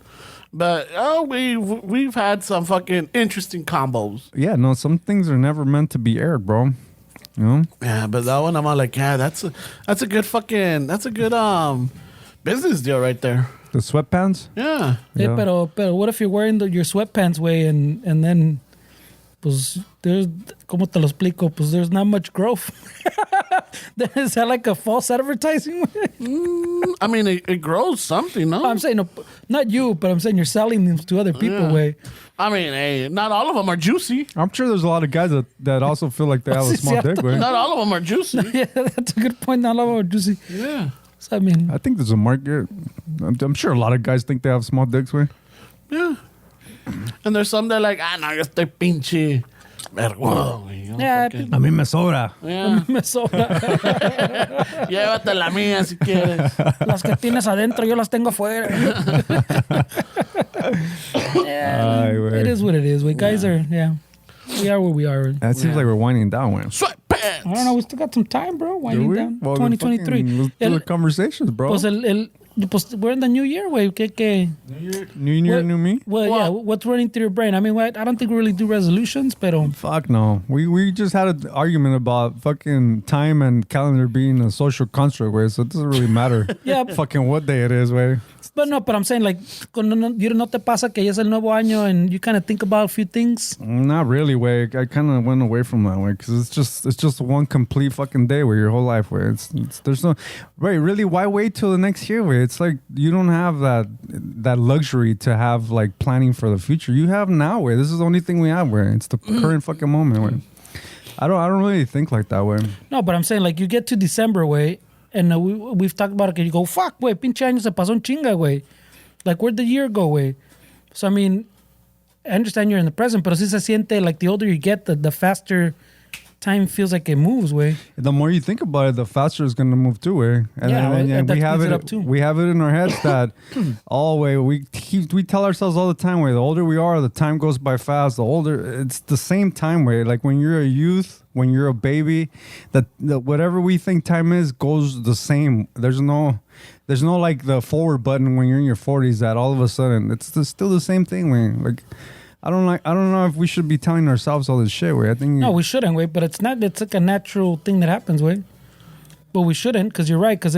but we've had some fucking interesting combos. Yeah, no, some things are never meant to be aired, bro. You know? Yeah, but that one I'm all like, yeah, that's a good business deal right there. The sweatpants? Yeah. Hey, Yeah. pero what if you're wearing your sweatpants, güey, and then, pues, there's, ¿cómo te lo explico? Pues there's not much growth. Is that like a false advertising? I mean, it grows something, no? I'm saying, no, not you, but I'm saying you're selling them to other people, güey. I mean, hey, not all of them are juicy. I'm sure there's a lot of guys that also feel like they have a small dick, güey. Not all of them are juicy. Yeah, that's a good point. Not all of juicy. Yeah. So, I mean, I think there's a market. I'm sure a lot of guys think they have small dicks, güey. Yeah. And there's some that are like, no, yo estoy pinche vergüenza, güey. You know, yeah, fucking- A mí me sobra. Yeah. me sobra. Llévate la mía si quieres. Las que tienes adentro, yo las tengo afuera. Yeah, Ay, güey. it is what it is. We guys are, yeah. We are where we are. That seems like we're winding down, güey. Sweatpants. I don't know. We still got some time, bro. Winding down. Well, then 2023. fucking Let's do the conversations, bro. Pues pues we're in the new year, güey. ¿Qué? New year, What- new me? Well, yeah. What's running through your brain? I mean, I don't think we really do resolutions, pero Fuck no. We just had an argument about fucking time and calendar being a social construct, way. So it doesn't really matter. Yeah. Fucking what day it is, way. But I'm saying, like, cuando no te pasa que ya es el nuevo año and you kind of think about a few things. Not really, way. I kind of went away from that way because it's just one complete fucking day where your whole life, way. It's there's no wait. Really, why wait till the next year, way? It's like you don't have that luxury to have like planning for the future. You have now, way. This is the only thing we have, way. It's the current fucking moment, way. I don't really think like that way. No, but I'm saying, like, you get to December, way, and we've talked about it, que you go, fuck, way, pinche año se pasó un chinga, way. Like, where'd the year go, way? So, I mean, I understand you're in the present, pero si se siente, like, the older you get, the faster time feels like it moves, way. The more you think about it, the faster it's gonna move too, way. And, Yeah, and that we have speeds it it up, too. We have it in our heads that all way we tell ourselves all the time, way. The older we are, the time goes by fast. The older, it's the same time, way. Like when you're a youth, when you're a baby, that whatever we think time is goes the same. There's no like the forward button when you're in your 40s that all of a sudden it's still the same thing, way. Like I don't know if we should be telling ourselves all this shit, way. I think No, we shouldn't, way, but it's not, it's like a natural thing that happens, way. But we shouldn't, because you're right, because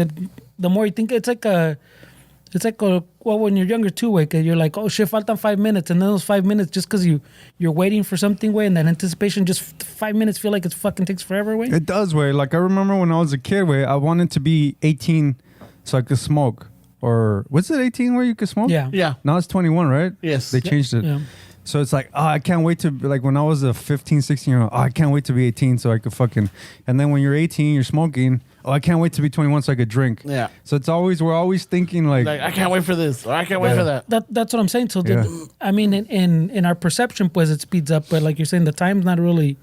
the more you think it's like well, when you're younger too, way, you're like, oh shit, faltan 5 minutes, and then those 5 minutes, just because you're waiting for something, way, and that anticipation, just 5 minutes feel like it fucking takes forever, way. It does, way. Like I remember when I was a kid, way, I wanted to be 18 so I could smoke. Or was it 18 where you could smoke? Yeah. Yeah. Now it's 21, right? Yes. They changed it. Yeah. So it's like, oh, I can't wait to, like when I was a 15, 16-year-old, oh, I can't wait to be 18 so I could fucking, and then when you're 18, you're smoking, oh, I can't wait to be 21 so I could drink. Yeah. So it's always, we're always thinking like I can't wait for this, or I can't wait for that. That's what I'm saying. So, Yeah. I mean, in our perception, pues, it speeds up. But like you're saying, the time's not really,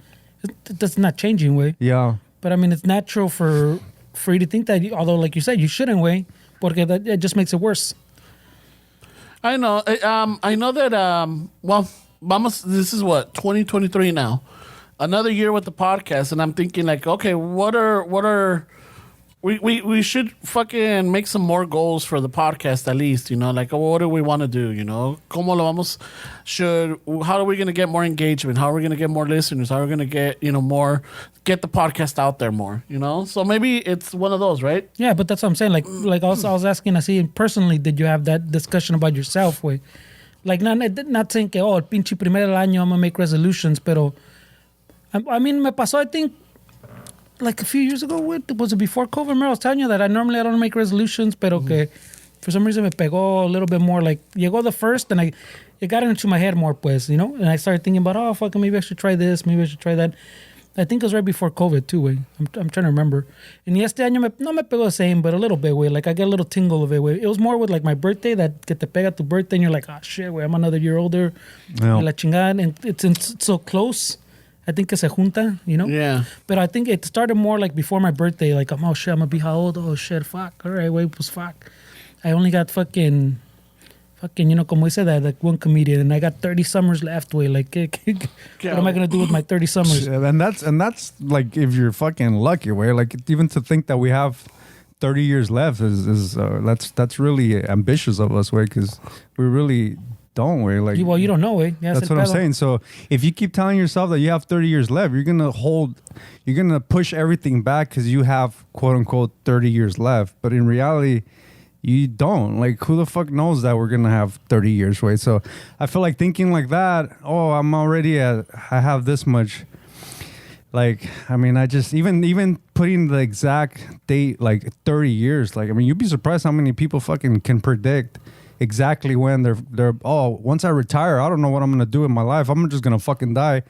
that's not changing, way. yeah. But I mean, it's natural for you to think that, although, like you said, you shouldn't, way, porque it just makes it worse. I know. I know that. Well, vamos. This is what 2023 now. Another year with the podcast, and I'm thinking like, okay, what are we should fucking make some more goals for the podcast at least, you know, like what do we want to do, you know, como lo vamos, how are we going to get more engagement, how are we going to get more listeners, how are we going to get, you know, get the podcast out there more, you know, so maybe it's one of those, right? Yeah, but that's what I'm saying. Like I was asking, I see personally, did you have that discussion about yourself, way? Like not saying que, oh, el pinche primer del año I'm gonna make resolutions, pero I mean, me pasó, I think, like a few years ago, was it before COVID? Remember I was telling you that I don't make resolutions, pero que for some reason me pegó a little bit more. Like, llegó the first, and it got into my head more, pues, you know? And I started thinking about, oh, fuck, maybe I should try this, maybe I should try that. I think it was right before COVID, too, way. I'm trying to remember. And este año no me pegó the same, but a little bit, way. Like, I get a little tingle of it, way. It was more with, like, my birthday, that que te pega tu birthday, and you're like, oh, shit, way, I'm another year older. Yeah. Y la chingada, and it's so close. I think que se junta, you know? Yeah. But I think it started more like before my birthday. Like, oh shit, I'm gonna be how old? Oh shit, fuck. All right, wait, pues fuck. I only got fucking, you know, como dice that, like one comedian, and I got 30 summers left, way. Like, what am I gonna do with my 30 summers? And that's like if you're fucking lucky, way. Like even to think that we have 30 years left is that's really ambitious of us, way, because we really don't, way. Like, Well, you don't know, way. that's what I'm saying. So if you keep telling yourself that you have 30 years left, you're gonna push everything back because you have quote unquote 30 years left. But in reality, you don't. Like, who the fuck knows that we're gonna have 30 years, way? So I feel like thinking like that. Oh, I have this much. Like, I mean, I just even putting the exact date, like 30 years. Like, I mean, you'd be surprised how many people fucking can predict exactly when they're once I retire, I don't know what I'm gonna do in my life. I'm just gonna fucking die.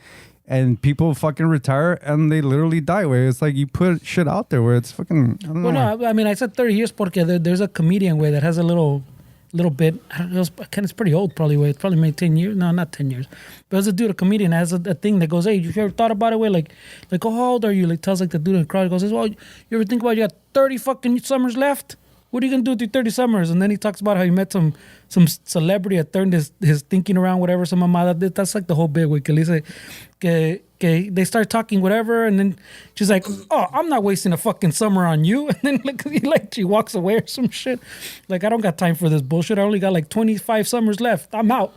And people fucking retire and they literally die. Way it's like you put shit out there where it's fucking, I don't know. No, I mean, I said 30 years porque there's a comedian, way, that has a little bit, I don't know, it's pretty old probably, way. It's probably made 10 years. No, not 10 years. But there's a dude, a comedian, has a thing that goes, hey, you ever thought about it, way? Like, oh, how old are you? Like, tells like the dude in the crowd, goes, well, you ever think about you got 30 fucking summers left? What are you gonna do with your 30 summers? And then he talks about how he met some celebrity that turned his thinking around, whatever, some mamada. That's like the whole big way. Que le dice que they start talking whatever, and then she's like, oh, I'm not wasting a fucking summer on you. And then like she walks away or some shit. Like, I don't got time for this bullshit. I only got like 25 summers left. I'm out.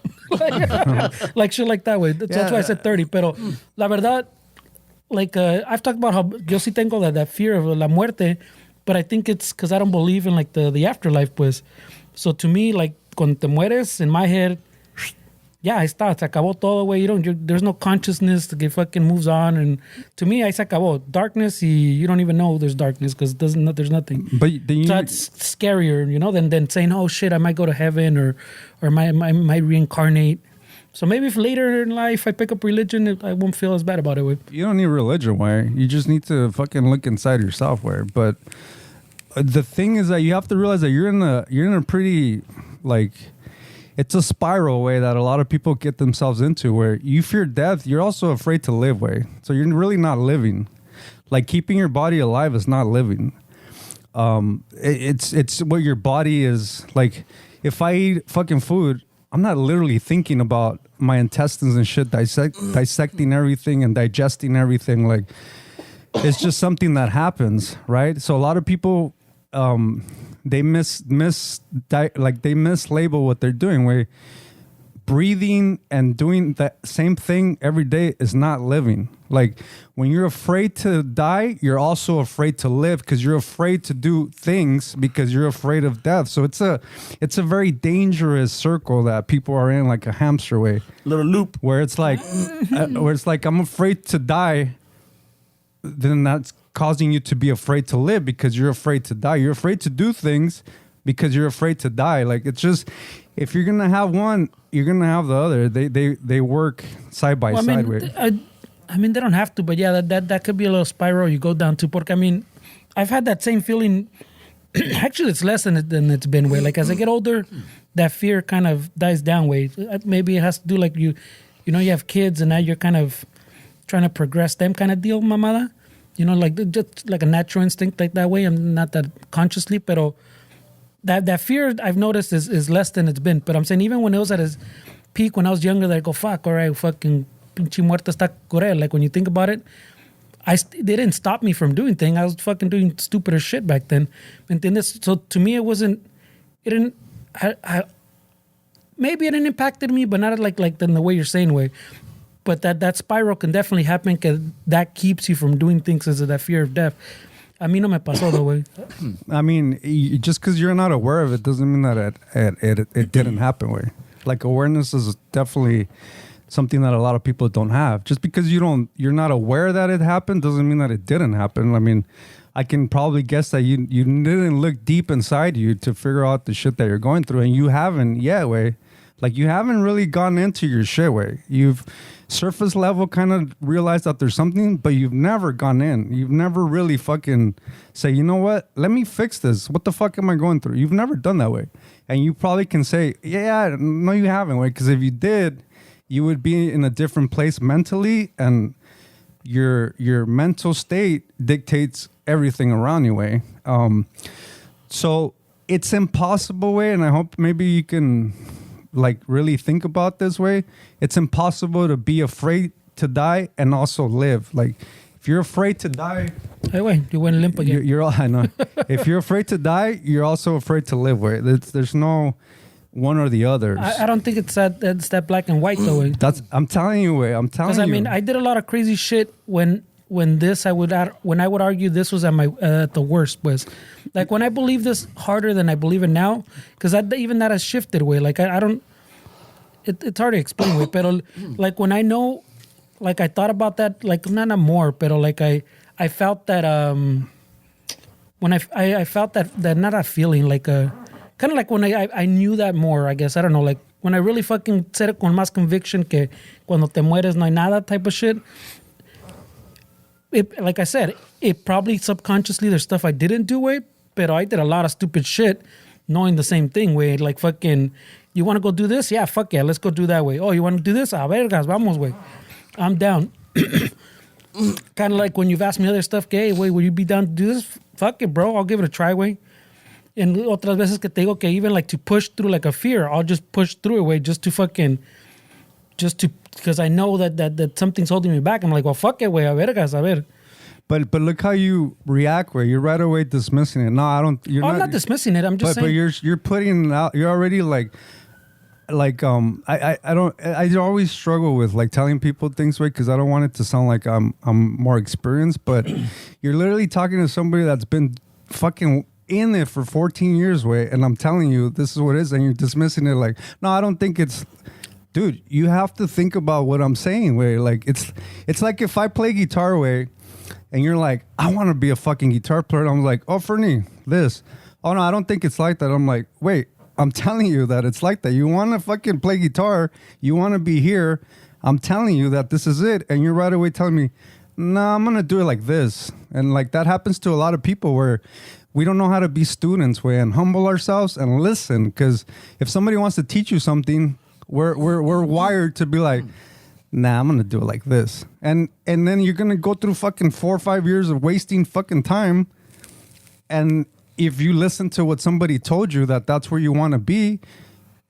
Like shit like that way. That's why I said 30. Pero la verdad, like I've talked about how yo sí tengo that fear of la muerte. But I think it's because I don't believe in like the afterlife, pues. So to me, like, cuando te mueres, in my head, yeah, ahí está, se acabó todo, güey. There's no consciousness that fucking moves on. And to me, ahí se acabó. Darkness, you don't even know there's darkness because there's nothing. But then so that's scarier, you know, than saying, oh shit, I might go to heaven or I might reincarnate. So maybe if later in life I pick up religion, I won't feel as bad about it. Way. You don't need religion, way. You just need to fucking look inside yourself, way. But the thing is that you have to realize that you're in a pretty, like, it's a spiral, way, that a lot of people get themselves into, where you fear death, you're also afraid to live, way. So you're really not living. Like, keeping your body alive is not living. It's what your body is like. If I eat fucking food, I'm not literally thinking about my intestines and shit, dissecting everything and digesting everything. Like, it's just something that happens, right? So a lot of people, they mislabel what they're doing. Where breathing and doing the same thing every day is not living. Like when you're afraid to die, you're also afraid to live because you're afraid to do things because you're afraid of death. So it's a very dangerous circle that people are in, like a hamster wheel, Little loop. where it's like I'm afraid to die. Then that's causing you to be afraid to live because you're afraid to die. You're afraid to do things because you're afraid to die. Like it's just, if you're gonna have one, you're gonna have the other. They work side by side. I mean, they don't have to, but yeah, that could be a little spiral you go down to. Porque I mean, I've had that same feeling. Actually, it's less than it's been. Way like as I get older, that fear kind of dies down. Way maybe it has to do like you have kids and now you're kind of trying to progress them kind of deal, mamada. Like just like a natural instinct like that way, and not that consciously, pero. That fear I've noticed is less than it's been. But I'm saying even when it was at its peak when I was younger, that I go, fuck, all right, fucking pinche muerta está correr. Like when you think about it, they didn't stop me from doing things. I was fucking doing stupider shit back then. So to me, maybe it impacted me, but not like in the way you're saying way. But that spiral can definitely happen because that keeps you from doing things because of that fear of death. A mí no me pasó though, güey. I mean, just because you're not aware of it doesn't mean that it didn't happen, way. Like awareness is definitely something that a lot of people don't have. Just because you're not aware that it happened doesn't mean that it didn't happen. I mean, I can probably guess that you didn't look deep inside you to figure out the shit that you're going through, and you haven't yet, way. Like you haven't really gone into your shit, way. You've surface level kind of realized that there's something, but you've never gone in. You've never really fucking say, you know what? Let me fix this. What the fuck am I going through? You've never done that, way. And you probably can say, yeah, no, you haven't, way. Because if you did, you would be in a different place mentally, and your mental state dictates everything around you, way. So it's impossible, way, and I hope maybe you can like really think about this way. It's impossible to be afraid to die and also live. Like if you're afraid to die, hey, wait, you went limp again. You're I know. If you're afraid to die, you're also afraid to live. Way there's no one or the other. I don't think it's that black and white though. Way. I'm telling you, way. I'm telling you. Because I mean, I did a lot of crazy shit when I would argue this was at the worst, was like when I believe this harder than I believe it now, because even that has shifted, way. Like I don't. It's hard to explain, way. But like when I know, like I thought about that, like not more, but like I felt that when I felt that not a feeling, like a kind of like when I knew that more, I guess. I don't know, like when I really fucking said it con más conviction que cuando te mueres no hay nada type of shit. Like I said, it probably subconsciously there's stuff I didn't do, way, but I did a lot of stupid shit knowing the same thing, way. Like fucking, you want to go do this? Yeah, fuck yeah, let's go do that, way. Oh, you want to do this? A vergas, vamos, way. I'm down. Kind of like when you've asked me other stuff, hey, way, will you be down to do this? Fuck it, bro, I'll give it a try, way. And otras veces que te digo que even like to push through like a fear, I'll just push through it, way, because I know that something's holding me back. I'm like, well, fuck it, way, a vergas, a ver. But look how you react, way. You're right away dismissing it. No, I don't. I'm not dismissing it. I'm just saying. But you're putting it out. You're already like I always struggle with like telling people things, way, because I don't want it to sound like I'm more experienced. But you're literally talking to somebody that's been fucking in it for 14 years, way, and I'm telling you this is what it is, and you're dismissing it like, no, I don't think it's. Dude, you have to think about what I'm saying, way. Like it's like if I play guitar, way, and you're like, I want to be a fucking guitar player. I'm like, oh, Fernie, this. Oh no, I don't think it's like that. I'm like, wait, I'm telling you that it's like that. You want to fucking play guitar. You want to be here. I'm telling you that this is it. And you're right away telling me, nah, I'm going to do it like this. And like that happens to a lot of people where we don't know how to be students, way, and humble ourselves and listen. Because if somebody wants to teach you something, we're wired to be like, nah, I'm going to do it like this. And then you're going to go through fucking 4 or 5 years of wasting fucking time. And if you listen to what somebody told you that's where you want to be,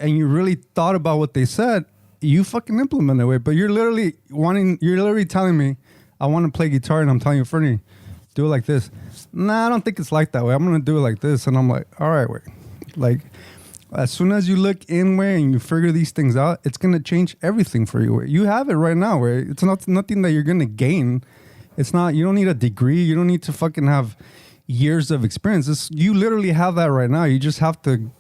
and you really thought about what they said, you fucking implement it, way. But you're literally telling me, I want to play guitar, and I'm telling you, Fernie, do it like this. Nah, I don't think it's like that, way. I'm going to do it like this. And I'm like, all right, wait. Like, As soon as you look in way and you figure these things out, it's gonna change everything for you. You have it right now. Where it's not nothing that you're gonna gain. It's not. You don't need a degree. You don't need to fucking have years of experience. You literally have that right now. You just have to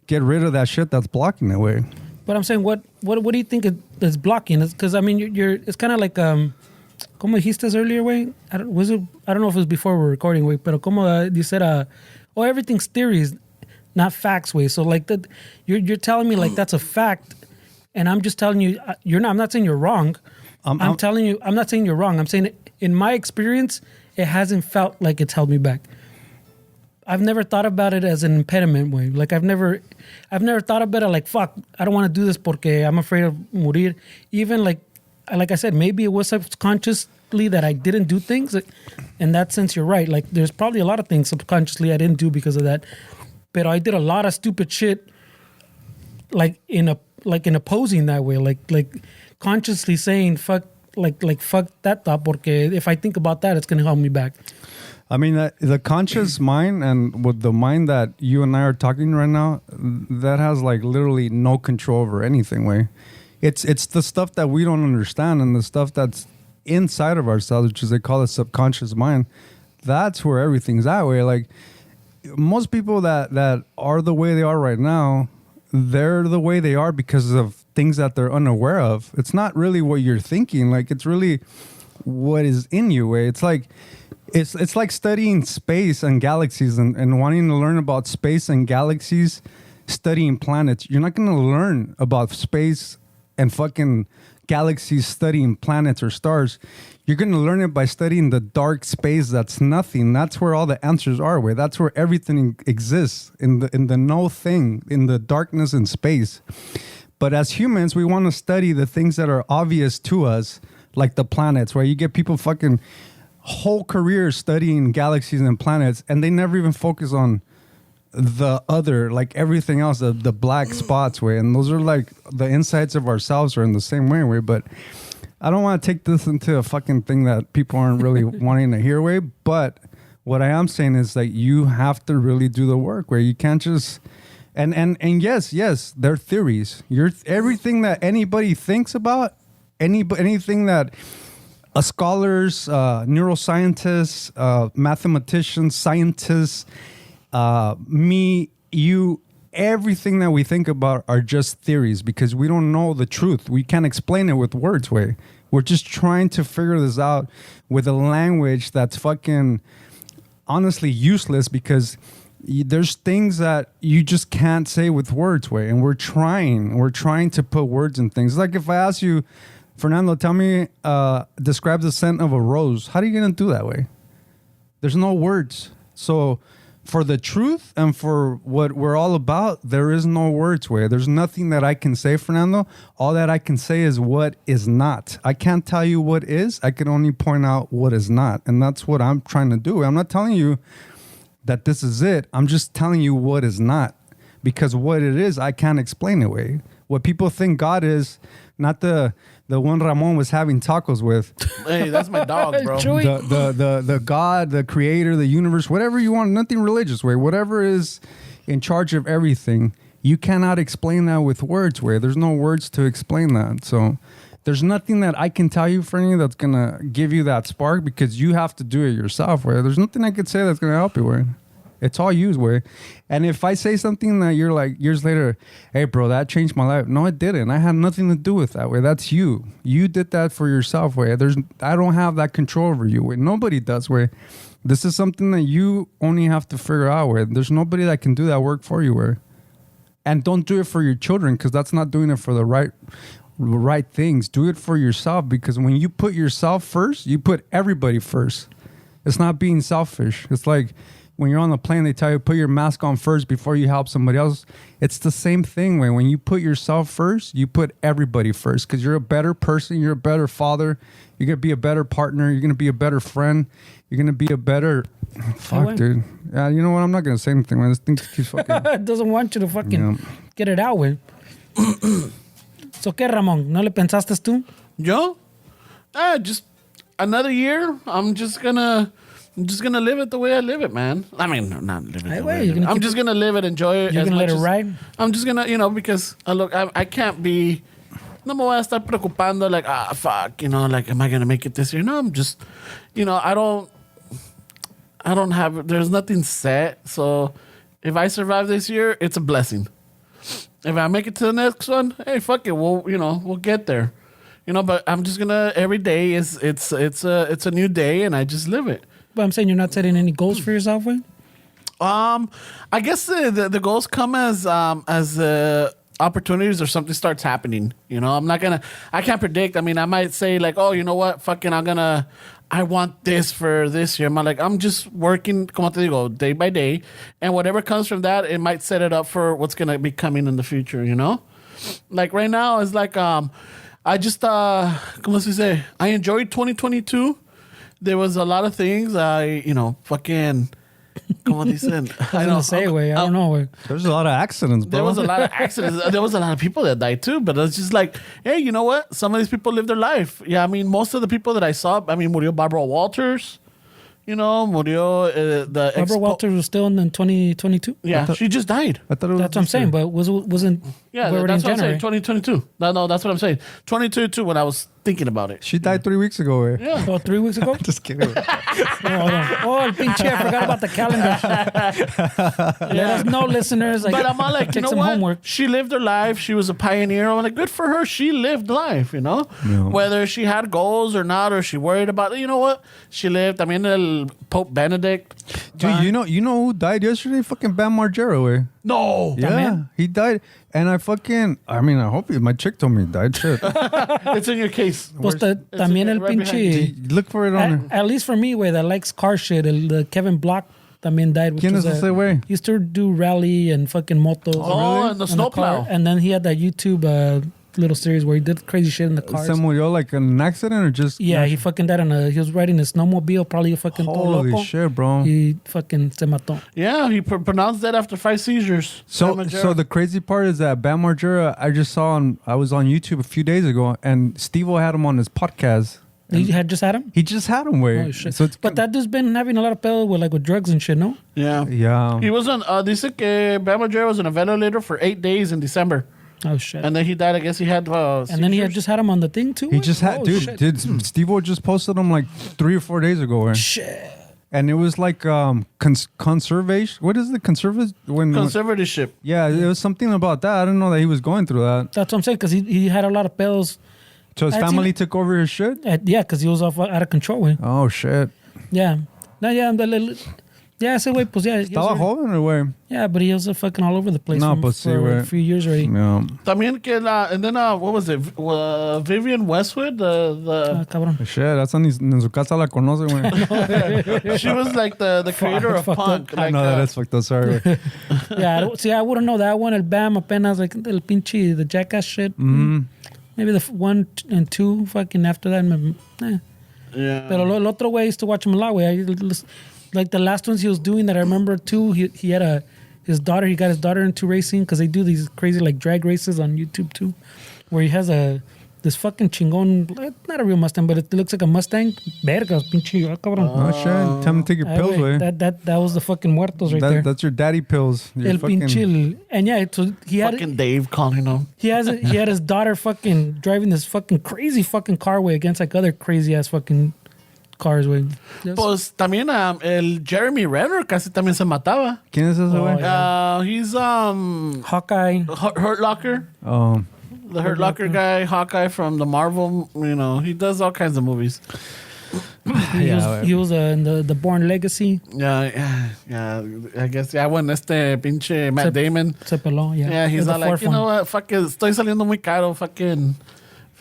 get rid of that shit that's blocking it. Way. But I'm saying, what do you think is blocking? Because I mean, you're it's kind of like como dijiste earlier, way. I don't know if it was before we were recording, way. Pero como you said, everything's theories, not facts, way. So like that, you're telling me like that's a fact, and I'm just telling you you're not. I'm not saying you're wrong. I'm telling you, I'm not saying you're wrong. I'm saying in my experience, it hasn't felt like it's held me back. I've never thought about it as an impediment, way. Like I've never thought about it like, fuck, I don't want to do this porque I'm afraid of morir. Even like I said, maybe it was subconsciously that I didn't do things. In that sense, you're right. Like there's probably a lot of things subconsciously I didn't do because of that. But I did a lot of stupid shit, like in opposing that way, like consciously saying fuck, like fuck that thought porque if I think about that, it's gonna hold me back. I mean, the conscious mind and with the mind that you and I are talking right now, that has like literally no control over anything. Way, it's the stuff that we don't understand and the stuff that's inside of ourselves, which is they call it subconscious mind. That's where everything's at. Way, like most people that are the way they are right now, they're the way they are because of things that they're unaware of. It's not really what you're thinking. Like it's really what is in you. Way, it's like. It's like studying space and galaxies and wanting to learn about space and galaxies, studying planets. You're not going to learn about space and fucking galaxies studying planets or stars. You're going to learn it by studying the dark space that's nothing. That's where all the answers are. Where that's where everything exists in the no thing, in the darkness in space. But as humans, we want to study the things that are obvious to us, like the planets, where you get people fucking whole career studying galaxies and planets, and they never even focus on the other, like everything else, the black spots, way. And those are like the insides of ourselves are in the same way. But I don't want to take this into a fucking thing that people aren't really wanting to hear, way. But what I am saying is that you have to really do the work, where you can't just and yes, they're theories. Everything that anybody thinks about, anything that scholars, neuroscientists, mathematicians, scientists, me, you, everything that we think about are just theories because we don't know the truth. We can't explain it with words, way. We're just trying to figure this out with a language that's fucking honestly useless because there's things that you just can't say with words, way. And we're trying to put words in things. Like if I ask you, Fernando, tell me, describe the scent of a rose. How are you going to do that, way? There's no words. So for the truth and for what we're all about, there is no words, way. There's nothing that I can say, Fernando. All that I can say is what is not. I can't tell you what is. I can only point out what is not. And that's what I'm trying to do. I'm not telling you that this is it. I'm just telling you what is not. Because what it is, I can't explain it, way. What people think God is, not the one Ramon was having tacos with. Hey, that's my dog, bro. The God, the creator, the universe, whatever you want, nothing religious, way. Whatever is in charge of everything, you cannot explain that with words, way. There's no words to explain that. So there's nothing that I can tell you, Fernie, that's going to give you that spark because you have to do it yourself, way. There's nothing I could say that's going to help you, way. It's all you, way. And if I say something that you're like years later, hey, bro, that changed my life. No, it didn't. I had nothing to do with that, way. That's you. You did that for yourself, way. I don't have that control over you, way. Nobody does, way. This is something that you only have to figure out, way. There's nobody that can do that work for you, way. And don't do it for your children because that's not doing it for the right things. Do it for yourself because when you put yourself first, you put everybody first. It's not being selfish. It's like when you're on the plane, they tell you put your mask on first before you help somebody else. It's the same thing, way. When you put yourself first, you put everybody first because you're a better person. You're a better father. You're going to be a better partner. You're going to be a better friend. You're going to be a better... Fuck, dude. Yeah, you know what? I'm not going to say anything, man. This thing keeps fucking... It doesn't want you to fucking get it out, way. So, ¿qué, Ramón? ¿No le pensaste tú? Yo? Just another year. I'm just going to... I'm just gonna live it the way I live it, man. I mean, not live it. Hey, The wait, way I you're live it. gonna I'm keep just gonna live it, enjoy it. You're as gonna let much it as- ride? I'm just gonna, because I can't be. No me voy a estar preocupando like, fuck, like, am I gonna make it this year? No, I'm just, I don't have. There's nothing set. So if I survive this year, it's a blessing. If I make it to the next one, hey, fuck it, we'll get there. But I'm just gonna every day it's a new day, and I just live it. But I'm saying you're not setting any goals for yourself, way. I guess the goals come as opportunities or something starts happening. I can't predict. I mean, I might say like, oh, you know what, fucking, I want this for this year. I'm just working, como te digo, day by day, and whatever comes from that, it might set it up for what's gonna be coming in the future. Like right now, it's like I just como se dice, I enjoyed 2022. There was a lot of things fucking. Como dicen, I don't say, way. I don't know, way. There's a lot of accidents, bro. There was a lot of accidents. There was a lot of people that died too. But it's just like, hey, you know what? Some of these people live their life. Yeah, I mean, most of the people that I saw, murió Barbara Walters. Murió the Barbara Walters was still in 2022. Yeah, she just died. I thought it was That's what I'm this year. saying, but wasn't Yeah, already that's in what I'm saying. January. 2022. No, that's what I'm saying. 2022 when I was thinking about it. She died 3 weeks ago. Eh? Yeah. Oh, 3 weeks ago? Just kidding. Oh, el pinche, I forgot about the calendar. Let us know, listeners. But I'm all like, you take know some what? homework. She lived her life. She was a pioneer. I'm like, good for her. She lived life, Yeah. Whether she had goals or not, or she worried about it, you know what? She lived. I mean, el Pope Benedict. Dude, you know who died yesterday? Fucking Bam Margera. Eh? No. Yeah, man? he died. And I hope my chick told me he died. Shit. It's in your case. Pues también el right pinche. Look for it on At least for me, way that likes car shit, the Kevin Block también died. Which ¿Quién was es ese güey? He used to do rally and fucking motos. Oh, and the and snowplow. And then he had that YouTube little series where he did crazy shit in the cars. Se murió like in an accident or just... Yeah, he fucking died he was riding a snowmobile, probably fucking todo Holy loco. shit, bro. He fucking se mató. Yeah, he pronounced that after 5 seizures. So Bam Margera. the crazy part is that Bam Margera, I was on YouTube a few days ago, and Steve-O had him on his podcast. He had just had him? He just had him, way. Oh, shit. So it's But that dude's been having a lot of pedo with drugs and shit, no? Yeah. yeah. He was on, dice que Bam Margera was on a ventilator for 8 days in December. Oh, shit. And then he died. I guess he had And then he had just had him on the thing, too? He just had, Oh, dude, shit. Steve-O just posted him like 3 or 4 days ago. Right? Shit. And it was like conservation. What is the conservatorship. Yeah, it was something about that. I didn't know that he was going through that. That's what I'm saying, because he had a lot of pedos. So his I'd family seen- took over his shit? Yeah, because he was out of control, güey. Oh, shit. Yeah. No, yeah, ese güey, pues, yeah. he Estaba was- joven or way? Yeah, but he was fucking all over the place No, for, pues sí, for güey. a few years already. Yeah. También que and then what was it? Vivian Westwood, Ah, cabrón. Shit, that's on en su casa la conoce, güey. she was like the creator of fucked punk. I Like, know that is fucked up, sorry. güey. Yeah, see, I wouldn't know that one. El Bam apenas, like, el pinche, the Jackass shit. Mm-hmm. Maybe the 1 and 2, fucking after that. yeah. Pero el otro way, I used to watch him a lot, way. Like the last ones he was doing that I remember too, he had his daughter, he got his daughter into racing because they do these crazy like drag races on YouTube too, where he has this fucking chingon, not a real Mustang, but it looks like a Mustang. Vergas, pinche, cabrón. Oh, shit. Tell him to take your pills, Ay, güey, güey. that was the fucking muertos right there. That's your daddy pills. Your El fucking- pinche, and yeah, so he had Fucking Dave calling him. he had his daughter fucking driving this fucking crazy fucking car way against like other crazy ass fucking cars way. Pues también el Jeremy Renner casi también se mataba. ¿Quién es ese, güey? yeah. He's Hawkeye. Hurt Locker. Oh, The Hurt Locker guy, Hawkeye from the Marvel, he does all kinds of movies. He was in the Bourne Legacy. Yeah, I guess, when pinche Matt Damon. Se peló, yeah. Yeah, he's The not like, fourth you know one. what, fuck it, estoy saliendo muy caro, fucking.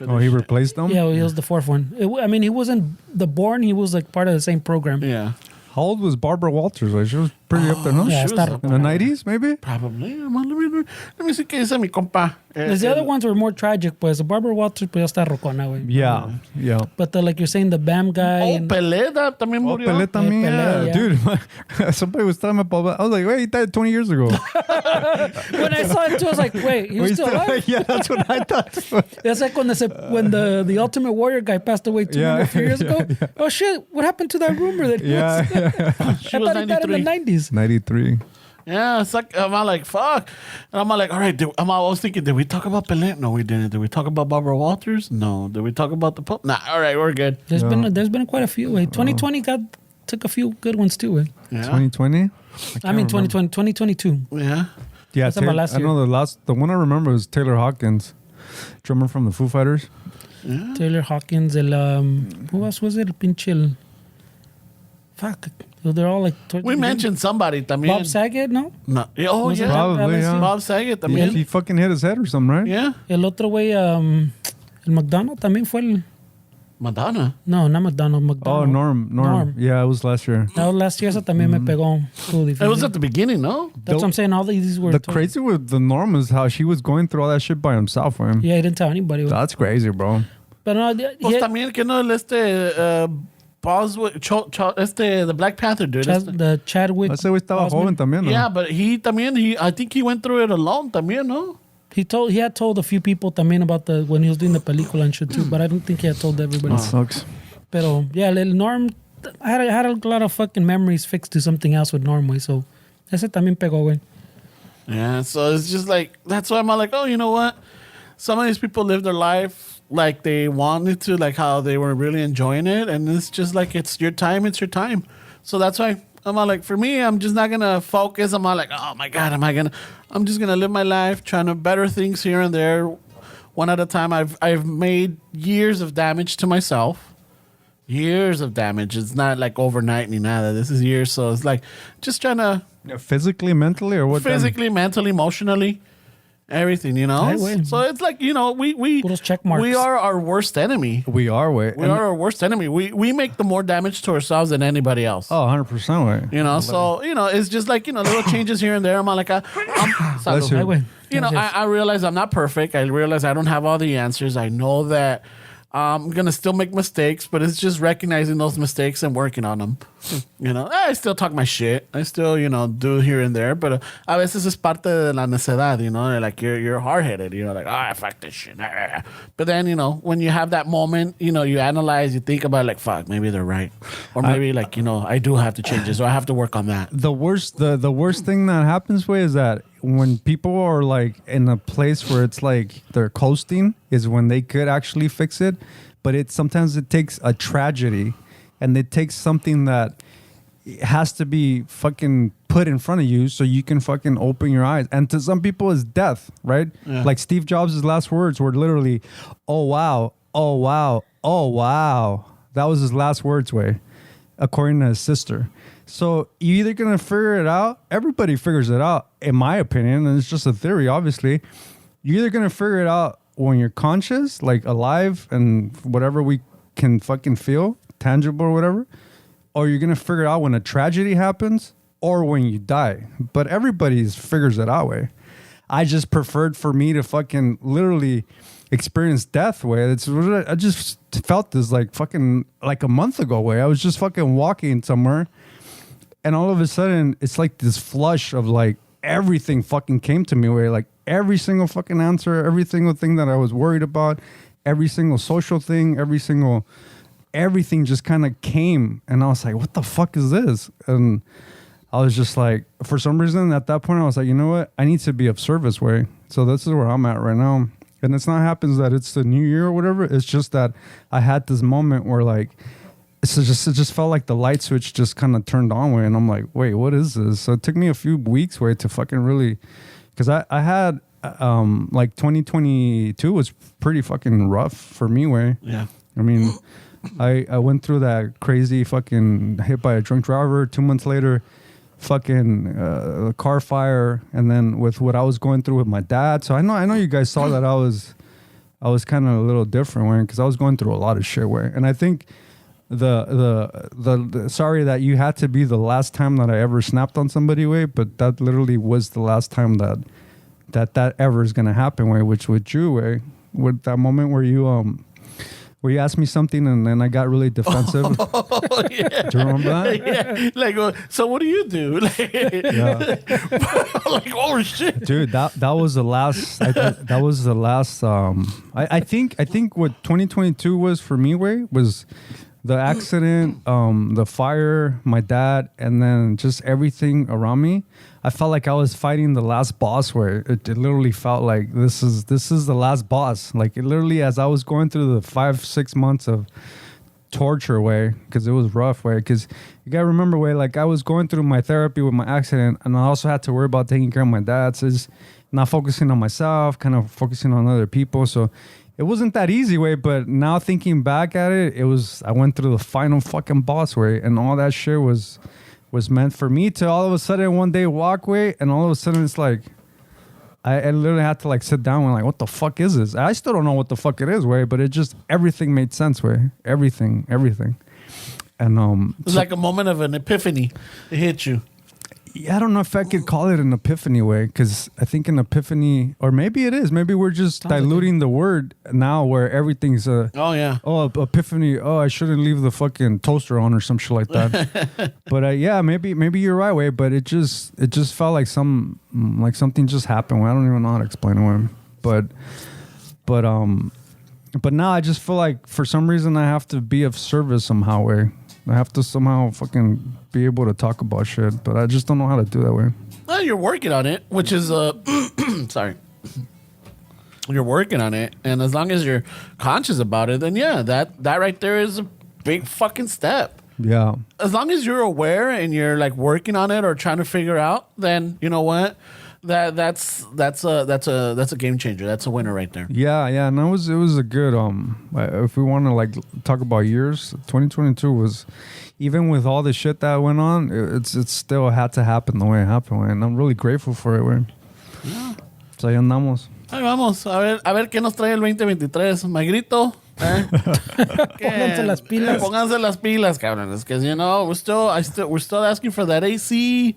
oh, he replaced them? Yeah, he was the fourth one. I mean, he wasn't the Bourne. He was like part of the same program. Yeah. How old was Barbara Walters? Like, she was pretty up there, no? Yeah, She está was In the 90s, maybe? Probably. Let me see qué dice mi compa. The other ones were more tragic, pues. Barbara Walters, pues, ya está rocona, güey. Yeah, yeah. But like you're saying, the BAM guy. Oh, and- Pelé también Oh, murió. Pelé también, Pelé, yeah. yeah. Dude, somebody was telling me about. I was like, wait, he died 20 years ago. when I saw it too, I was like, wait, he was Wait, still alive? yeah, that's what I thought. It's like when the Ultimate Warrior guy passed away a few years ago. Oh shit! What happened to that rumor that he Yeah, was? yeah. She I was thought he died in the 90s. 93. Yeah, it's like, I'm like, fuck. And I'm like, all right, I was thinking, did we talk about Pelé? No, we didn't. Did we talk about Barbara Walters? No. Did we talk about the Pope? Nah, all right, we're good. There's been quite a few. 2020 took a few good ones too. Yeah. 2020? 2022. Yeah. Yeah, That's about last I know the one I remember was Taylor Hawkins, drummer from the Foo Fighters. Yeah. Taylor Hawkins, who else was it? Pinche. Fuck. They're all like. We mentioned somebody también. Bob Saget, ¿no? No. Oh, Was it yeah. Probably, yeah. Bob Saget Yeah, también. he fucking hit his head or something, right? Yeah. El otro güey, el McDonald también fue el. Madonna. No, not McDonald. Oh, McDonald. Norm. Yeah, it was last year. That was last year, eso también me pegó. It was at the beginning, no? That's what I'm saying. All these were. The crazy with the Norm is how she was going through all that shit by himself, man. Yeah, he didn't tell anybody. That's crazy, bro. But no, Pues también que no Boswick, the Black Panther dude. the Chadwick. Ese güey estaba Boseman. joven también, ¿no? Yeah, but I think he went through it alone también, no? He had told a few people también about when he was doing the película and shit too, but I don't think he had told everybody. That sucks. Pero yeah, el Norm, I had a lot of fucking memories fixed to something else with Norm, güey. So ese también pegó, güey. Yeah, so it's just like, that's why I'm like, oh, you know what? Some of these people live their life like they wanted to, like how they were really enjoying it. And it's just like, it's your time. So that's why I'm like, for me, I'm just not going to focus. I'm not like, oh my God, I'm just going to live my life trying to better things here and there. One at a time. I've made years of damage to myself. Years of damage. It's not like overnight ni nada. This is years. So it's like just trying to... Physically, mentally, or what? Physically, mentally, emotionally. Everything, you know? So it's like, you know, we check marks. we are our worst enemy. We are, way. We are our worst enemy. We make the more damage to ourselves than anybody else. Oh, 100% way. You know, so, you know, it's just like, you know, little changes here and there. I'm like, Bless you. Ay, güey. you know, Gracias. I realize I'm not perfect. I realize I don't have all the answers. I know that I'm going to still make mistakes, but it's just recognizing those mistakes and working on them. You know, I still talk my shit. I still, you know, do here and there, but a veces es parte de la necedad, you know, like you're hard-headed, you know, like, ah, fuck this shit. But then, you know, when you have that moment, you know, you analyze, you think about it, like, fuck, maybe they're right. Or maybe like, you know, I do have to change this, or I have to work on that. The worst thing that happens way is that when people are like in a place where it's like they're coasting is when they could actually fix it, but sometimes it takes a tragedy and it takes something that has to be fucking put in front of you so you can fucking open your eyes. And to some people it's death, right? Yeah. Like Steve Jobs' last words were literally, oh wow, oh wow, oh wow. That was his last words, way, according to his sister. So you're either going to figure it out. Everybody figures it out, in my opinion. And it's just a theory, obviously. You're either going to figure it out when you're conscious, like alive and whatever we can fucking feel, tangible or whatever. Or you're going to figure it out when a tragedy happens or when you die. But everybody figures it out, way. I just preferred for me to fucking literally experience death, way. I just felt this like fucking like a month ago, way. I was just fucking walking somewhere. And all of a sudden, it's like this flush of like everything fucking came to me where like every single fucking answer, every single thing that I was worried about, every single social thing, everything just kind of came. And I was like, what the fuck is this? And I was just like, for some reason at that point, I was like, you know what? I need to be of service, way. So this is where I'm at right now. And it's not happens that it's the new year or whatever. It's just that I had this moment where like, it just felt like the light switch just kind of turned on, way, and I'm like, wait, what is this? So it took me a few weeks, way, to fucking really, because I had like 2022 was pretty fucking rough for me, way. Yeah. I mean, I went through that crazy fucking hit by a drunk driver. 2 months later, fucking car fire, and then with what I was going through with my dad. So I know you guys saw that I was kind of a little different, way, because I was going through a lot of shit, way, and I think. sorry that you had to be the last time that I ever snapped on somebody way, but that literally was the last time that ever is gonna happen way, which with you way, with that moment where you asked me something and then I got really defensive. Oh, yeah. Do you remember that? Yeah. Like, so what do you do? Like, Yeah. like, oh shit, Dude, that was the last. That was the last. I think what 2022 was for me way was the accident, the fire, my dad, and then just everything around me. I felt like I was fighting the last boss where it literally felt like this is the last boss. Like it literally, as I was going through the 5-6 months of torture way, because it was rough way, because you gotta remember way, like I was going through my therapy with my accident, and I also had to worry about taking care of my dad. So it's not focusing on myself, kind of focusing on other people. So it wasn't that easy way, but now thinking back at it, I went through the final fucking boss way, and all that shit was meant for me to all of a sudden one day walk way, and all of a sudden it's like I literally had to like sit down and like, what the fuck is this? I still don't know what the fuck it is way, but it just everything made sense way, everything, and it was like a moment of an epiphany. It hit you. I don't know if I could call it an epiphany way, because I think an epiphany, or maybe it is. Maybe we're just diluting the word now, where everything's epiphany. Oh, I shouldn't leave the fucking toaster on or some shit like that. But yeah, maybe you're right, way. But it just felt like something just happened. I don't even know how to explain it. But now I just feel like for some reason I have to be of service somehow. Way I have to somehow fucking be able to talk about shit, but I just don't know how to do that way. Well, you're working on it, which is sorry. You're working on it, and as long as you're conscious about it, then yeah, that right there is a big fucking step. Yeah. As long as you're aware and you're like working on it or trying to figure out, then you know what? That's a game changer. That's a winner right there. Yeah, and it was a good if we want to like talk about years, 2022 was, even with all the shit that went on, it's still had to happen the way it happened, and I'm really grateful for it, güey. Yeah. So ahí andamos. Ahí vamos, a ver qué nos trae el 2023, Magrito. Pónganse las pilas. Pónganse las pilas, cabrones, because you know we're still asking for that AC.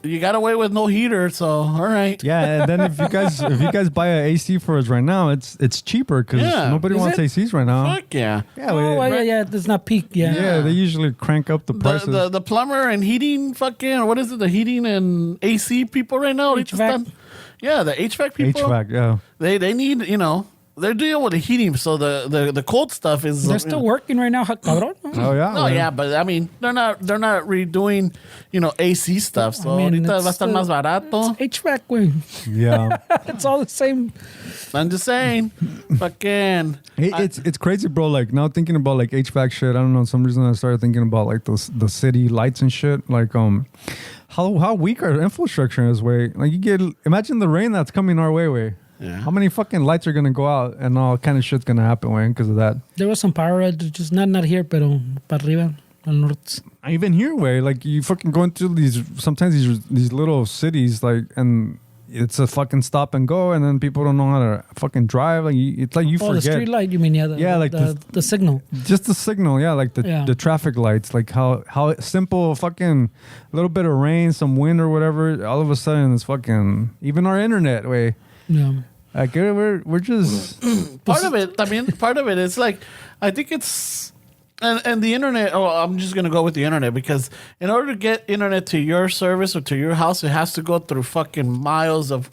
You got away with no heater, so all right. Yeah, and then if you guys buy an AC for us right now, it's cheaper because nobody wants ACs right now. Fuck yeah. Yeah, it's not peak. Yeah, they usually crank up the prices. The plumber and heating fucking, or what is it? The heating and AC people right now. HVAC. Yeah, the HVAC people. HVAC, yeah. They need, you know. They're dealing with the heating, so the cold stuff is. They're still working right now, cabrón. Oh yeah. No, yeah, but I mean, they're not redoing, AC stuff. So ahorita va a estar más barato. HVAC, güey. Yeah. It's all the same. I'm just saying, fucking. It's crazy, bro. Like now thinking about like HVAC shit. I don't know. Some reason I started thinking about like the city lights and shit. Like how weak our infrastructure is. Way like imagine the rain that's coming our way. Yeah. How many fucking lights are gonna go out and all kind of shit's gonna happen, way because of that? There was some power, just not here, pero para arriba, al norte. Even here, way like you fucking going through these little cities, like, and it's a fucking stop and go, and then people don't know how to fucking drive. Like it's like you forget. The street light, you mean? Yeah, like the signal. Just the signal, yeah, like the traffic lights, like how simple fucking little bit of rain, some wind or whatever, all of a sudden it's fucking even our internet way. Yeah. Like we're just part of it is like I think it's and the internet. Oh, I'm just gonna go with the internet because in order to get internet to your service or to your house, it has to go through fucking miles of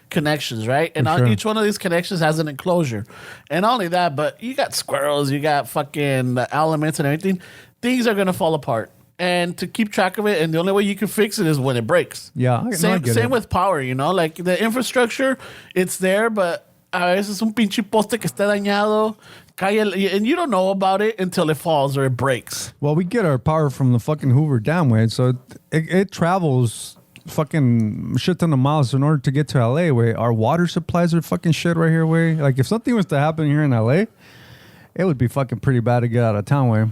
connections, right? And each one of these connections has an enclosure, and not only that, but you got squirrels, you got fucking elements and everything. Things are gonna fall apart. And to keep track of it, and the only way you can fix it is when it breaks. Yeah, same with power, like the infrastructure, it's there, but a veces un pinche poste que está dañado, and you don't know about it until it falls or it breaks. Well, we get our power from the fucking Hoover Dam, way, so it travels fucking shit ton of miles in order to get to LA, way. Our water supplies are fucking shit right here, way. Like if something was to happen here in LA, it would be fucking pretty bad to get out of town, way.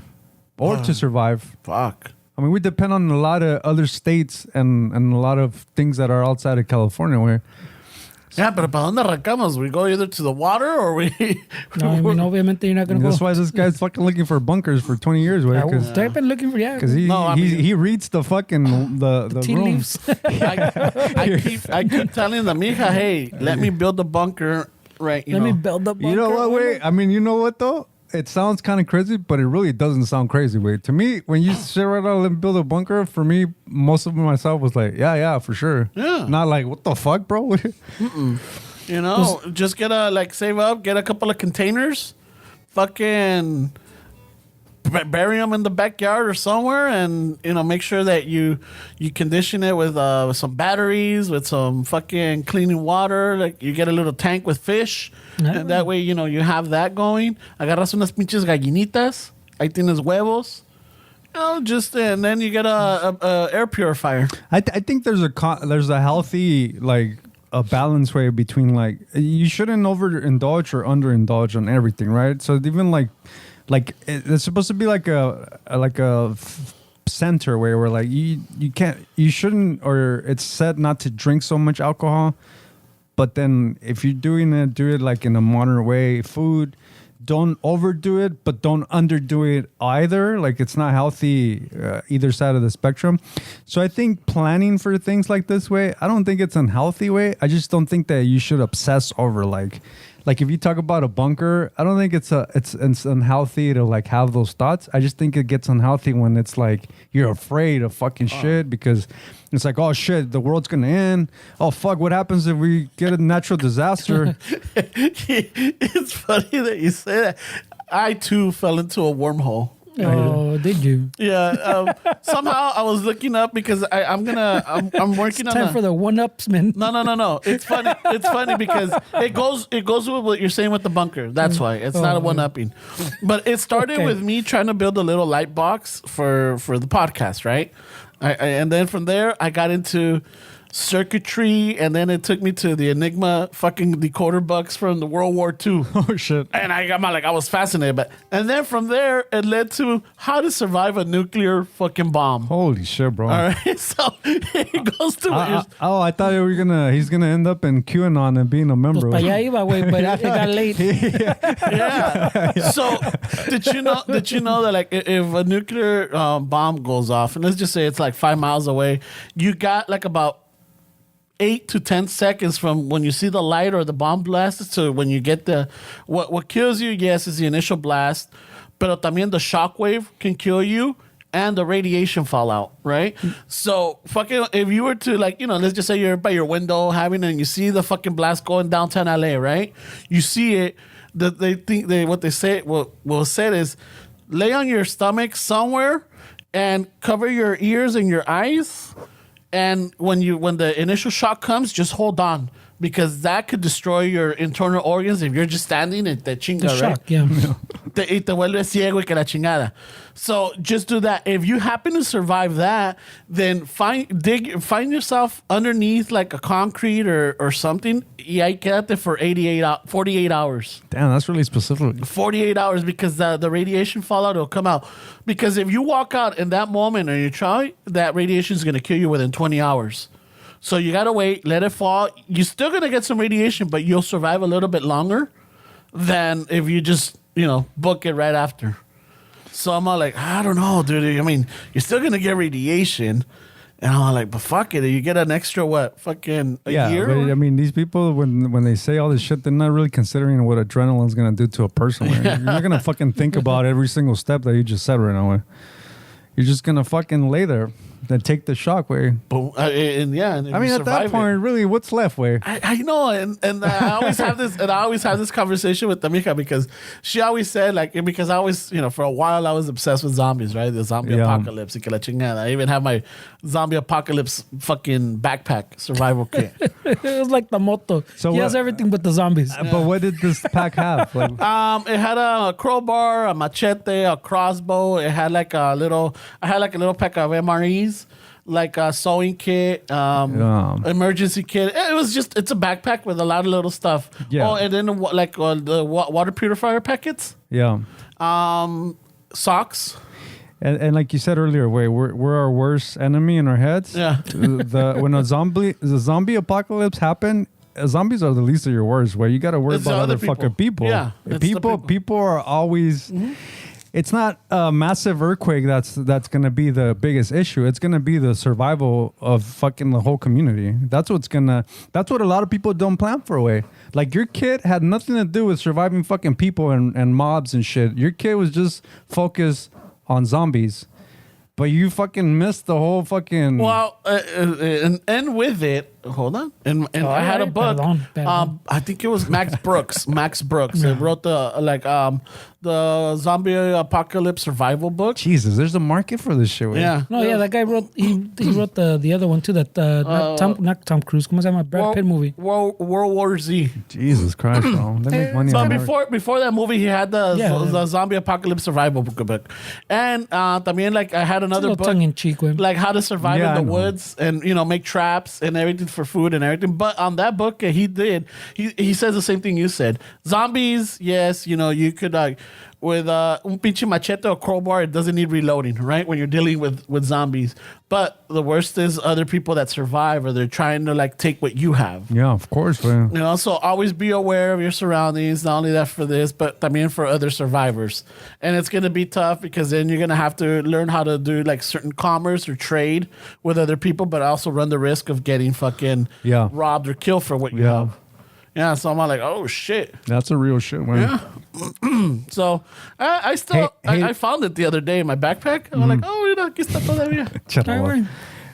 Or to survive. Fuck. I mean, we depend on a lot of other states and a lot of things that are outside of California. Yeah, but ¿para dónde arrancamos? We go either to the water or we... No, I mean, obviamente you're not going to go. That's why this guy's fucking looking for bunkers for 20 years, way. I've been looking for, Because he reads the fucking the tea rooms. leaves. I keep telling the mija, hey, let me build a bunker, right? Let me build the bunker. You know what, way? I mean, you know what, though? It sounds kind of crazy, but it really doesn't sound crazy, way. To me, when you say right now, let me build a bunker, for me, most of it myself was like, yeah, for sure. Yeah. Not like, what the fuck, bro? You know, just save up, get a couple of containers, fucking bury them in the backyard or somewhere, and make sure that you condition it with some batteries, with some fucking cleaning water. Like you get a little tank with fish, and that way you have that going. Agarras unas pinches gallinitas, ahí tienes huevos. And then you get a air purifier. I think there's a healthy a balance way between you shouldn't overindulge or underindulge on everything, right? So even like it's supposed to be like a center where you shouldn't, or it's said not to drink so much alcohol, but then if you're doing it, do it like in a modern way. Food, don't overdo it, but don't underdo it either. Like it's not healthy either side of the spectrum. So I think planning for things like this way, I don't think it's unhealthy way. I just don't think that you should obsess over like if you talk about a bunker, I don't think it's unhealthy to have those thoughts. I just think it gets unhealthy when it's like you're afraid of fucking shit, because it's like, oh shit, the world's gonna end. Oh fuck, what happens if we get a natural disaster? It's funny that you say that. I too fell into a wormhole. Oh, did you? Yeah. Somehow I was looking up because I'm working on Time for the one-upsman. No. It's funny. It's funny because it goes with what you're saying with the bunker. That's why it's not a one-upping. But it started with me trying to build a little light box for the podcast, right? And then from there I got into circuitry, and then it took me to the Enigma fucking decoder bucks from the World War II. Oh shit! And I was fascinated, and then from there it led to how to survive a nuclear fucking bomb. Holy shit, bro! All right, so it goes to I thought he's gonna end up in QAnon and being a member. Pues para allá iba, güey, but it got late. Yeah. So did you know that if a nuclear bomb goes off, and let's just say it's 5 miles away, you got about 8 to 10 seconds from when you see the light or the bomb blast to when you get what kills you, yes, is the initial blast, but también the shockwave can kill you and the radiation fallout, right? So fucking if you were to let's just say you're by your window and you see the fucking blast going downtown LA, right? You see it, what said is lay on your stomach somewhere and cover your ears and your eyes. And when the initial shock comes, just hold on, because that could destroy your internal organs if you're just standing and te chinga, right? Shock, yeah. Y te vuelve ciego y que la chingada. So just do that. If you happen to survive that, then find yourself underneath a concrete or something. Y ahí quédate for 48 hours. Damn, that's really specific. 48 hours, because the radiation fallout will come out. Because if you walk out in that moment and you try, that radiation is going to kill you within 20 hours. So you got to wait, let it fall. You're still going to get some radiation, but you'll survive a little bit longer than if you just, book it right after. So I'm all like, I don't know, dude. I mean, you're still going to get radiation. And I'm like, but fuck it. You get an extra, fucking a year? But, I mean, these people, when they say all this shit, they're not really considering what adrenaline's going to do to a person. You're not going to fucking think about every single step that you just said right now. You're just going to fucking lay there and take the shock way. But, and I mean, at that point, really, what's left way? I know, and I always have this conversation with Tamika, because she always said because I always for a while I was obsessed with zombies, right? The zombie apocalypse. Y que la chingada. I even have my zombie apocalypse fucking backpack survival kit. It was like the motto. So he has everything but the zombies. But what did this pack have? It had a crowbar, a machete, a crossbow. It had a little pack of MREs. Like a sewing kit, emergency kit. It's a backpack with a lot of little stuff. Yeah. Oh, and then the water purifier packets. Yeah. Socks. And like you said earlier, we're our worst enemy in our heads. Yeah. When the zombie apocalypse happened, zombies are the least of your worries. Where you got to worry It's the about other other people. fucking people. Yeah, it's the people. people. People are always. It's not a massive earthquake that's going to be the biggest issue. It's going to be the survival of fucking the whole community. That's what a lot of people don't plan for away. Like your kid had nothing to do with surviving fucking people and mobs and shit. Your kid was just focused on zombies. But you fucking missed the whole fucking... Well, and with it, hold on. And I had a book. Perdón. I think it was Max Brooks. Max Brooks. He wrote the zombie apocalypse survival book. Jesus, there's a market for this shit. Wey. Yeah. No, yeah, that guy wrote. He wrote the other one too. That not Tom Cruise. ¿Cómo se llama? Brad Pitt movie. World War Z. Jesus Christ, bro. They make money So on that. before that movie, he had the zombie apocalypse survival book. And también, like, I had another book. Tongue in cheek, güey. Like how to survive Yeah, in I the know. woods and, make traps and everything for food and everything. But on that book he says the same thing you said. Zombies, yes, you could with un pinche machete or crowbar, it doesn't need reloading, right? When you're dealing with zombies. But the worst is other people that survive, or they're trying to like take what you have. Yeah, of course, man. So always be aware of your surroundings. Not only that for this, but también for other survivors. And it's going to be tough because then you're going to have to learn how to do like certain commerce or trade with other people, but also run the risk of getting fucking robbed or killed for what you have. Yeah, so I'm like, oh shit. That's a real shit, man. Yeah. So I still I found it the other day in my backpack. I'm like, oh, mira, aquí está todavía. Ay, güey.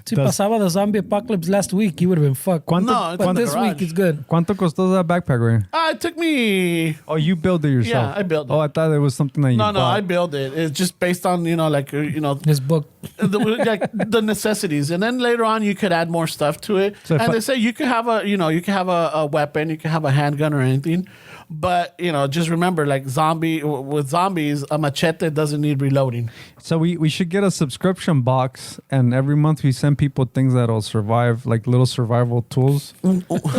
Si pasaba the zombie apocalypse last week, you would have been fucked. No, But this week it's good. ¿Cuánto costó that backpack, güey? It took me. Oh, you built it yourself? Yeah, I built it. Oh, I thought it was something that you bought. No, I built it. It's just based on, His book. the necessities, and then later on you could add more stuff to it. So and they say you could have a weapon, you can have a handgun or anything, but just remember, like with zombies, a machete doesn't need reloading. So we should get a subscription box, and every month we send people things that'll survive, like little survival tools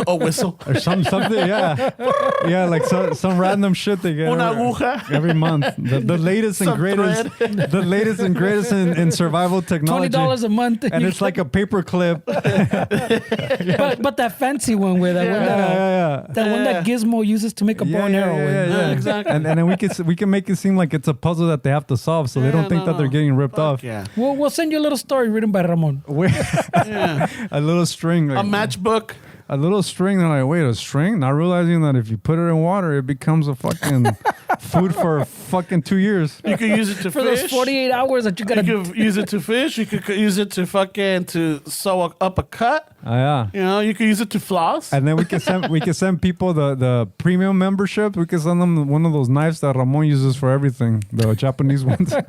A whistle. or something. Yeah, like some random shit they get Una aguja. every month. The latest and Some greatest, the latest and greatest in survival technology. $20 a month. And it's like a paper clip. but that fancy one where that one that Gizmo uses to make a bow and arrow with. Yeah. Exactly. And then we can make it seem like it's a puzzle that they have to solve, so they don't think that they're getting ripped off. Yeah. We'll send you a little story written by Ramon. A little string, like, A matchbook. a little string. They're like, wait, a string? Not realizing that if you put it in water, it becomes a fucking food for fucking 2 years. You could use it to For fish. those 48 hours that you gotta. You could use it to fish. You could use it to to sew up a cut. Yeah. You could use it to floss. And then we can send people the premium membership. We can send them one of those knives that Ramon uses for everything, the Japanese ones. No,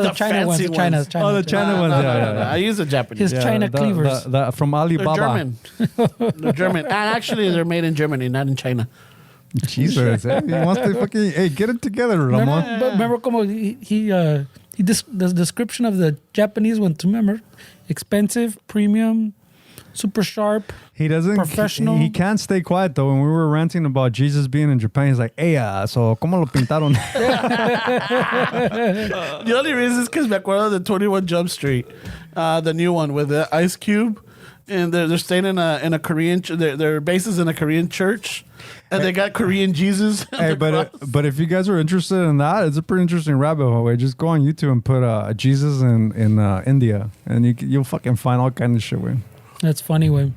the China ones. fancy The China. ones. China. Oh, the China ones. No. I use a Japanese. His China cleavers. The from They're Alibaba. German. They're German. And actually, they're made in Germany, not in China. Jesus, he wants to fucking get it together, Ramon. Remember como the description of the Japanese one, remember? Expensive, premium, super sharp. He doesn't. Professional. He can't stay quiet though. When we were ranting about Jesus being in Japan, he's like, "Hey, so cómo lo pintaron?" The only reason is because me acuerdo of the 21 Jump Street, the new one with the Ice Cube, and they're staying in a Korean. Their base is in a Korean church, and they got Korean Jesus. Hey, but if you guys are interested in that, it's a pretty interesting rabbit hole. Just go on YouTube and put Jesus in India, and you'll fucking find all kind of shit. Way. That's funny, way.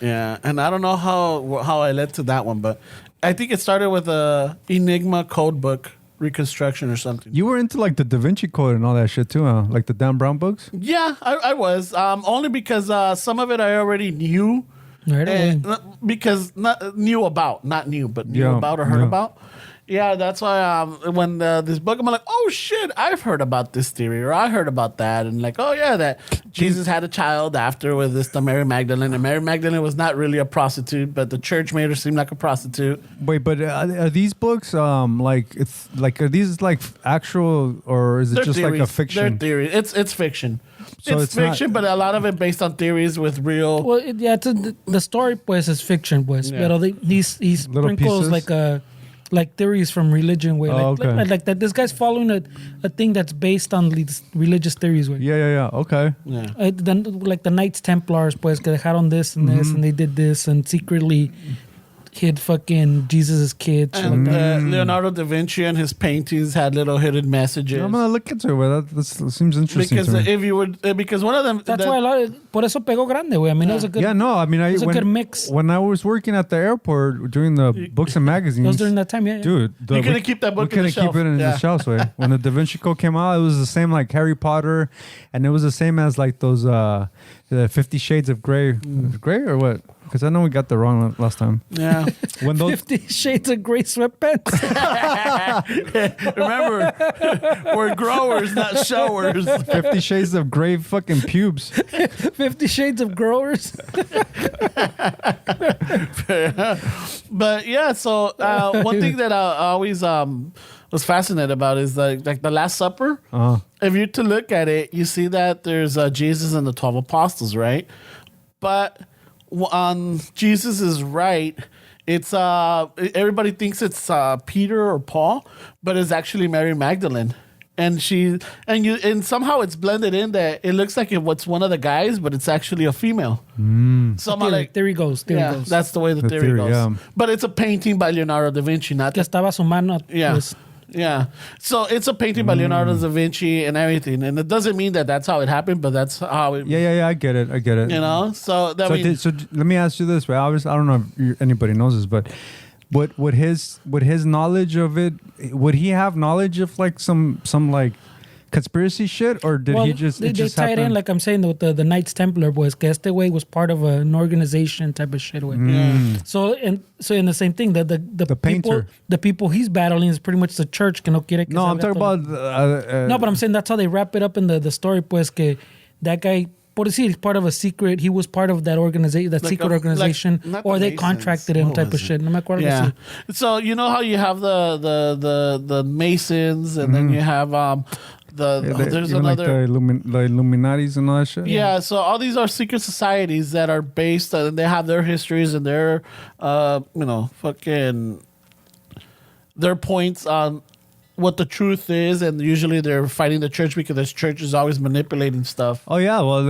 Yeah, and I don't know how I led to that one, but I think it started with a Enigma code book reconstruction or something. You were into like the Da Vinci Code and all that shit too, huh? Like the Dan Brown books. Yeah, I was only because some of it I already knew, Right away. and because not knew about or heard about. Yeah, that's why when this book, I'm like, oh shit, I've heard about this theory, or I heard about that, and like, oh yeah, that Jesus had a child after with the Mary Magdalene, and Mary Magdalene was not really a prostitute, but the church made her seem like a prostitute. Wait, but are these books are these like actual, or is it They're just theories. like a fiction? They're theories. It's fiction. So it's it's not- fiction, but a lot of it based on theories with real. Well, the story pues is fiction pues, Yeah. pero he Little sprinkles pieces? like like theories from religion way. Like that this guy's following a thing that's based on these religious theories way. Yeah. Okay. Yeah. Then like the Knights Templars pues que dejaron this and this and they did this and secretly hid fucking Jesus' kids. And Leonardo da Vinci and his paintings had little hidden messages. I'm gonna look into it. But that seems interesting. Because to me. if you would, because one of them. That's why a lot of, por eso pegó grande, way. I mean, it was a good. Yeah, no, I mean, it was a good mix. When I was working at the airport doing the books and magazines, It was during that time, yeah. dude. You couldn't keep that book we in the couldn't keep it in the shelves. Way. When the Da Vinci Code came out, it was the same like Harry Potter, and it was the same as like those the 50 Shades of Grey. Grey or what? Because I know we got the wrong one last time. Yeah. When those 50 Shades of Grey sweatpants. Remember, we're growers, not showers. 50 Shades of Grey fucking pubes. 50 Shades of Growers. But yeah, so one thing that I always was fascinated about is like the Last Supper. If you're to look at it, you see that there's Jesus and the 12 apostles, right? But on Jesus' right, it's everybody thinks it's Peter or Paul, but it's actually Mary Magdalene. And somehow it's blended in that it looks like it's one of the guys, but it's actually a female. So There he goes. That's the way the theory goes. Yeah. But it's a painting by Leonardo da Vinci, not Que estaba su mano. yeah. Pues, Yeah. So it's a painting by Leonardo da Vinci and everything. And it doesn't mean that that's how it happened, but that's how it... Yeah, I get it. You know? So that means... So let me ask you this, right? Obviously, I don't know if anybody knows this, but would his knowledge of it, would he have knowledge of like some like conspiracy shit, or did he just... They tie it in, like I'm saying, with the Knights Templar boys, que este way was part of an organization type of shit way. So in the same thing, the painter. The people he's battling is pretty much the church que no quiere que No, I'm talking about... no, but I'm saying that's how they wrap it up in the story, pues, que that guy... Por decir, he's part of a secret. He was part of that organization, that secret organization, or they contracted him, type of shit. No me acuerdo. Yeah. So you know how you have the Masons, and then you have there's another like the Illuminatis and all that shit. Yeah. So all these are secret societies that are based, and they have their histories and their fucking their points on what the truth is, and usually they're fighting the church because the church is always manipulating stuff. Oh yeah, well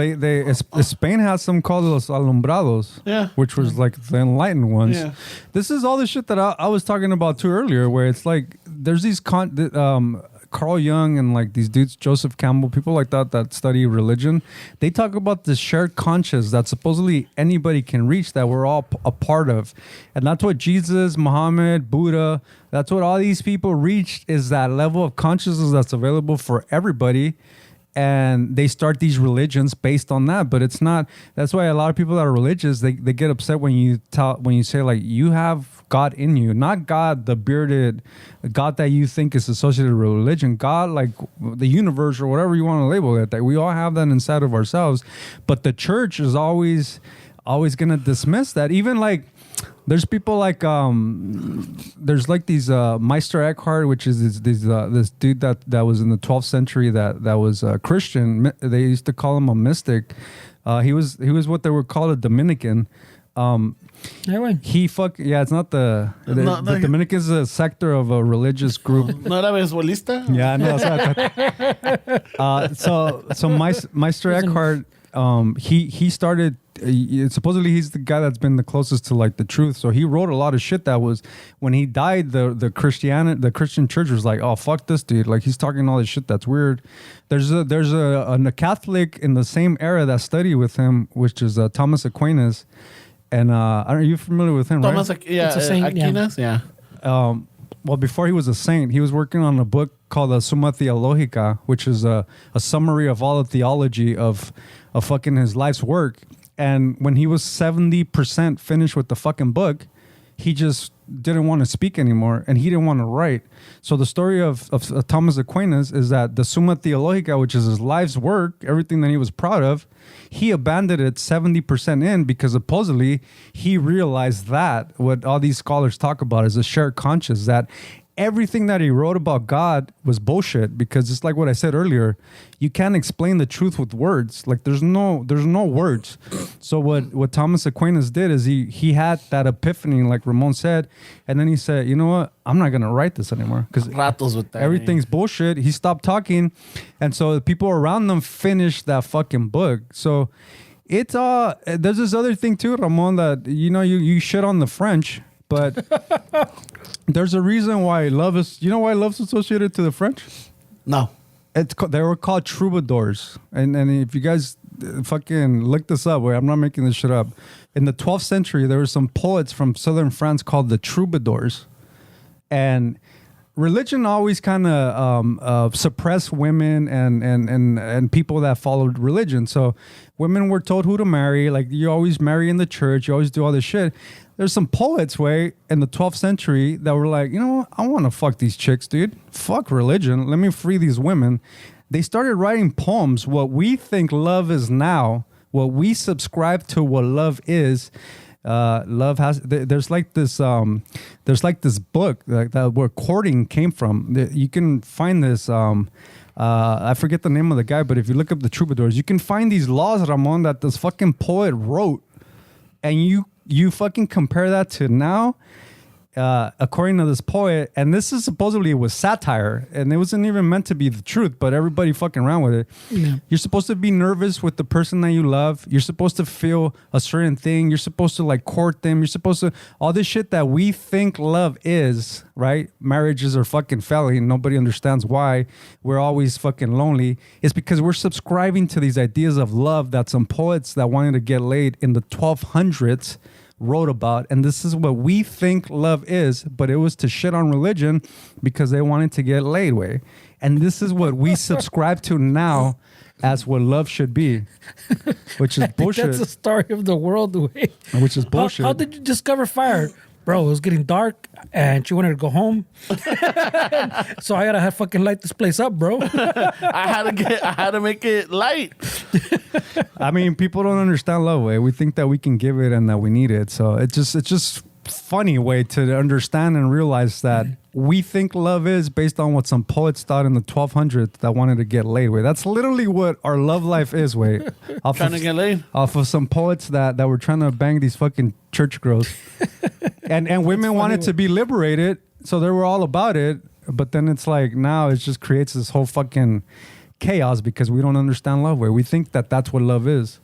Spain has some called los alumbrados, which was like the enlightened ones. Yeah. This is all the shit that I was talking about too earlier, where it's like there's these Carl Jung and like these dudes, Joseph Campbell, people like that study religion. They talk about this shared conscious that supposedly anybody can reach, that we're all a part of. And that's what Jesus, Muhammad, Buddha, that's what all these people reached, is that level of consciousness that's available for everybody. And they start these religions based on that, but it's not. That's why a lot of people that are religious, they get upset when you say like, you have God in you, not God, the bearded God that you think is associated with religion, God like the universe or whatever you want to label it. That we all have that inside of ourselves, but the church is always gonna dismiss that. Even like, there's people like there's like these Meister Eckhart, which is this dude that was in the 12th century that was Christian. They used to call him a mystic. He was what they would call a Dominican. It's not the Dominican is a sector of a religious group. ¿No era beisbolista? Yeah, no. So Meister Eckhart, he started. Supposedly he's the guy that's been the closest to like the truth. So he wrote a lot of shit that was, when he died, the Christian church was like, oh fuck this dude, like he's talking all this shit that's weird. There's a Catholic in the same era that studied with him, which is Thomas Aquinas, and are you familiar with him? Thomas, right? It's a saint, Aquinas, yeah. Well, before he was a saint, he was working on a book called the Summa Theologica, which is a summary of all the theology of fucking his life's work. And when he was 70% finished with the fucking book, he just didn't want to speak anymore, and he didn't want to write. So the story of Thomas Aquinas is that the Summa Theologica, which is his life's work, everything that he was proud of, he abandoned it 70% in, because supposedly he realized that what all these scholars talk about is a shared conscious, that everything that he wrote about God was bullshit, because it's like what I said earlier. You can't explain the truth with words. Like there's no words. So what Thomas Aquinas did is he had that epiphany, like Ramon said, and then he said, you know what? I'm not gonna write this anymore because everything's bullshit. He stopped talking, and so the people around them finished that fucking book. So it's there's this other thing too, Ramon, that you shit on the French, but there's a reason why love is. You know why love's associated to the French? No. They were called troubadours, and if you guys fucking look this up, wait, I'm not making this shit up. In the 12th century, there were some poets from southern France called the troubadours, and religion always kind of suppressed women and people that followed religion. So women were told who to marry. Like you always marry in the church. You always do all this shit. There's some poets in the 12th century that were like, you know what? I want to fuck these chicks, dude. Fuck religion. Let me free these women. They started writing poems. What we think love is now, what we subscribe to what love is. Love has. There's like this book that where courting came from. You can find this. I forget the name of the guy, but if you look up the troubadours, you can find these laws, Ramon, that this fucking poet wrote, and you fucking compare that to now, according to this poet, and this is supposedly it was satire, and it wasn't even meant to be the truth, but everybody fucking around with it. Yeah. You're supposed to be nervous with the person that you love. You're supposed to feel a certain thing. You're supposed to like court them. You're supposed to all this shit that we think love is, right? Marriages are fucking failing. Nobody understands why we're always fucking lonely. It's because we're subscribing to these ideas of love that some poets that wanted to get laid in the 1200s wrote about, and this is what we think love is, but it was to shit on religion because they wanted to get laid way. And this is what we subscribe to now as what love should be, which is bullshit. That's the story of the world way. Which is bullshit. How did you discover fire? Bro, it was getting dark and she wanted to go home. So I gotta fucking light this place up, bro. I had to make it light. I mean, people don't understand love way. We think that we can give it and that we need it. So it's just funny way to understand and realize that we think love is based on what some poets thought in the 1200s that wanted to get laid way. That's literally what our love life is way. Trying to get laid? Off of some poets that were trying to bang these fucking church girls. and women wanted to be liberated, so they were all about it. But then it's like now it just creates this whole fucking chaos because we don't understand love way. We think that that's what love is.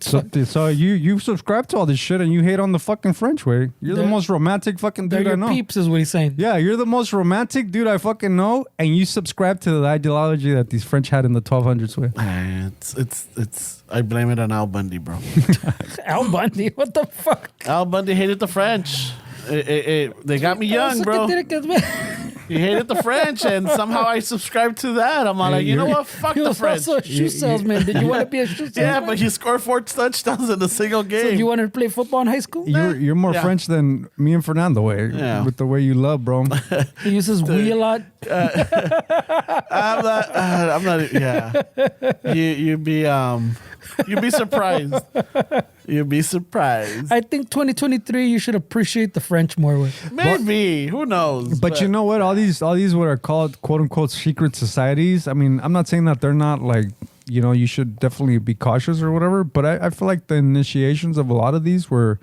So you subscribe to all this shit and you hate on the fucking French way. You're the most romantic fucking dude I know. Peeps is what he's saying. Yeah, you're the most romantic dude I fucking know, and you subscribe to the ideology that these French had in the 1200s way. It's I blame it on Al Bundy, bro. Al Bundy? What the fuck? Al Bundy hated the French. They got me young, bro. He hated the French, and somehow I subscribed to that. I'm like, you know what? Fuck the French. He was also a shoe salesman. Did you want to be a shoe salesman? Yeah, but he scored 4 touchdowns in a single game. So you wanted to play football in high school? You're more French than me and Fernando way, with the way you love, bro. He uses we a lot. I'm not. Yeah, you'd be surprised. You'd be surprised. I think 2023, you should appreciate the French more with. Maybe. Who knows? But you know what? All these what are called quote unquote secret societies. I mean, I'm not saying that they're not like, you should definitely be cautious or whatever. But I feel like the initiations of a lot of these were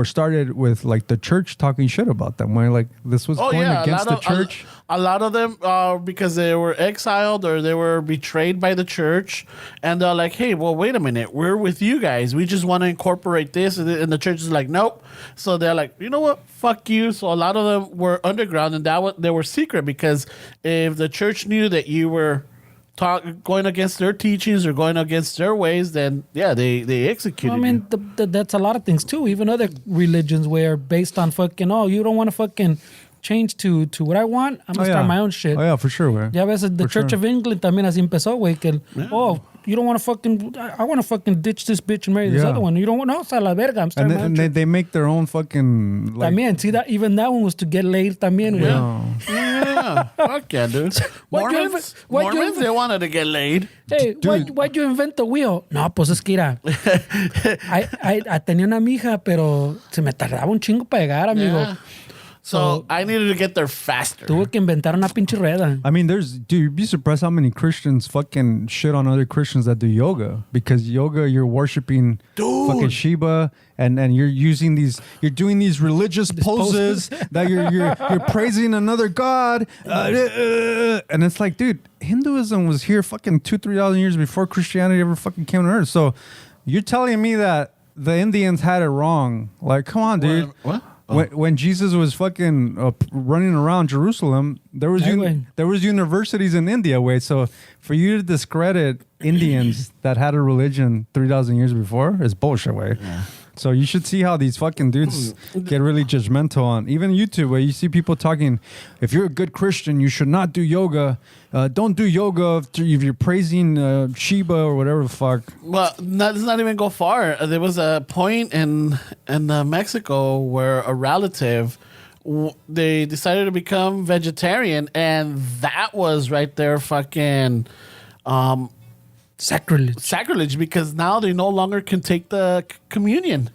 started with like the church talking shit about them. Where like this was going against the church. A lot of them because they were exiled or they were betrayed by the church, and they're like, "Hey, well, wait a minute, we're with you guys. We just want to incorporate this," and the church is like, "Nope." So they're like, "You know what? Fuck you." So a lot of them were underground, and they were secret because if the church knew that you were going against their teachings or going against their ways, then they executed you. I mean, that's a lot of things too. Even other religions where based on fucking, you don't want to fucking change to what I want, I'm gonna start my own shit. Oh yeah, for sure, güey. Ya ves, the Church of England también así empezó, güey, que you don't want to fucking, I want to fucking ditch this bitch and marry this other one. You don't want, no, a la verga, I'm starting my own shit. They make their own fucking like, también, see that, even that one was to get laid también, güey. Yeah. Fuck yeah, dude. Mormons, they wanted to get laid. Hey, why'd you invent the wheel? No, pues es que era. I tenía una mija, pero se me tardaba un chingo para llegar, amigo. Yeah. So I needed to get there faster. Tuvo que inventar una pinche rueda. I mean, dude, you'd be surprised how many Christians fucking shit on other Christians that do yoga. Because yoga, you're worshiping fucking Shiva, and you're doing these religious poses that you're praising another god. And it's like, dude, Hinduism was here fucking 2,000-3,000 years before Christianity ever fucking came to Earth. So you're telling me that the Indians had it wrong? Like, come on, dude. What? When Jesus was fucking running around Jerusalem, there was universities in India. So for you to discredit Indians that had a religion 3,000 years before is bullshit, way. Yeah. So you should see how these fucking dudes get really judgmental on even YouTube, where you see people talking, if you're a good Christian, you should not do yoga. Don't do yoga if you're praising Shiva or whatever the fuck. Well, let's not even go far. There was a point in Mexico where a relative, they decided to become vegetarian, and that was right there fucking... Sacrilege, because now they no longer can take the communion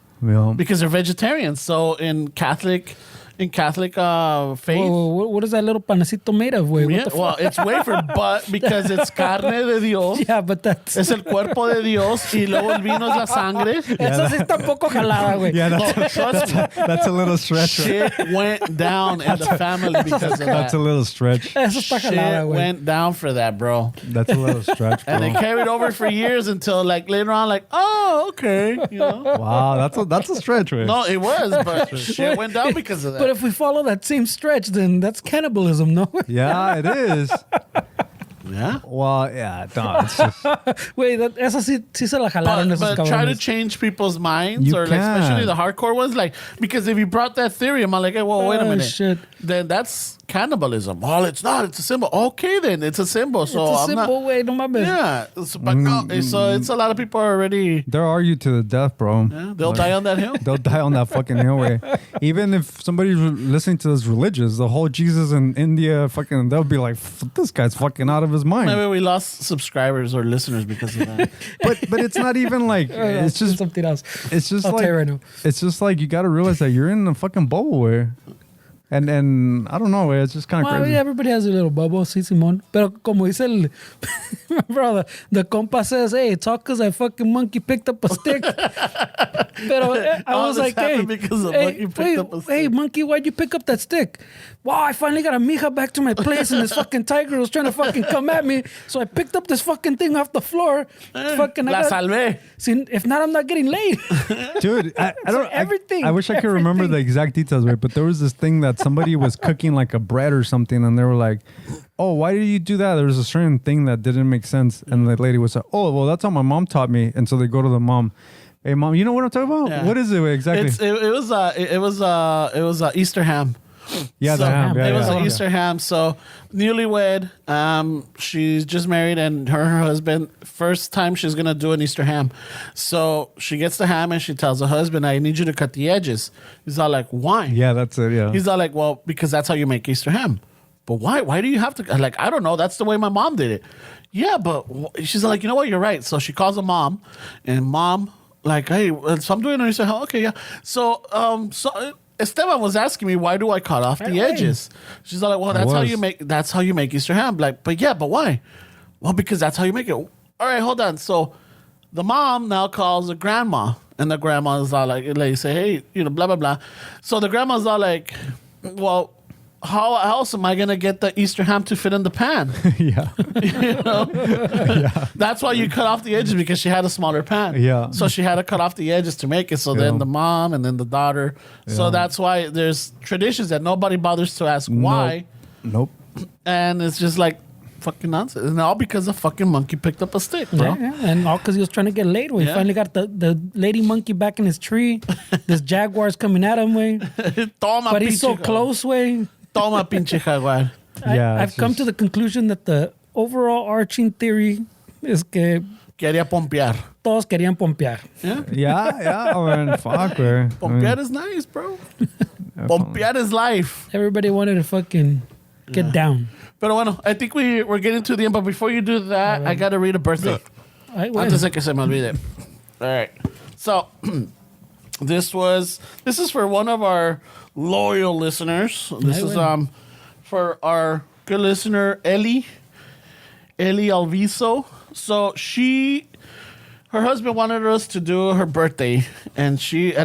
because they're vegetarians. So in Catholic faith, Whoa, what is that little panecito made of, güey? Yeah, well, it's wafer, but because it's carne de Dios. Yeah, but that's... Es el cuerpo de Dios y luego el vino es la sangre. Esa sí está un poco jalada, güey. Yeah, Trust me. That's a little stretch. Shit went down in the family because of that. That's a little stretch. Esa está jalada, Shit güey. went down for that, bro. That's a little stretch, bro. And they carried over for years until like later on, like, oh, okay, you know. Wow, that's a stretch, way. No, it was, but shit went down because of that. But if we follow that same stretch, then that's cannibalism, no? Yeah, it is. Yeah. Well, yeah, no, it's just... Wait, esa sí se la jalaron esos But try to cabrones. change people's minds, You or like, can. especially the hardcore ones, like, because if you brought that theory, I'm like, hey, well, wait a Oh, minute. shit. Then that's cannibalism. Well, it's not. It's a symbol. Okay, then it's a symbol. So It's a I'm simple not. way, no mames. Yeah, but no. So it's a lot of people are already. They'll argue to the death, bro. Yeah, they'll die on that hill. They'll die on that fucking hill, way. Even if somebody's listening to this religious, the whole Jesus in India, fucking, they'll be like, this guy's fucking out of his mind. Maybe we lost subscribers or listeners because of that. But it's not even like, it's just something else. It's just I'll like tell you right now. It's just like you got to realize that you're in a fucking bubble, way. And I don't know, way. It's just kind of Well, crazy. yeah, everybody has a little bubble, sí, Simón. Pero como dice el brother, the compa says, hey, it's all because that fucking monkey picked up a stick. Pero I All was this like, hey, happened because a monkey picked up a stick. hey, monkey, why'd you pick up that stick? Wow, I finally got a mija back to my place, and this fucking tiger was trying to fucking come at me. So I picked up this fucking thing off the floor. Fucking, La salvé. See, if not, I'm not getting laid. Dude, I don't. everything, I wish I could remember everything. the exact details, right? But there was this thing that somebody was cooking like a bread or something, and they were like, "Oh, why did you do that?" There was a certain thing that didn't make sense, and the lady was like, "Oh, well, that's how my mom taught me." And so they go to the mom. Hey, mom, you know what I'm talking about? Yeah. What is it exactly? It was Easter ham. Yeah, the ham. Yeah, it was yeah. an Easter ham. So newlywed, she's just married, and her husband, first time she's gonna do an Easter ham. So she gets the ham and she tells her husband, "I need you to cut the edges." He's all like, "Why?" Yeah, that's it. Yeah. He's all like, "Well, because that's how you make Easter ham." But why? Why do you have to? Like, I don't know. That's the way my mom did it. Yeah, but she's like, you know what? You're right. So she calls her mom, and mom, like, hey, so I'm doing it. He said, oh, okay, yeah. So Esteban was asking me, why do I cut off the edges? She's like, well, that's how you make Easter ham. Like, but why? Well, because that's how you make it. All right, hold on. So the mom now calls the grandma, and the grandma's all like say, hey, blah blah blah. So the grandma's all like, well, how else am I gonna get the Easter ham to fit in the pan? Yeah. Yeah. That's why you cut off the edges, because she had a smaller pan. Yeah. So she had to cut off the edges to make it. So then the mom and then the daughter. So that's why there's traditions that nobody bothers to ask why. Nope. And it's just like fucking nonsense. And all because a fucking monkey picked up a stick, bro. Yeah, and all because he was trying to get laid. We finally got the lady monkey back in his tree. This jaguar's coming at him, way. Toma, But he's so pinche close, way. Toma, pinche jaguar. Yeah, I've come to the conclusion that the overall arching theory is que Quería pompear. todos querían pompear. Yeah. I mean, fuck, man. Pompear is nice, bro. Pompear is life. Everybody wanted to fucking get down. Pero bueno, I think we're getting to the end. But before you do that, I got to read a birthday. Ay, güey. Antes de que se me olvide. All right. So, This is for one of our loyal listeners. This is for our good listener Ellie Alviso. So her husband wanted us to do her birthday, and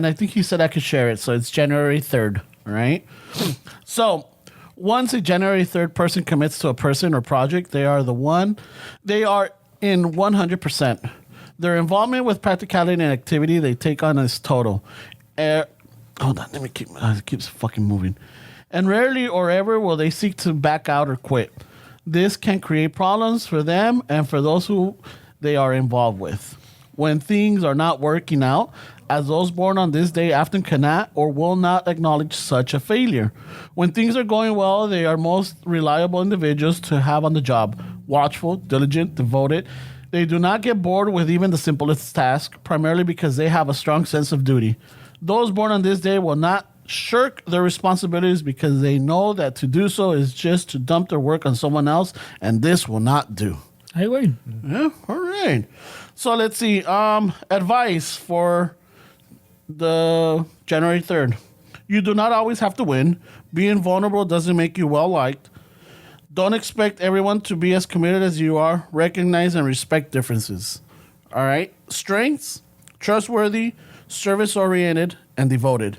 I think he said I could share it. So it's January 3rd, right? So once a January 3rd person commits to a person or project, they are in 100%. Their involvement with practicality and activity they take on is total. Hold on, let me it keeps fucking moving. And rarely or ever will they seek to back out or quit. This can create problems for them and for those who they are involved with. When things are not working out, as those born on this day often cannot or will not acknowledge such a failure. When things are going well, they are most reliable individuals to have on the job. Watchful, diligent, devoted. They do not get bored with even the simplest task, primarily because they have a strong sense of duty. Those born on this day will not shirk their responsibilities because they know that to do so is just to dump their work on someone else, and this will not do. Hey, wait. Yeah, all right. So let's see. Advice for the January 3rd. You do not always have to win. Being vulnerable doesn't make you well-liked. Don't expect everyone to be as committed as you are. Recognize and respect differences. All right? Strengths, trustworthy, service-oriented, and devoted.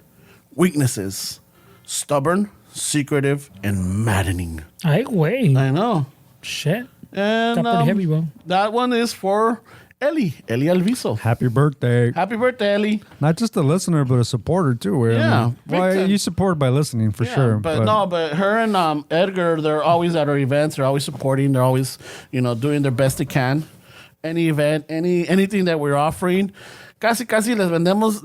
Weaknesses, stubborn, secretive, and maddening. Hey, wait. I know. Shit. And Got pretty heavy, bro. that one is for Ellie Alviso. Happy birthday. Happy birthday, Ellie. Not just a listener, but a supporter too. Yeah, big well, time. you support by listening for sure. But her and Edgar, they're always at our events. They're always supporting. They're always, doing their best they can. Any event, anything that we're offering. Casi les podemos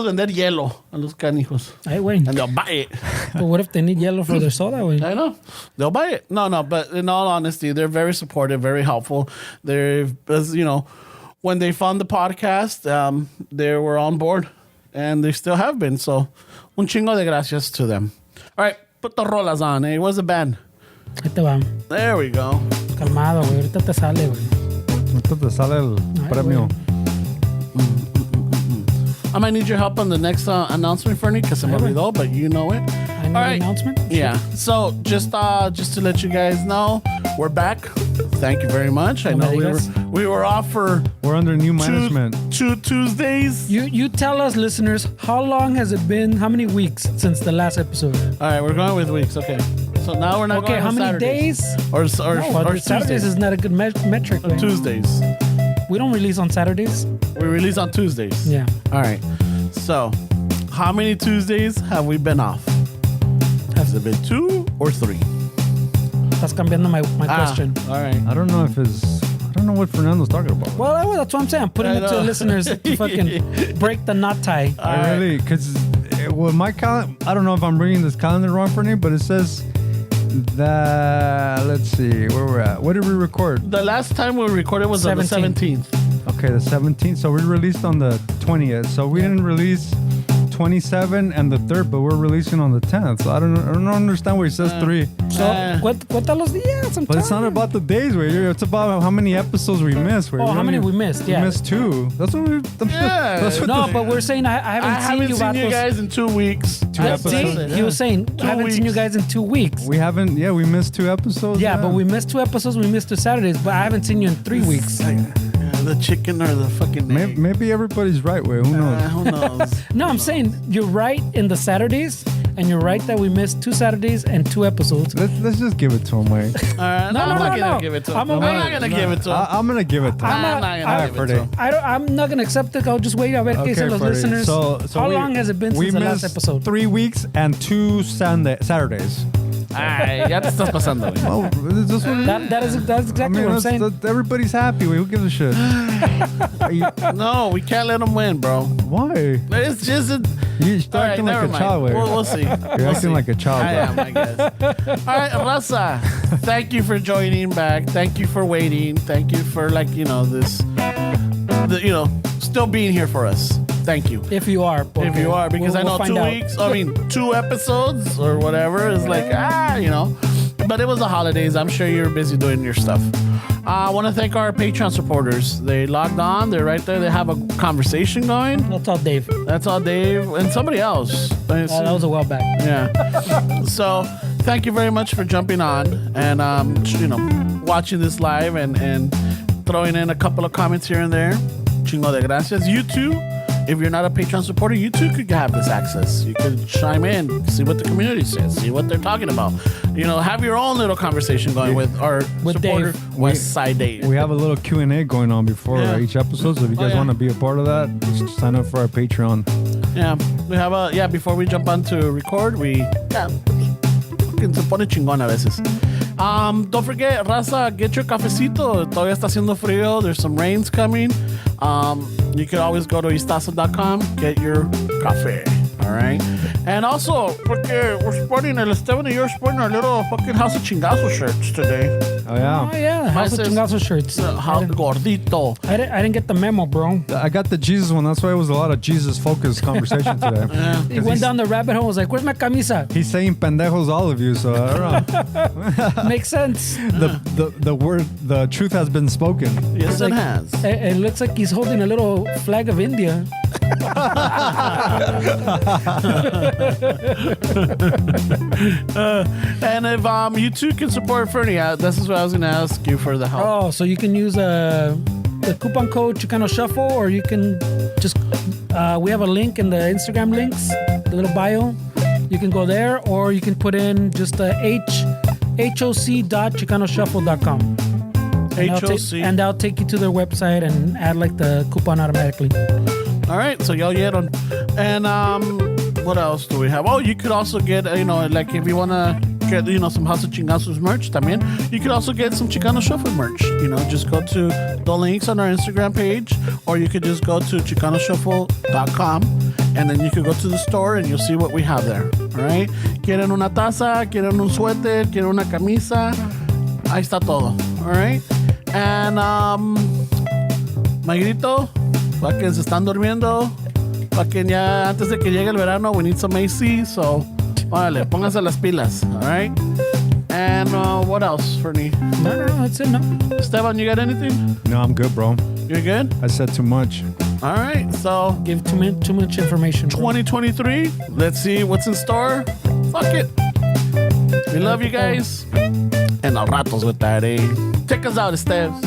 vender hielo a los canijos. Hey, wait. And they'll buy it. But what if they need yellow for their soda, güey? I know. They'll buy it. No, but in all honesty, they're very supportive, very helpful. They're, when they found the podcast, they were on board, and they still have been. So, un chingo de gracias to them. All right, put the rolas on, eh? Where's the band? Ahí te va. There we go. Calmado, güey. Ahorita te sale, güey. Entonces te sale el premio. I might need your help on the next announcement, Fernie, because I'm olvidó, but you know it. I know the announcement? Yeah. So just to let you guys know, we're back. Thank you very much. I know we were off for we're under new management. Two Tuesdays. You tell us, listeners, how long has it been? How many weeks since the last episode? All right, we're going with weeks. Okay. So now we're not going how with many Saturdays. days? Or Saturdays Tuesdays. is not a good metric. Right? Tuesdays. We don't release on Saturdays. We release on Tuesdays. Yeah. All right. So, how many Tuesdays have we been off? Has it been 2 or 3? Estás cambiando my question. All right. I don't know what Fernando's talking about. Well, that's what I'm saying. I'm putting it to the listeners to fucking break the knot tie. I really, because my calendar, I don't know if I'm reading this calendar wrong for me, but it says that, let's see, where we're at. What did we record? The last time we recorded was on the 17th. Okay, the 17th. So we released on the 20th. So we didn't release 27 and the 3rd, but we're releasing on the 10th. So I don't understand where it says 3. So, cuenta los días. But it's not about the days, way. It's about how many episodes we missed. Oh, how many we missed? Yeah. We missed 2. That's what we. That's what no, but we're saying I haven't seen you guys in 2 weeks. 2 episodes. He was saying I haven't seen you guys in 2 weeks. We haven't. Yeah, we missed 2 episodes. Yeah, but we missed 2 episodes. We missed 2 Saturdays, but I haven't seen you in 3 weeks. The chicken or the fucking egg. Maybe everybody's right, way. Who knows? Who knows? No, I'm saying you're right in the Saturdays, and you're right that we missed 2 Saturdays and 2 episodes. Let's just give it to him, way. I'm not gonna give it to him. I'm not gonna give it to him. I'm gonna give it to him. I'm not gonna give it to him. I'm not gonna accept it. I'll just wait. A ver qué dicen los listeners. So how long has it been since the last episode? 3 weeks and 2 Saturdays. Ay, ya te estás pasando, güey. Oh, that's exactly what I'm saying. Everybody's happy. Who gives a shit? No, we can't let them win, bro. Why? It's just You're acting like a child. We'll see. You're acting like a child. I am, I guess. All right, Raza, thank you for joining back. Thank you for waiting. Thank you for still being here for us. Thank you. If you are. Okay. If you are, because I know 2 weeks, 2 episodes or whatever is like, But it was the holidays. I'm sure you're busy doing your stuff. I want to thank our Patreon supporters. They logged on. They're right there. They have a conversation going. That's all, Dave. That's all, Dave. And somebody else. That was a while back. Yeah. So thank you very much for jumping on and, watching this live and throwing in a couple of comments here and there. Chingo de gracias. You too. If you're not a Patreon supporter, you too could have this access. You could chime in, see what the community says, see what they're talking about. Have your own little conversation going with our supporter, Dave. West Side Dave. We have a little Q&A going on before each episode, so if you guys yeah. want to be a part of that, just sign up for our Patreon. Yeah, we have before we jump on to record, fucking se pone chingón a veces. Don't forget, raza, get your cafecito. Todavía está haciendo frío. There's some rains coming. You can always go to istazo.com, get your café. All right. And also, porque we're sporting, El Esteban and you're sporting our little fucking House of Chingazo shirts today. Oh, yeah. Oh, yeah. House of Chingazo shirts. Gordito. I didn't get the memo, bro. I got the Jesus one. That's why it was a lot of Jesus-focused conversation today. He went down the rabbit hole. Was like, "Where's my camisa?" He's saying pendejos, all of you, so I don't know. Makes sense. The word, the truth has been spoken. Yes, it has. It looks like he's holding a little flag of India. And if you too can support Fernie, this is what I was going to ask you for the help. Oh, so you can use the coupon code Chicano Shuffle, or you can just we have a link in the Instagram links, the little bio. You can go there, or you can put in just hoc.chicanoshuffle.com. And that'll take you to their website and add like the coupon automatically. All right, so y'all get on. And what else do we have? Oh, you could also get, like if you want to get, some House of Chingazos merch también, you could also get some Chicano Shuffle merch. Just go to the links on our Instagram page, or you could just go to chicanoshuffle.com, and then you could go to the store and you'll see what we have there. All right? Quieren una taza, quieren un suéter, quieren una camisa. Ahí está todo. All right? And, Magrito, para que se están durmiendo, para que ya antes de que llegue el verano, we need some AC, so órale, pónganse las pilas, all right? And what else, Fernie? No, that's it, no. Esteban, you got anything? No, I'm good, bro. You're good? I said too much. All right, so Give too much information. 2023, let's see what's in store. Fuck it. We love you guys. And al ratos with that, eh? Check us out, Esteves.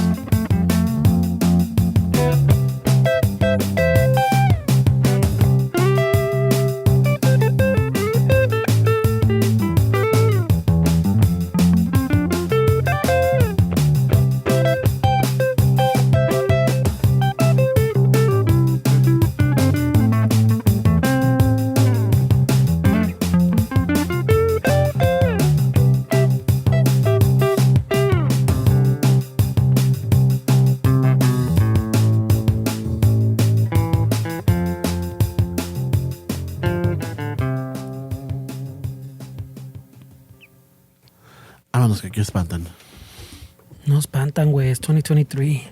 Vámonos, que aquí espantan. No espantan, güey. Es 2023.